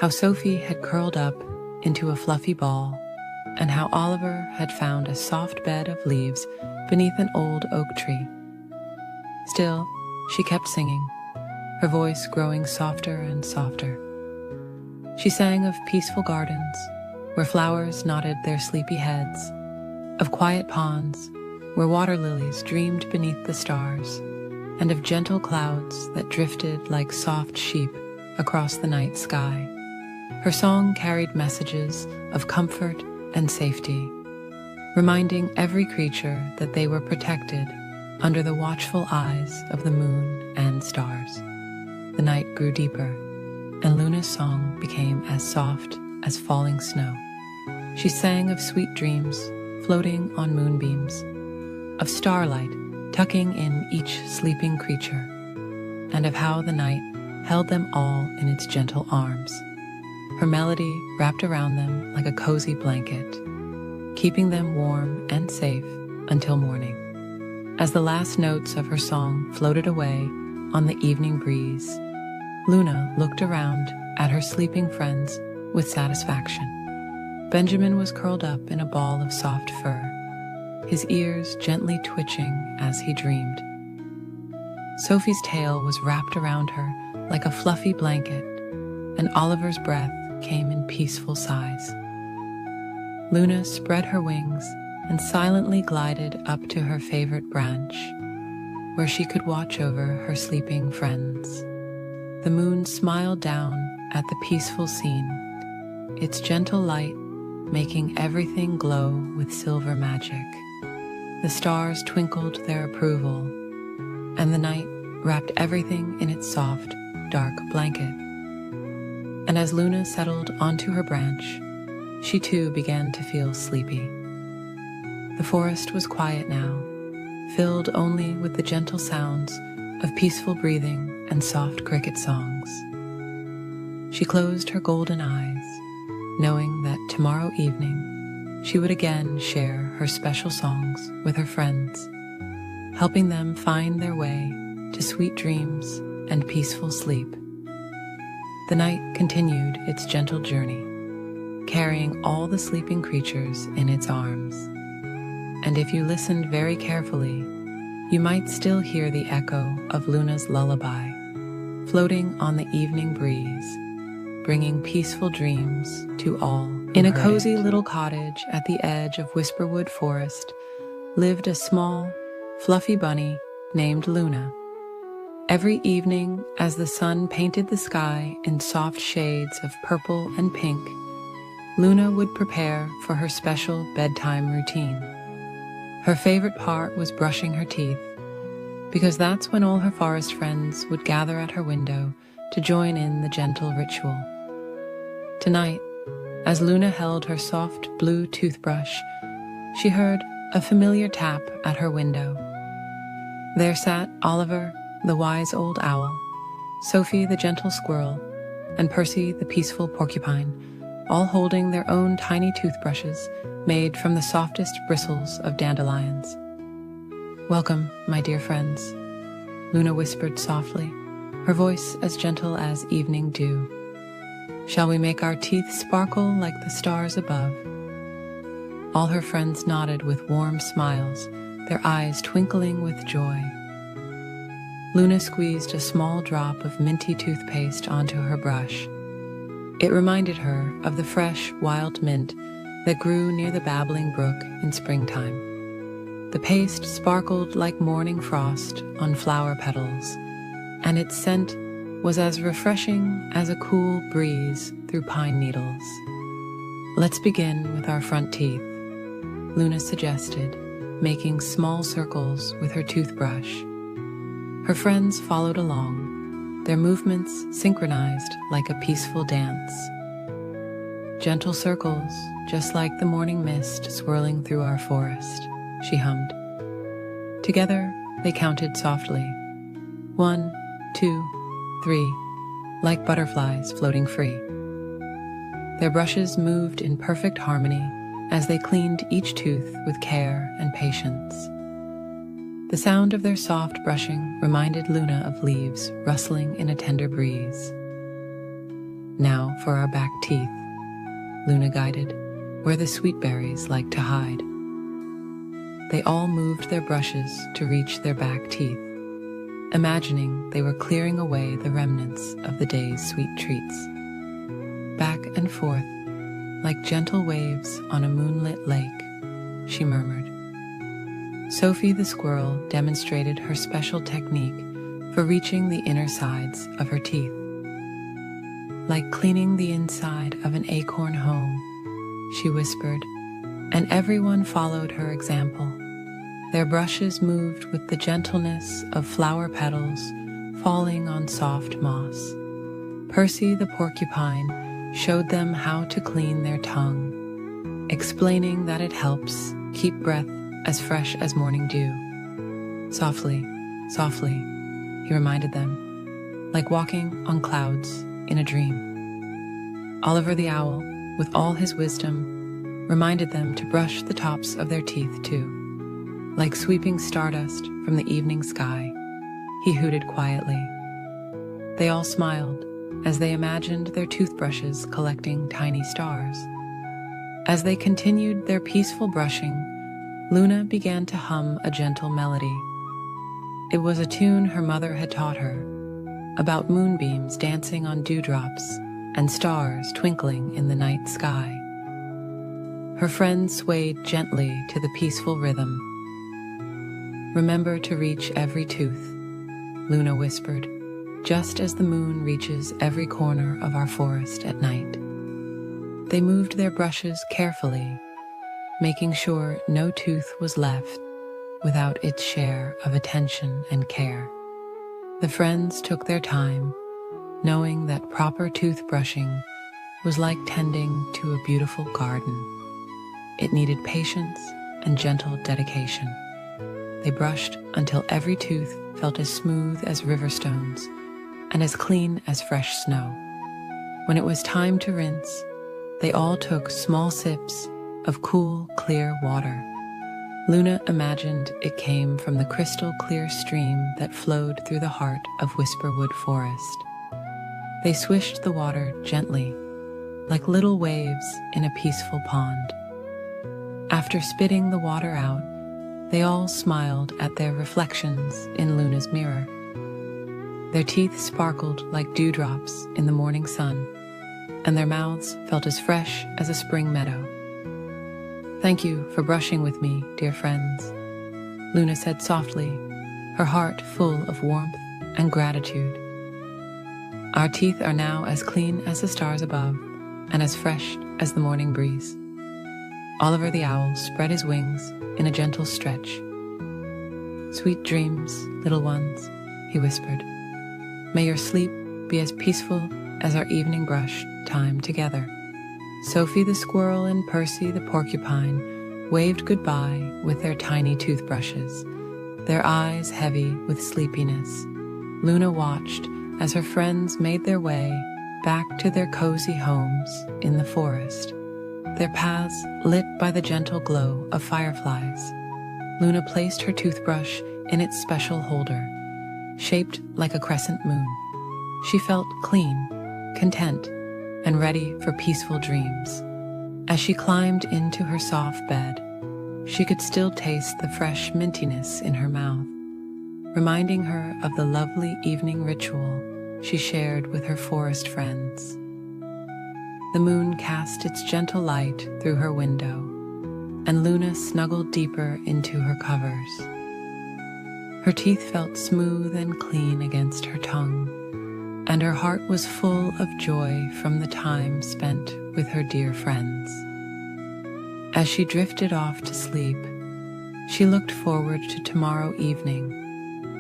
how Sophie had curled up into a fluffy ball, and how Oliver had found a soft bed of leaves beneath an old oak tree. Still, she kept singing, her voice growing softer and softer. She sang of peaceful gardens, where flowers nodded their sleepy heads, of quiet ponds, where water lilies dreamed beneath the stars, and of gentle clouds that drifted like soft sheep across the night sky. Her song carried messages of comfort and safety, reminding every creature that they were protected under the watchful eyes of the moon and stars. The night grew deeper, and Luna's song became as soft as falling snow. She sang of sweet dreams floating on moonbeams, of starlight tucking in each sleeping creature, and of how the night held them all in its gentle arms. Her melody wrapped around them like a cozy blanket, keeping them warm and safe until morning. As the last notes of her song floated away on the evening breeze, Luna looked around at her sleeping friends with satisfaction. Benjamin was curled up in a ball of soft fur, his ears gently twitching as he dreamed. Sophie's tail was wrapped around her like a fluffy blanket, and Oliver's breath came in peaceful sighs. Luna spread her wings and silently glided up to her favorite branch, where she could watch over her sleeping friends. The moon smiled down at the peaceful scene, its gentle light making everything glow with silver magic. The stars twinkled their approval, and the night wrapped everything in its soft, dark blanket. And as Luna settled onto her branch, she too began to feel sleepy. The forest was quiet now, filled only with the gentle sounds of peaceful breathing and soft cricket songs. She closed her golden eyes, knowing that tomorrow evening she would again share her special songs with her friends, helping them find their way to sweet dreams and peaceful sleep. The night continued its gentle journey, carrying all the sleeping creatures in its arms. And if you listened very carefully, you might still hear the echo of Luna's lullaby, floating on the evening breeze, bringing peaceful dreams to all. In a cozy little cottage at the edge of Whisperwood Forest lived a small, fluffy bunny named Luna. Every evening, as the sun painted the sky in soft shades of purple and pink, Luna would prepare for her special bedtime routine. Her favorite part was brushing her teeth, because that's when all her forest friends would gather at her window to join in the gentle ritual. Tonight, as Luna held her soft blue toothbrush, she heard a familiar tap at her window. There sat Oliver, the wise old owl, Sophie, the gentle squirrel, and Percy, the peaceful porcupine, all holding their own tiny toothbrushes made from the softest bristles of dandelions. "Welcome, my dear friends," Luna whispered softly, her voice as gentle as evening dew. "Shall we make our teeth sparkle like the stars above?" All her friends nodded with warm smiles, their eyes twinkling with joy. Luna squeezed a small drop of minty toothpaste onto her brush. It reminded her of the fresh, wild mint that grew near the babbling brook in springtime. The paste sparkled like morning frost on flower petals, and its scent was as refreshing as a cool breeze through pine needles. "Let's begin with our front teeth," Luna suggested, making small circles with her toothbrush. Her friends followed along, their movements synchronized like a peaceful dance. "Gentle circles, just like the morning mist swirling through our forest," she hummed. Together, they counted softly. 1, 2, 3. Like butterflies floating free. Their brushes moved in perfect harmony as they cleaned each tooth with care and patience. The sound of their soft brushing reminded Luna of leaves rustling in a tender breeze. Now for our back teeth, Luna guided, where the sweet berries like to hide. They all moved their brushes to reach their back teeth, imagining they were clearing away the remnants of the day's sweet treats. Back and forth, like gentle waves on a moonlit lake, she murmured. Sophie the squirrel demonstrated her special technique for reaching the inner sides of her teeth. Like cleaning the inside of an acorn home, she whispered, and everyone followed her example. Their brushes moved with the gentleness of flower petals falling on soft moss. Percy the porcupine showed them how to clean their tongue, explaining that it helps keep breath as fresh as morning dew. Softly, softly, he reminded them, like walking on clouds in a dream. Oliver the owl, with all his wisdom, reminded them to brush the tops of their teeth too. Like sweeping stardust from the evening sky, he hooted quietly. They all smiled as they imagined their toothbrushes collecting tiny stars. As they continued their peaceful brushing, Luna began to hum a gentle melody. It was a tune her mother had taught her, about moonbeams dancing on dewdrops and stars twinkling in the night sky. Her friends swayed gently to the peaceful rhythm. Remember to reach every tooth, Luna whispered, just as the moon reaches every corner of our forest at night. They moved their brushes carefully, making sure no tooth was left without its share of attention and care. The friends took their time, knowing that proper toothbrushing was like tending to a beautiful garden. It needed patience and gentle dedication. They brushed until every tooth felt as smooth as river stones and as clean as fresh snow. When it was time to rinse, they all took small sips of cool, clear water. Luna imagined it came from the crystal clear stream that flowed through the heart of Whisperwood Forest. They swished the water gently, like little waves in a peaceful pond. After spitting the water out, they all smiled at their reflections in Luna's mirror. Their teeth sparkled like dewdrops in the morning sun, and their mouths felt as fresh as a spring meadow. "Thank you for brushing with me, dear friends," Luna said softly, her heart full of warmth and gratitude. "Our teeth are now as clean as the stars above and as fresh as the morning breeze." Oliver the owl spread his wings in a gentle stretch. "Sweet dreams, little ones," he whispered. "May your sleep be as peaceful as our evening brush time together." Sophie the squirrel and Percy the porcupine waved goodbye with their tiny toothbrushes, their eyes heavy with sleepiness. Luna watched as her friends made their way back to their cozy homes in the forest, their paths lit by the gentle glow of fireflies. Luna placed her toothbrush in its special holder, shaped like a crescent moon. She felt clean, content, and ready for peaceful dreams. As she climbed into her soft bed, she could still taste the fresh mintiness in her mouth, reminding her of the lovely evening ritual she shared with her forest friends. The moon cast its gentle light through her window, and Luna snuggled deeper into her covers. Her teeth felt smooth and clean against her tongue, and her heart was full of joy from the time spent with her dear friends. As she drifted off to sleep, she looked forward to tomorrow evening,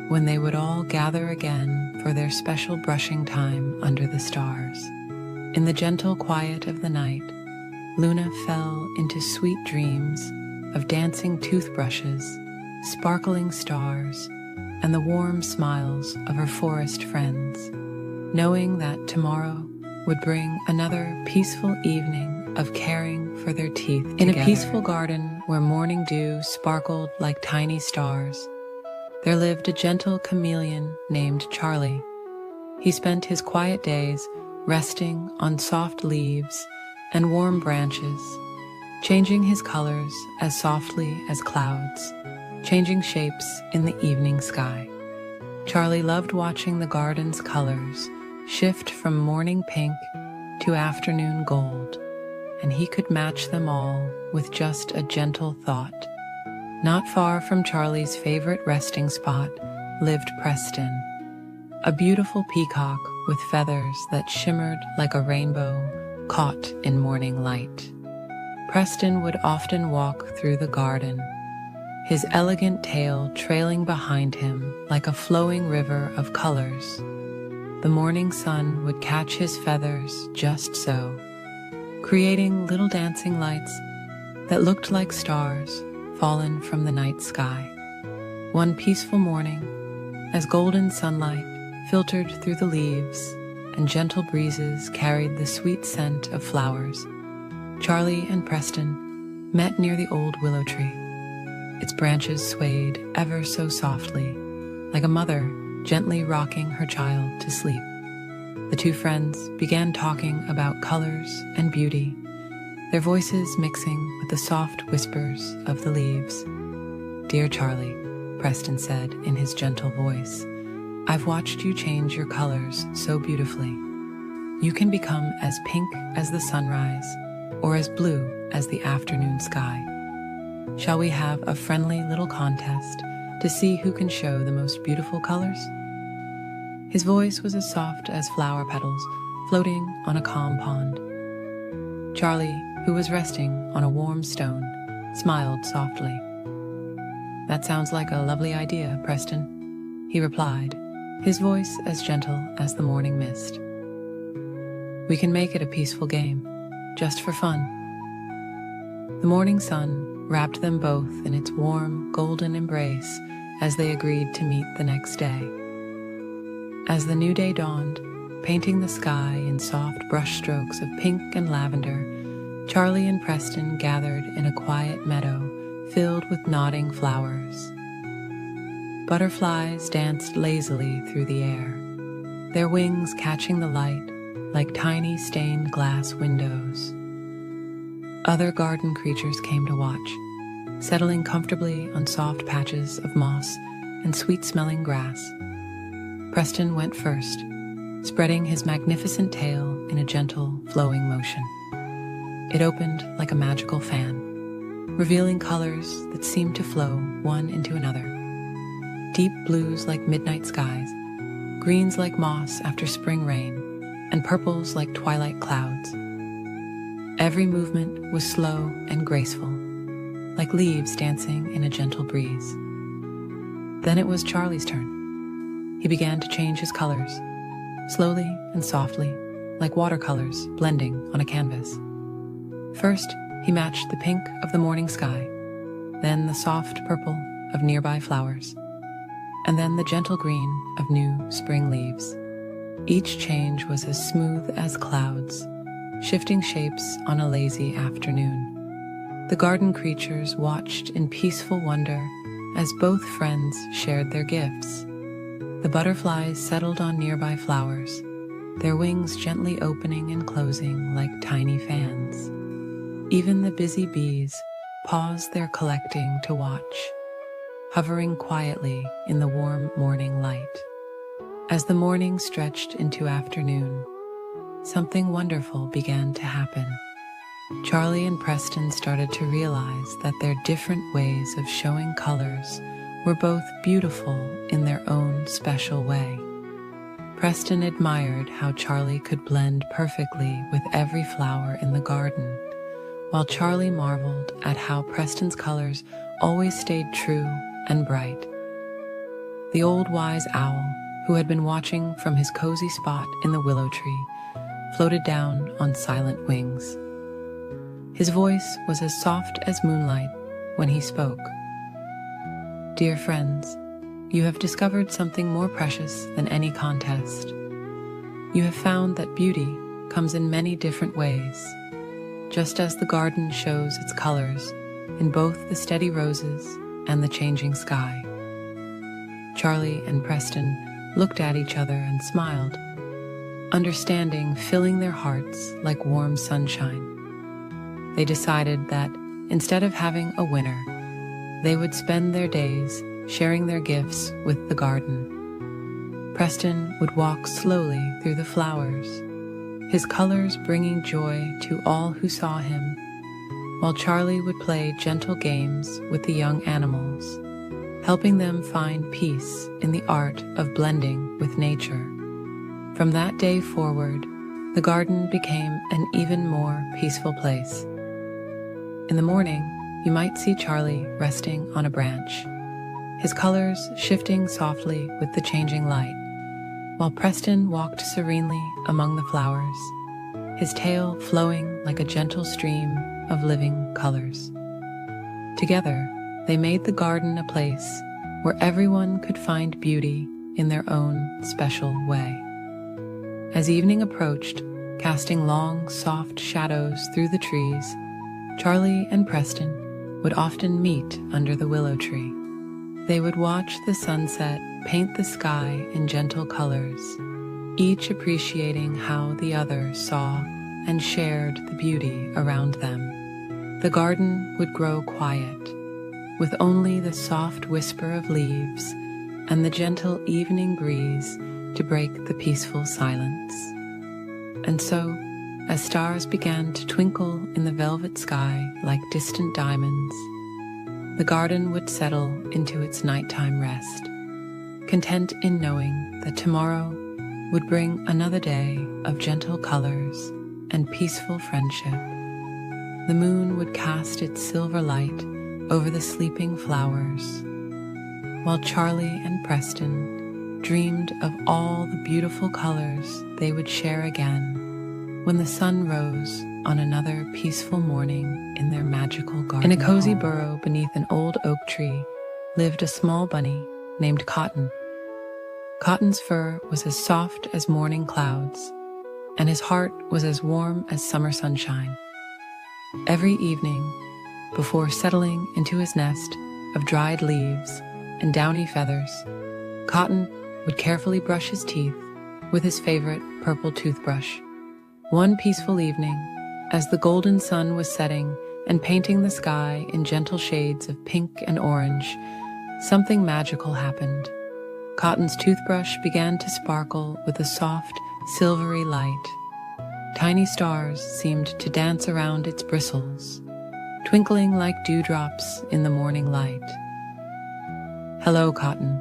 when they would all gather again for their special brushing time under the stars. In the gentle quiet of the night, Luna fell into sweet dreams of dancing toothbrushes, sparkling stars, and the warm smiles of her forest friends. knowing that tomorrow would bring another peaceful evening of caring for their teeth together. In a peaceful garden where morning dew sparkled like tiny stars, there lived a gentle chameleon named Charlie. He spent his quiet days resting on soft leaves and warm branches, changing his colors as softly as clouds, changing shapes in the evening sky. Charlie loved watching the garden's colors shift from morning pink to afternoon gold, and he could match them all with just a gentle thought. Not far from Charlie's favorite resting spot lived Preston, a beautiful peacock with feathers that shimmered like a rainbow caught in morning light. Preston would often walk through the garden, his elegant tail trailing behind him like a flowing river of colors. The morning sun would catch his feathers just so, creating little dancing lights that looked like stars fallen from the night sky. One peaceful morning, as golden sunlight filtered through the leaves and gentle breezes carried the sweet scent of flowers, Charlie and Preston met near the old willow tree. Its branches swayed ever so softly, like a mother gently rocking her child to sleep. The two friends began talking about colors and beauty, their voices mixing with the soft whispers of the leaves. "Dear Charlie," Preston said in his gentle voice, "I've watched you change your colors so beautifully. You can become as pink as the sunrise or as blue as the afternoon sky. Shall we have a friendly little contest to see who can show the most beautiful colors?" His voice was as soft as flower petals floating on a calm pond. Charlie, who was resting on a warm stone, smiled softly. "That sounds like a lovely idea, Preston," he replied, his voice as gentle as the morning mist. "We can make it a peaceful game, just for fun." The morning sun wrapped them both in its warm, golden embrace as they agreed to meet the next day. As the new day dawned, painting the sky in soft brush strokes of pink and lavender, Charlie and Preston gathered in a quiet meadow filled with nodding flowers. Butterflies danced lazily through the air, their wings catching the light like tiny stained glass windows. Other garden creatures came to watch, settling comfortably on soft patches of moss and sweet-smelling grass. Preston went first, spreading his magnificent tail in a gentle, flowing motion. It opened like a magical fan, revealing colors that seemed to flow one into another. Deep blues like midnight skies, greens like moss after spring rain, and purples like twilight clouds. Every movement was slow and graceful, like leaves dancing in a gentle breeze. Then it was Charlie's turn. He began to change his colors, slowly and softly, like watercolors blending on a canvas. First, he matched the pink of the morning sky, then the soft purple of nearby flowers, and then the gentle green of new spring leaves. Each change was as smooth as clouds, shifting shapes on a lazy afternoon. The garden creatures watched in peaceful wonder as both friends shared their gifts. The butterflies settled on nearby flowers, their wings gently opening and closing like tiny fans. Even the busy bees paused their collecting to watch, hovering quietly in the warm morning light. As the morning stretched into afternoon, something wonderful began to happen. Charlie and Preston started to realize that their different ways of showing colors were both beautiful in their own special way. Preston admired how Charlie could blend perfectly with every flower in the garden, while Charlie marveled at how Preston's colors always stayed true and bright. The old wise owl, who had been watching from his cozy spot in the willow tree, floated down on silent wings. His voice was as soft as moonlight when he spoke. "Dear friends, you have discovered something more precious than any contest. You have found that beauty comes in many different ways, just as the garden shows its colors in both the steady roses and the changing sky. Charlie and Preston looked at each other and smiled, understanding filling their hearts like warm sunshine. They decided that instead of having a winner, they would spend their days sharing their gifts with the garden. Preston would walk slowly through the flowers, his colors bringing joy to all who saw him, while Charlie would play gentle games with the young animals, helping them find peace in the art of blending with nature. From that day forward, the garden became an even more peaceful place. In the morning, you might see Charlie resting on a branch, his colors shifting softly with the changing light, while Preston walked serenely among the flowers, his tail flowing like a gentle stream of living colors. Together, they made the garden a place where everyone could find beauty in their own special way. As evening approached, casting long, soft shadows through the trees, Charlie and Preston would often meet under the willow tree. They would watch the sunset paint the sky in gentle colors, each appreciating how the other saw and shared the beauty around them. The garden would grow quiet, with only the soft whisper of leaves and the gentle evening breeze to break the peaceful silence. And so, as stars began to twinkle in the velvet sky like distant diamonds, the garden would settle into its nighttime rest, content in knowing that tomorrow would bring another day of gentle colors and peaceful friendship. The moon would cast its silver light over the sleeping flowers, while Charlie and Preston dreamed of all the beautiful colors they would share again when the sun rose on another peaceful morning in their magical garden. In a cozy burrow beneath an old oak tree lived a small bunny named Cotton. Cotton's fur was as soft as morning clouds, and his heart was as warm as summer sunshine. Every evening, before settling into his nest of dried leaves and downy feathers, Cotton would carefully brush his teeth with his favorite purple toothbrush. One peaceful evening, as the golden sun was setting and painting the sky in gentle shades of pink and orange, something magical happened. Cotton's toothbrush began to sparkle with a soft, silvery light. Tiny stars seemed to dance around its bristles, twinkling like dewdrops in the morning light. "Hello, Cotton,"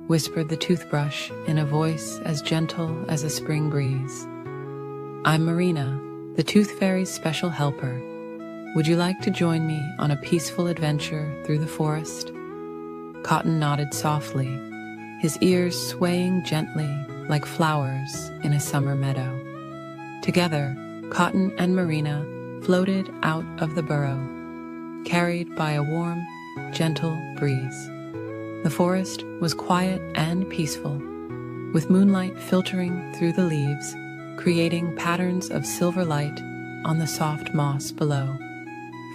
whispered the toothbrush in a voice as gentle as a spring breeze. "I'm Marina, the Tooth Fairy's special helper. Would you like to join me on a peaceful adventure through the forest?" Cotton nodded softly, his ears swaying gently like flowers in a summer meadow. Together, Cotton and Marina floated out of the burrow, carried by a warm, gentle breeze. The forest was quiet and peaceful, with moonlight filtering through the leaves, creating patterns of silver light on the soft moss below.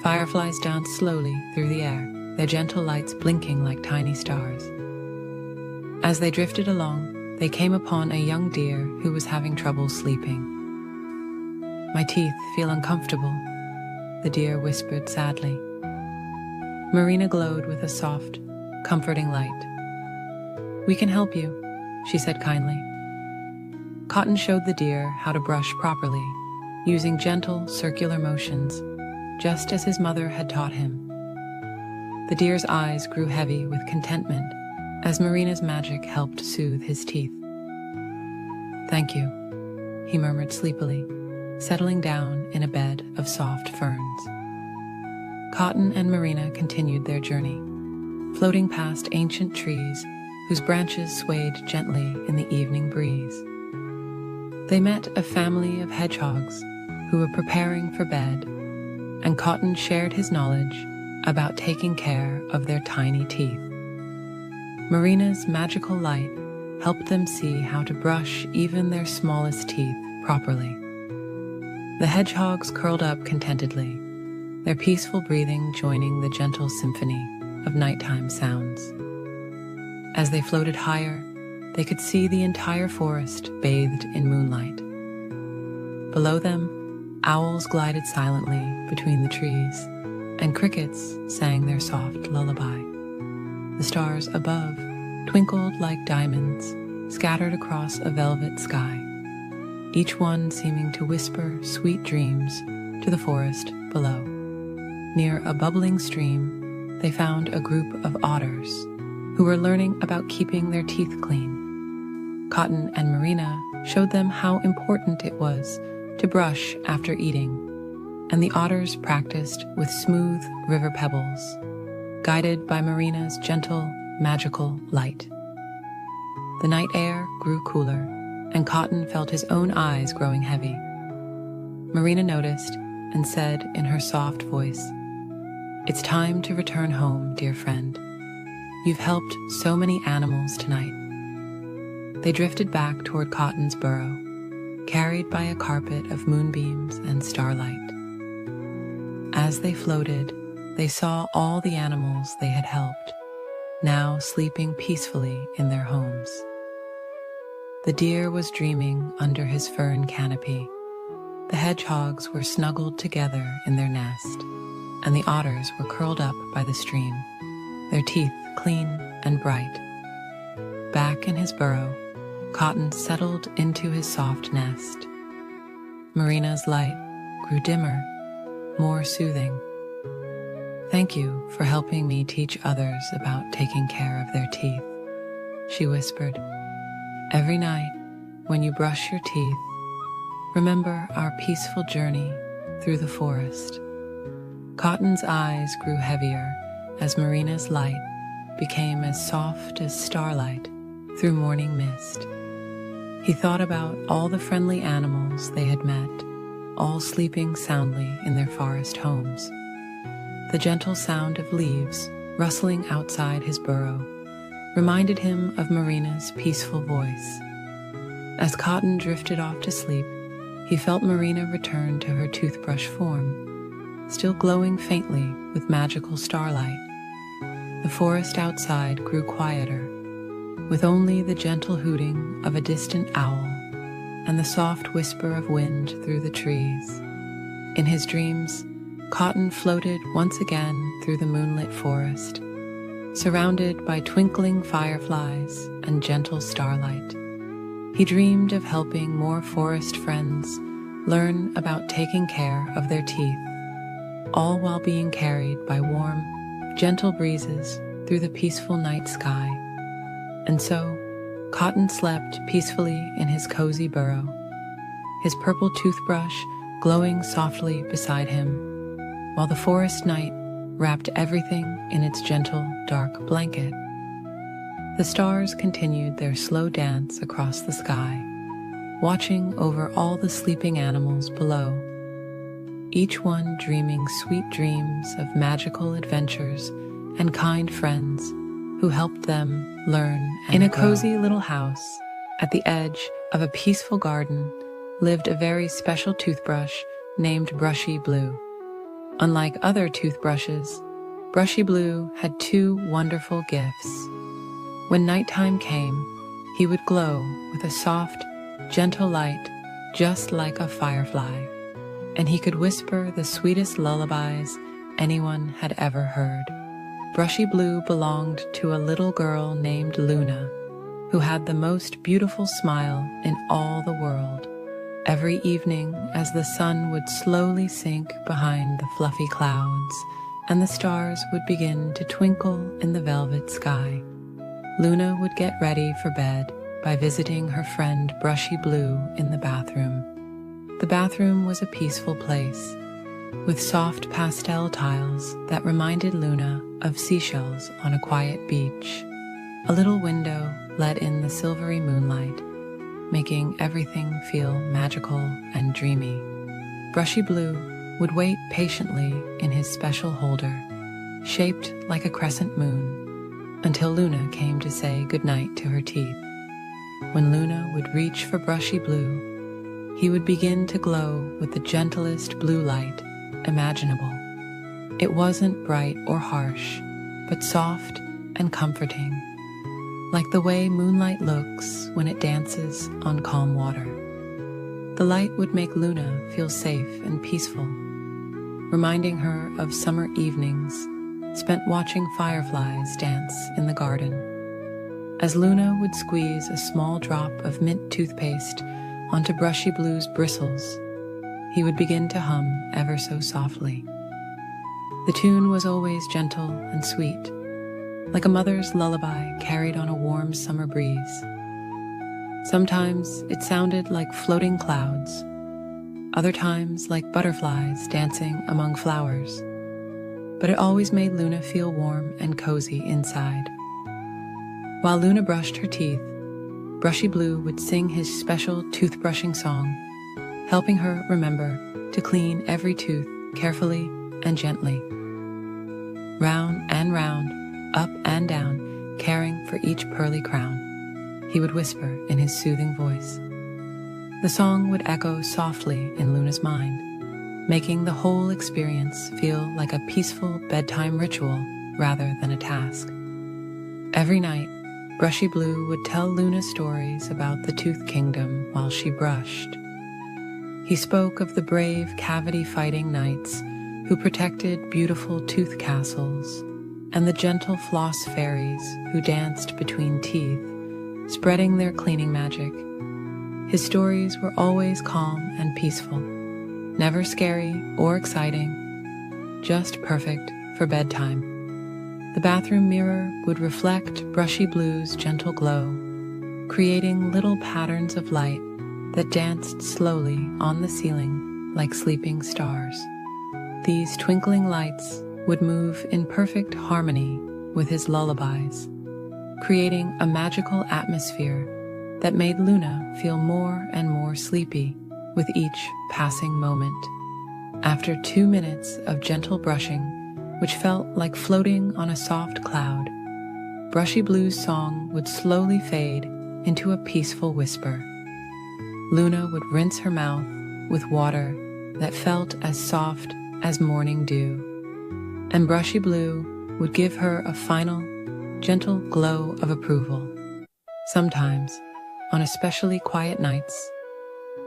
Fireflies danced slowly through the air, their gentle lights blinking like tiny stars. As they drifted along, they came upon a young deer who was having trouble sleeping. "My teeth feel uncomfortable," the deer whispered sadly. Marina glowed with a soft, comforting light. "We can help you," she said kindly. Cotton showed the deer how to brush properly, using gentle, circular motions, just as his mother had taught him. The deer's eyes grew heavy with contentment as Marina's magic helped soothe his teeth. "Thank you," he murmured sleepily, settling down in a bed of soft ferns. Cotton and Marina continued their journey, floating past ancient trees whose branches swayed gently in the evening breeze. They met a family of hedgehogs who were preparing for bed, and Cotton shared his knowledge about taking care of their tiny teeth. Marina's magical light helped them see how to brush even their smallest teeth properly. The hedgehogs curled up contentedly, their peaceful breathing joining the gentle symphony of nighttime sounds. As they floated higher, they could see the entire forest bathed in moonlight. Below them, owls glided silently between the trees, and crickets sang their soft lullaby. The stars above twinkled like diamonds scattered across a velvet sky, each one seeming to whisper sweet dreams to the forest below. Near a bubbling stream, they found a group of otters who were learning about keeping their teeth clean. Cotton and Marina showed them how important it was to brush after eating, and the otters practiced with smooth river pebbles, guided by Marina's gentle, magical light. The night air grew cooler, and Cotton felt his own eyes growing heavy. Marina noticed and said in her soft voice, "It's time to return home, dear friend. You've helped so many animals tonight." They drifted back toward Cotton's burrow, carried by a carpet of moonbeams and starlight. As they floated, they saw all the animals they had helped, now sleeping peacefully in their homes. The deer was dreaming under his fern canopy. The hedgehogs were snuggled together in their nest, and the otters were curled up by the stream, their teeth clean and bright. Back in his burrow, Cotton settled into his soft nest. Marina's light grew dimmer, more soothing. "Thank you for helping me teach others about taking care of their teeth," she whispered. "Every night, when you brush your teeth, remember our peaceful journey through the forest." Cotton's eyes grew heavier as Marina's light became as soft as starlight through morning mist. He thought about all the friendly animals they had met, all sleeping soundly in their forest homes. The gentle sound of leaves rustling outside his burrow reminded him of Marina's peaceful voice. As Cotton drifted off to sleep, he felt Marina return to her toothbrush form, still glowing faintly with magical starlight. The forest outside grew quieter, with only the gentle hooting of a distant owl and the soft whisper of wind through the trees. In his dreams, Cotton floated once again through the moonlit forest, surrounded by twinkling fireflies and gentle starlight. He dreamed of helping more forest friends learn about taking care of their teeth, all while being carried by warm, gentle breezes through the peaceful night sky. And so, Cotton slept peacefully in his cozy burrow, his purple toothbrush glowing softly beside him, while the forest night wrapped everything in its gentle, dark blanket. The stars continued their slow dance across the sky, watching over all the sleeping animals below, each one dreaming sweet dreams of magical adventures and kind friends who helped them learn and In a cozy little house at the edge of a peaceful garden lived a very special toothbrush named Brushy Blue. Unlike other toothbrushes, Brushy Blue had two wonderful gifts. When nighttime came, he would glow with a soft, gentle light just like a firefly, and he could whisper the sweetest lullabies anyone had ever heard. Brushy Blue belonged to a little girl named Luna, who had the most beautiful smile in all the world. Every evening, as the sun would slowly sink behind the fluffy clouds and the stars would begin to twinkle in the velvet sky, Luna would get ready for bed by visiting her friend Brushy Blue in the bathroom. The bathroom was a peaceful place, with soft pastel tiles that reminded Luna of seashells on a quiet beach. A little window let in the silvery moonlight, making everything feel magical and dreamy. Brushy Blue would wait patiently in his special holder, shaped like a crescent moon, until Luna came to say goodnight to her teeth. when Luna would reach for Brushy Blue, he would begin to glow with the gentlest blue light imaginable. It wasn't bright or harsh, but soft and comforting, like the way moonlight looks when it dances on calm water. The light would make Luna feel safe and peaceful, reminding her of summer evenings spent watching fireflies dance in the garden. As Luna would squeeze a small drop of mint toothpaste onto Brushy Blue's bristles, he would begin to hum ever so softly. The tune was always gentle and sweet, like a mother's lullaby carried on a warm summer breeze. Sometimes it sounded like floating clouds, other times like butterflies dancing among flowers, but it always made Luna feel warm and cozy inside. While Luna brushed her teeth, Brushy Blue would sing his special toothbrushing song, helping her remember to clean every tooth carefully and gently. Round and round, up and down, caring for each pearly crown, he would whisper in his soothing voice. The song would echo softly in Luna's mind, making the whole experience feel like a peaceful bedtime ritual rather than a task. Every night, Brushy Blue would tell Luna stories about the Tooth Kingdom while she brushed. He spoke of the brave cavity-fighting knights who protected beautiful tooth castles, and the gentle floss fairies who danced between teeth, spreading their cleaning magic. His stories were always calm and peaceful, never scary or exciting, just perfect for bedtime. The bathroom mirror would reflect Brushy Blue's gentle glow, creating little patterns of light that danced slowly on the ceiling like sleeping stars. These twinkling lights would move in perfect harmony with his lullabies, creating a magical atmosphere that made Luna feel more and more sleepy with each passing moment. After 2 minutes of gentle brushing, which felt like floating on a soft cloud, Brushy Blue's song would slowly fade into a peaceful whisper. Luna would rinse her mouth with water that felt as soft as morning dew, and Brushy Blue would give her a final, gentle glow of approval. Sometimes, on especially quiet nights,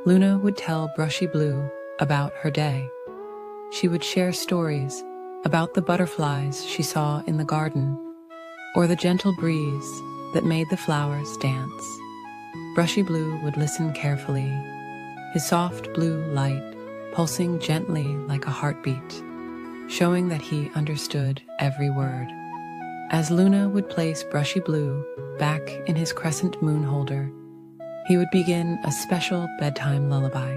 Luna would tell Brushy Blue about her day. She would share stories about the butterflies she saw in the garden, or the gentle breeze that made the flowers dance. Brushy Blue would listen carefully, his soft blue light pulsing gently like a heartbeat, showing that he understood every word. As Luna would place Brushy Blue back in his crescent moon holder, he would begin a special bedtime lullaby.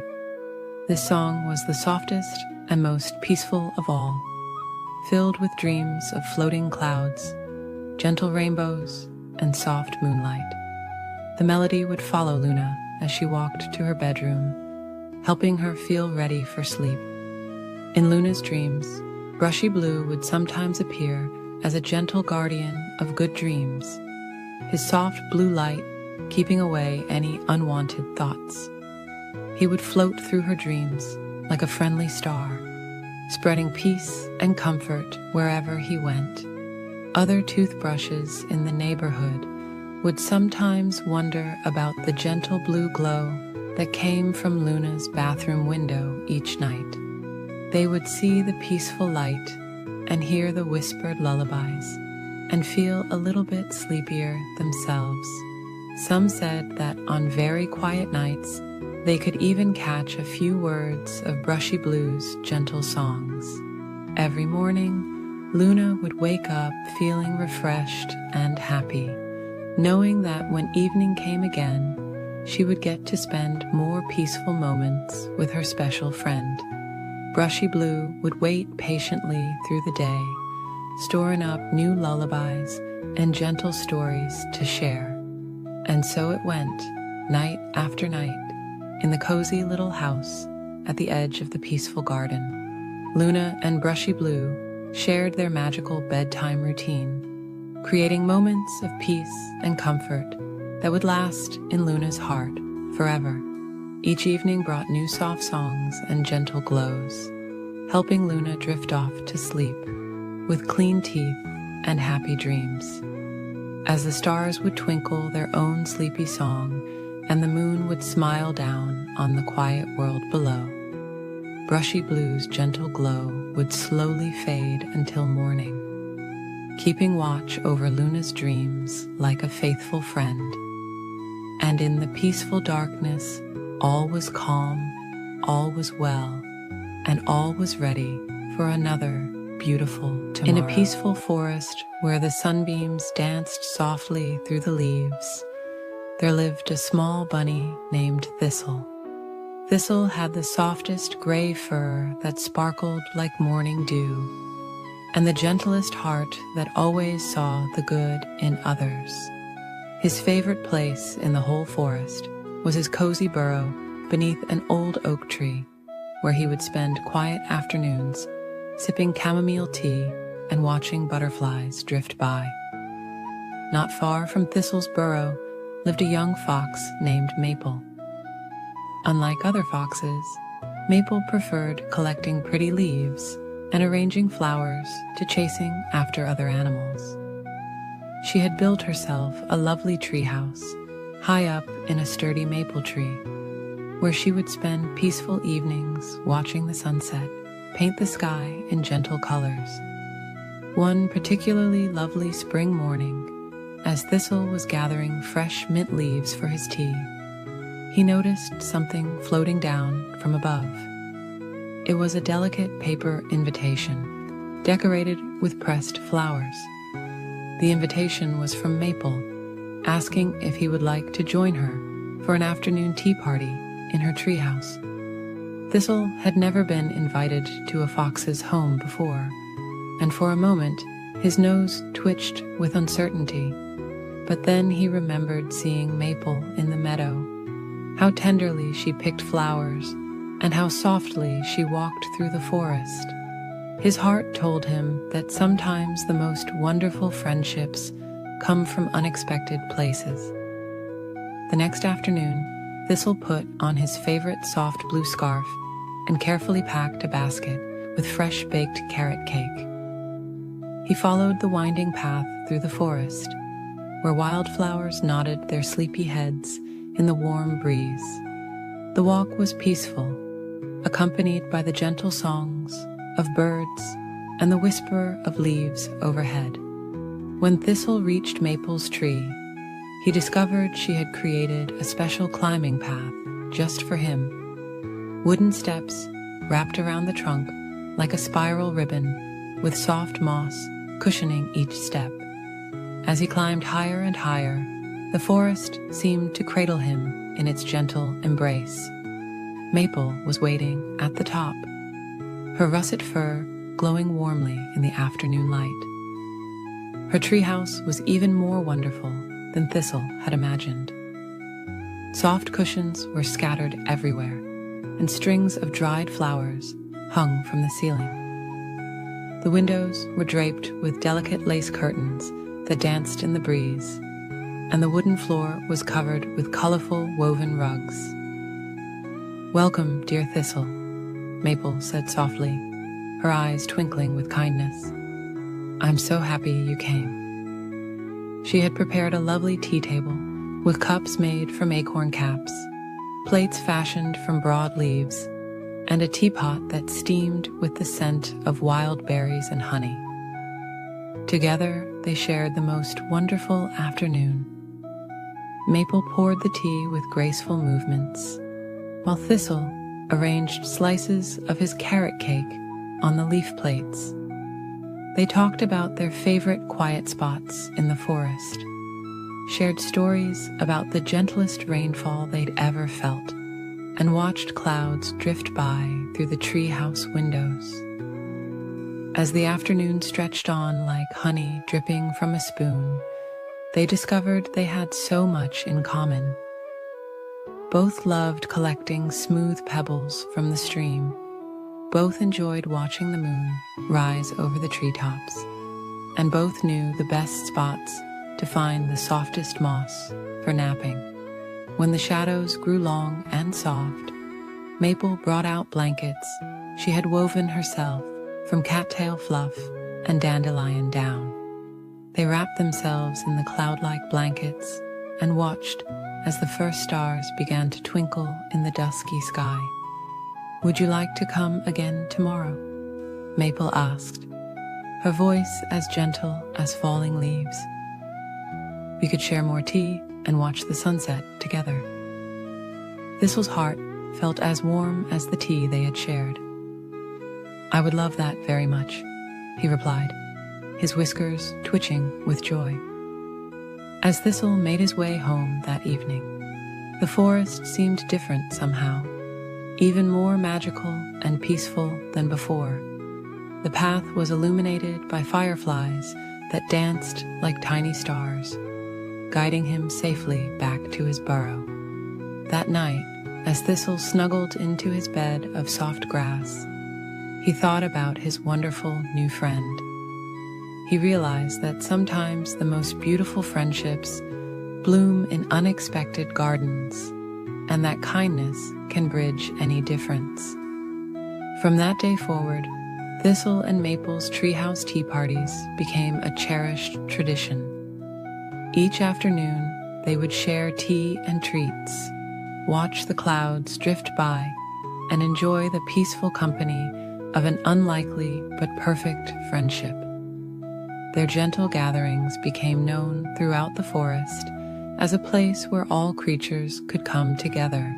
This song was the softest and most peaceful of all, filled with dreams of floating clouds, gentle rainbows, and soft moonlight. The melody would follow Luna as she walked to her bedroom, helping her feel ready for sleep. In Luna's dreams, Brushy Blue would sometimes appear as a gentle guardian of good dreams, his soft blue light keeping away any unwanted thoughts. He would float through her dreams like a friendly star, spreading peace and comfort wherever he went. Other toothbrushes in the neighborhood would sometimes wonder about the gentle blue glow that came from Luna's bathroom window each night. They would see the peaceful light and hear the whispered lullabies and feel a little bit sleepier themselves. Some said that on very quiet nights, they could even catch a few words of Brushy Blue's gentle songs. Every morning, Luna would wake up feeling refreshed and happy, knowing that when evening came again, she would get to spend more peaceful moments with her special friend. Brushy Blue would wait patiently through the day, storing up new lullabies and gentle stories to share. And so it went, night after night, in the cozy little house at the edge of the peaceful garden. Luna and Brushy Blue shared their magical bedtime routine, creating moments of peace and comfort that would last in Luna's heart forever. Each evening brought new soft songs and gentle glows, helping Luna drift off to sleep with clean teeth and happy dreams. As the stars would twinkle their own sleepy song and the moon would smile down on the quiet world below, Brushy Blue's gentle glow would slowly fade until morning, keeping watch over Luna's dreams like a faithful friend. And in the peaceful darkness, all was calm, all was well, and all was ready for another beautiful tomorrow. In a peaceful forest where the sunbeams danced softly through the leaves, there lived a small bunny named Thistle. Thistle had the softest gray fur that sparkled like morning dew, and the gentlest heart that always saw the good in others. His favorite place in the whole forest was his cozy burrow beneath an old oak tree, where he would spend quiet afternoons sipping chamomile tea and watching butterflies drift by. Not far from Thistle's burrow lived a young fox named Maple. Unlike other foxes, Maple preferred collecting pretty leaves and arranging flowers to chasing after other animals. She had built herself a lovely treehouse high up in a sturdy maple tree, where she would spend peaceful evenings watching the sunset paint the sky in gentle colors. One particularly lovely spring morning, as Thistle was gathering fresh mint leaves for his tea, he noticed something floating down from above. It was a delicate paper invitation, decorated with pressed flowers. The invitation was from Maple, asking if he would like to join her for an afternoon tea party in her treehouse. Thistle had never been invited to a fox's home before, and for a moment his nose twitched with uncertainty. But then he remembered seeing Maple in the meadow, how tenderly she picked flowers, and how softly she walked through the forest. His heart told him that sometimes the most wonderful friendships come from unexpected places. The next afternoon, Thistle put on his favorite soft blue scarf and carefully packed a basket with fresh baked carrot cake. He followed the winding path through the forest, where wildflowers nodded their sleepy heads in the warm breeze. The walk was peaceful, accompanied by the gentle songs of birds and the whisper of leaves overhead. When Thistle reached Maple's tree, he discovered she had created a special climbing path just for him. Wooden steps wrapped around the trunk like a spiral ribbon, with soft moss cushioning each step. As he climbed higher and higher, the forest seemed to cradle him in its gentle embrace. Maple was waiting at the top, her russet fur glowing warmly in the afternoon light. Her treehouse was even more wonderful than Thistle had imagined. Soft cushions were scattered everywhere, and strings of dried flowers hung from the ceiling. The windows were draped with delicate lace curtains that danced in the breeze, and the wooden floor was covered with colorful woven rugs. "Welcome, dear Thistle," Maple said softly, her eyes twinkling with kindness. "I'm so happy you came." She had prepared a lovely tea table with cups made from acorn caps, plates fashioned from broad leaves, and a teapot that steamed with the scent of wild berries and honey. Together, they shared the most wonderful afternoon. Maple poured the tea with graceful movements, while Thistle arranged slices of his carrot cake on the leaf plates. They talked about their favorite quiet spots in the forest, shared stories about the gentlest rainfall they'd ever felt, and watched clouds drift by through the treehouse windows. As the afternoon stretched on like honey dripping from a spoon, they discovered they had so much in common. Both loved collecting smooth pebbles from the stream. Both enjoyed watching the moon rise over the treetops, and both knew the best spots to find the softest moss for napping. When the shadows grew long and soft, Maple brought out blankets she had woven herself from cattail fluff and dandelion down. They wrapped themselves in the cloud-like blankets and watched as the first stars began to twinkle in the dusky sky. "Would you like to come again tomorrow?" Maple asked, her voice as gentle as falling leaves. "We could share more tea and watch the sunset together." Thistle's heart felt as warm as the tea they had shared. "I would love that very much," he replied, his whiskers twitching with joy. As Thistle made his way home that evening, the forest seemed different somehow, even more magical and peaceful than before. The path was illuminated by fireflies that danced like tiny stars, guiding him safely back to his burrow. That night, as Thistle snuggled into his bed of soft grass, he thought about his wonderful new friend. He realized that sometimes the most beautiful friendships bloom in unexpected gardens, and that kindness can bridge any difference. From that day forward, Thistle and Maple's treehouse tea parties became a cherished tradition. Each afternoon, they would share tea and treats, watch the clouds drift by, and enjoy the peaceful company of an unlikely but perfect friendship. Their gentle gatherings became known throughout the forest as a place where all creatures could come together,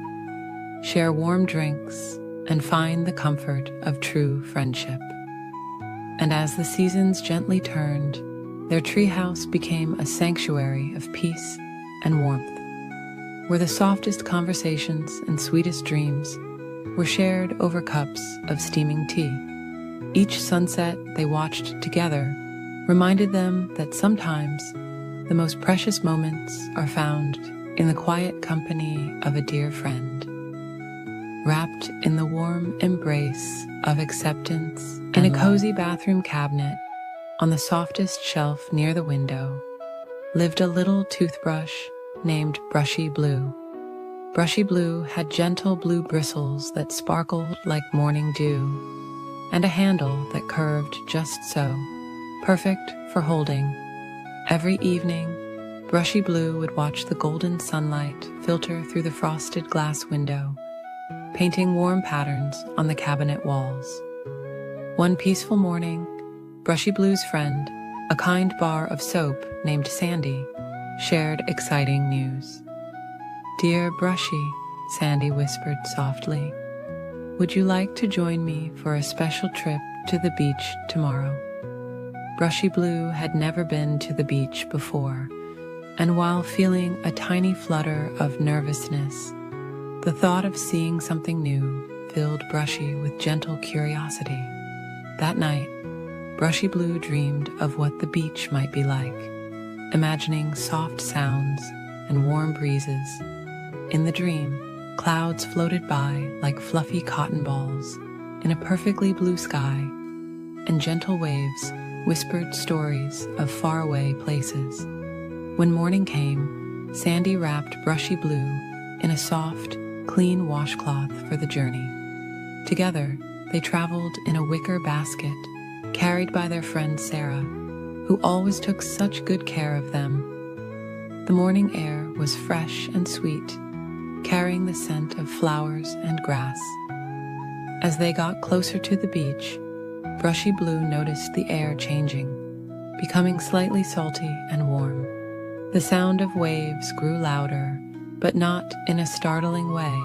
share warm drinks, and find the comfort of true friendship. And as the seasons gently turned, their treehouse became a sanctuary of peace and warmth, where the softest conversations and sweetest dreams were shared over cups of steaming tea. Each sunset they watched together reminded them that sometimes the most precious moments are found in the quiet company of a dear friend, wrapped in the warm embrace of acceptance. In a cozy bathroom cabinet on the softest shelf near the window lived a little toothbrush named Brushy Blue. Brushy Blue had gentle blue bristles that sparkled like morning dew, and a handle that curved just so, perfect for holding. Every evening, Brushy Blue would watch the golden sunlight filter through the frosted glass window, painting warm patterns on the cabinet walls. One peaceful morning, Brushy Blue's friend, a kind bar of soap named Sandy, shared exciting news. "Dear Brushy," Sandy whispered softly, "would you like to join me for a special trip to the beach tomorrow?" Brushy Blue had never been to the beach before, and while feeling a tiny flutter of nervousness, the thought of seeing something new filled Brushy with gentle curiosity. That night, Brushy Blue dreamed of what the beach might be like, imagining soft sounds and warm breezes. In the dream, clouds floated by like fluffy cotton balls in a perfectly blue sky, and gentle waves whispered stories of faraway places. When morning came, Sandy wrapped Brushy Blue in a soft, clean washcloth for the journey. Together, they traveled in a wicker basket carried by their friend Sarah, who always took such good care of them. The morning air was fresh and sweet, carrying the scent of flowers and grass. As they got closer to the beach, Brushy Blue noticed the air changing, becoming slightly salty and warm. The sound of waves grew louder, but not in a startling way.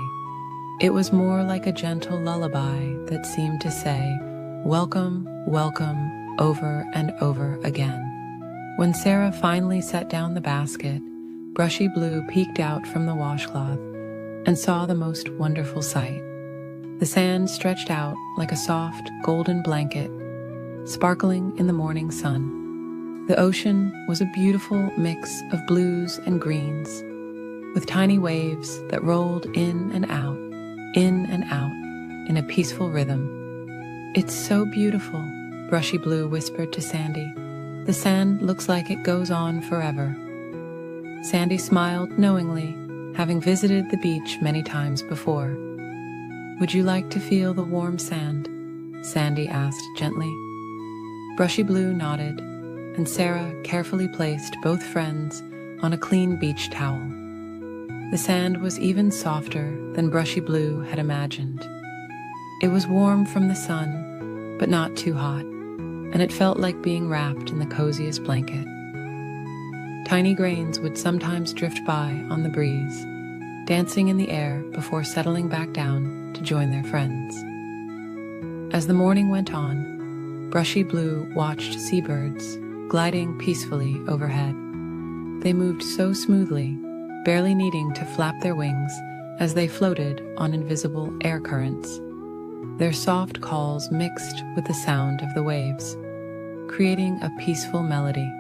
It was more like a gentle lullaby that seemed to say, "Welcome, welcome," over and over again. When Sarah finally set down the basket, Brushy Blue peeked out from the washcloth and saw the most wonderful sight. The sand stretched out like a soft, golden blanket, sparkling in the morning sun. The ocean was a beautiful mix of blues and greens, with tiny waves that rolled in and out in a peaceful rhythm. "It's so beautiful," Brushy Blue whispered to Sandy. "The sand looks like it goes on forever." Sandy smiled knowingly, having visited the beach many times before. "Would you like to feel the warm sand?" Sandy asked gently. Brushy Blue nodded, and Sarah carefully placed both friends on a clean beach towel. The sand was even softer than Brushy Blue had imagined. It was warm from the sun, but not too hot, and it felt like being wrapped in the coziest blanket. Tiny grains would sometimes drift by on the breeze, dancing in the air before settling back down to join their friends. As the morning went on, Brushy Blue watched seabirds gliding peacefully overhead. They moved so smoothly, barely needing to flap their wings as they floated on invisible air currents. Their soft calls mixed with the sound of the waves, creating a peaceful melody.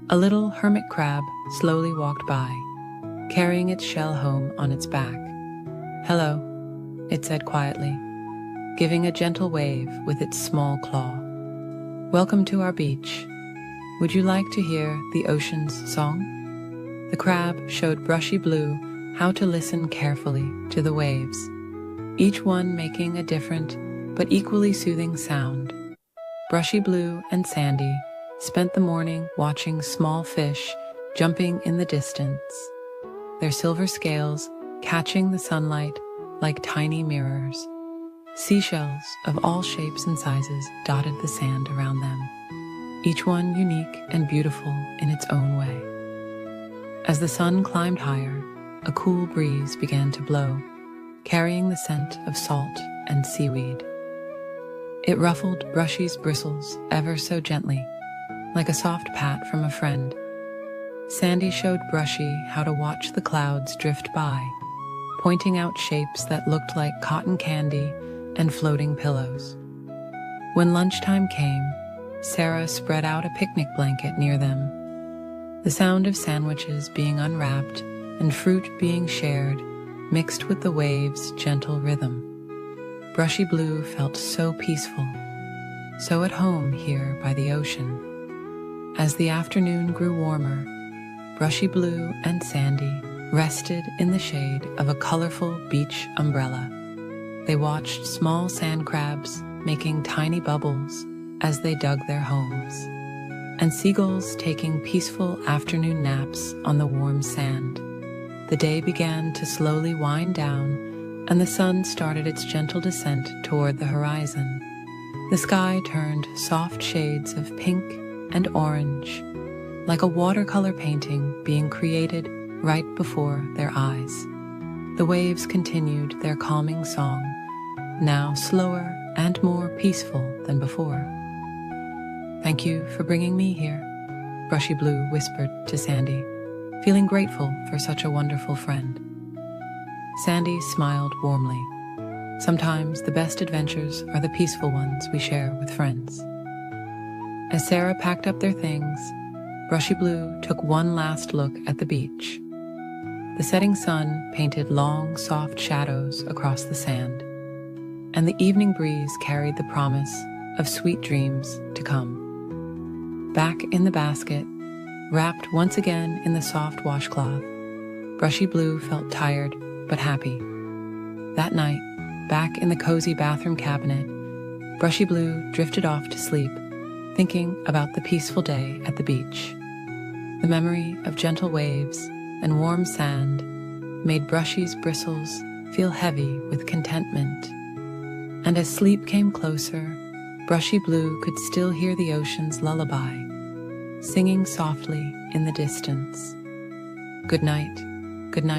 A little hermit crab slowly walked by, carrying its shell home on its back. "Hello," it said quietly, giving a gentle wave with its small claw. "Welcome to our beach. Would you like to hear the ocean's song?" The crab showed Brushy Blue how to listen carefully to the waves, each one making a different but equally soothing sound. Brushy Blue and Sandy spent the morning watching small fish jumping in the distance, their silver scales catching the sunlight like tiny mirrors. Seashells of all shapes and sizes dotted the sand around them, each one unique and beautiful in its own way. As the sun climbed higher, a cool breeze began to blow, carrying the scent of salt and seaweed. It ruffled Brushy's bristles ever so gently, like a soft pat from a friend. Sandy showed Brushy how to watch the clouds drift by, pointing out shapes that looked like cotton candy and floating pillows. When lunchtime came, Sarah spread out a picnic blanket near them. The sound of sandwiches being unwrapped and fruit being shared mixed with the waves' gentle rhythm. Brushy Blue felt so peaceful, so at home here by the ocean. As the afternoon grew warmer, Brushy Blue and Sandy rested in the shade of a colorful beach umbrella. They watched small sand crabs making tiny bubbles as they dug their homes, and seagulls taking peaceful afternoon naps on the warm sand. The day began to slowly wind down, and the sun started its gentle descent toward the horizon. The sky turned soft shades of pink and orange, like a watercolor painting being created right before their eyes. The waves continued their calming song, now slower and more peaceful than before. "Thank you for bringing me here," Brushy Blue whispered to Sandy, feeling grateful for such a wonderful friend. Sandy smiled warmly. Sometimes the best adventures are the peaceful ones we share with friends. As Sarah packed up their things, Brushy Blue took one last look at the beach. The setting sun painted long, soft shadows across the sand, and the evening breeze carried the promise of sweet dreams to come. Back in the basket, wrapped once again in the soft washcloth, Brushy Blue felt tired but happy. That night, back in the cozy bathroom cabinet, Brushy Blue drifted off to sleep, thinking about the peaceful day at the beach. The memory of gentle waves and warm sand made Brushy's bristles feel heavy with contentment. And as sleep came closer, Brushy Blue could still hear the ocean's lullaby, singing softly in the distance. Good night, good night.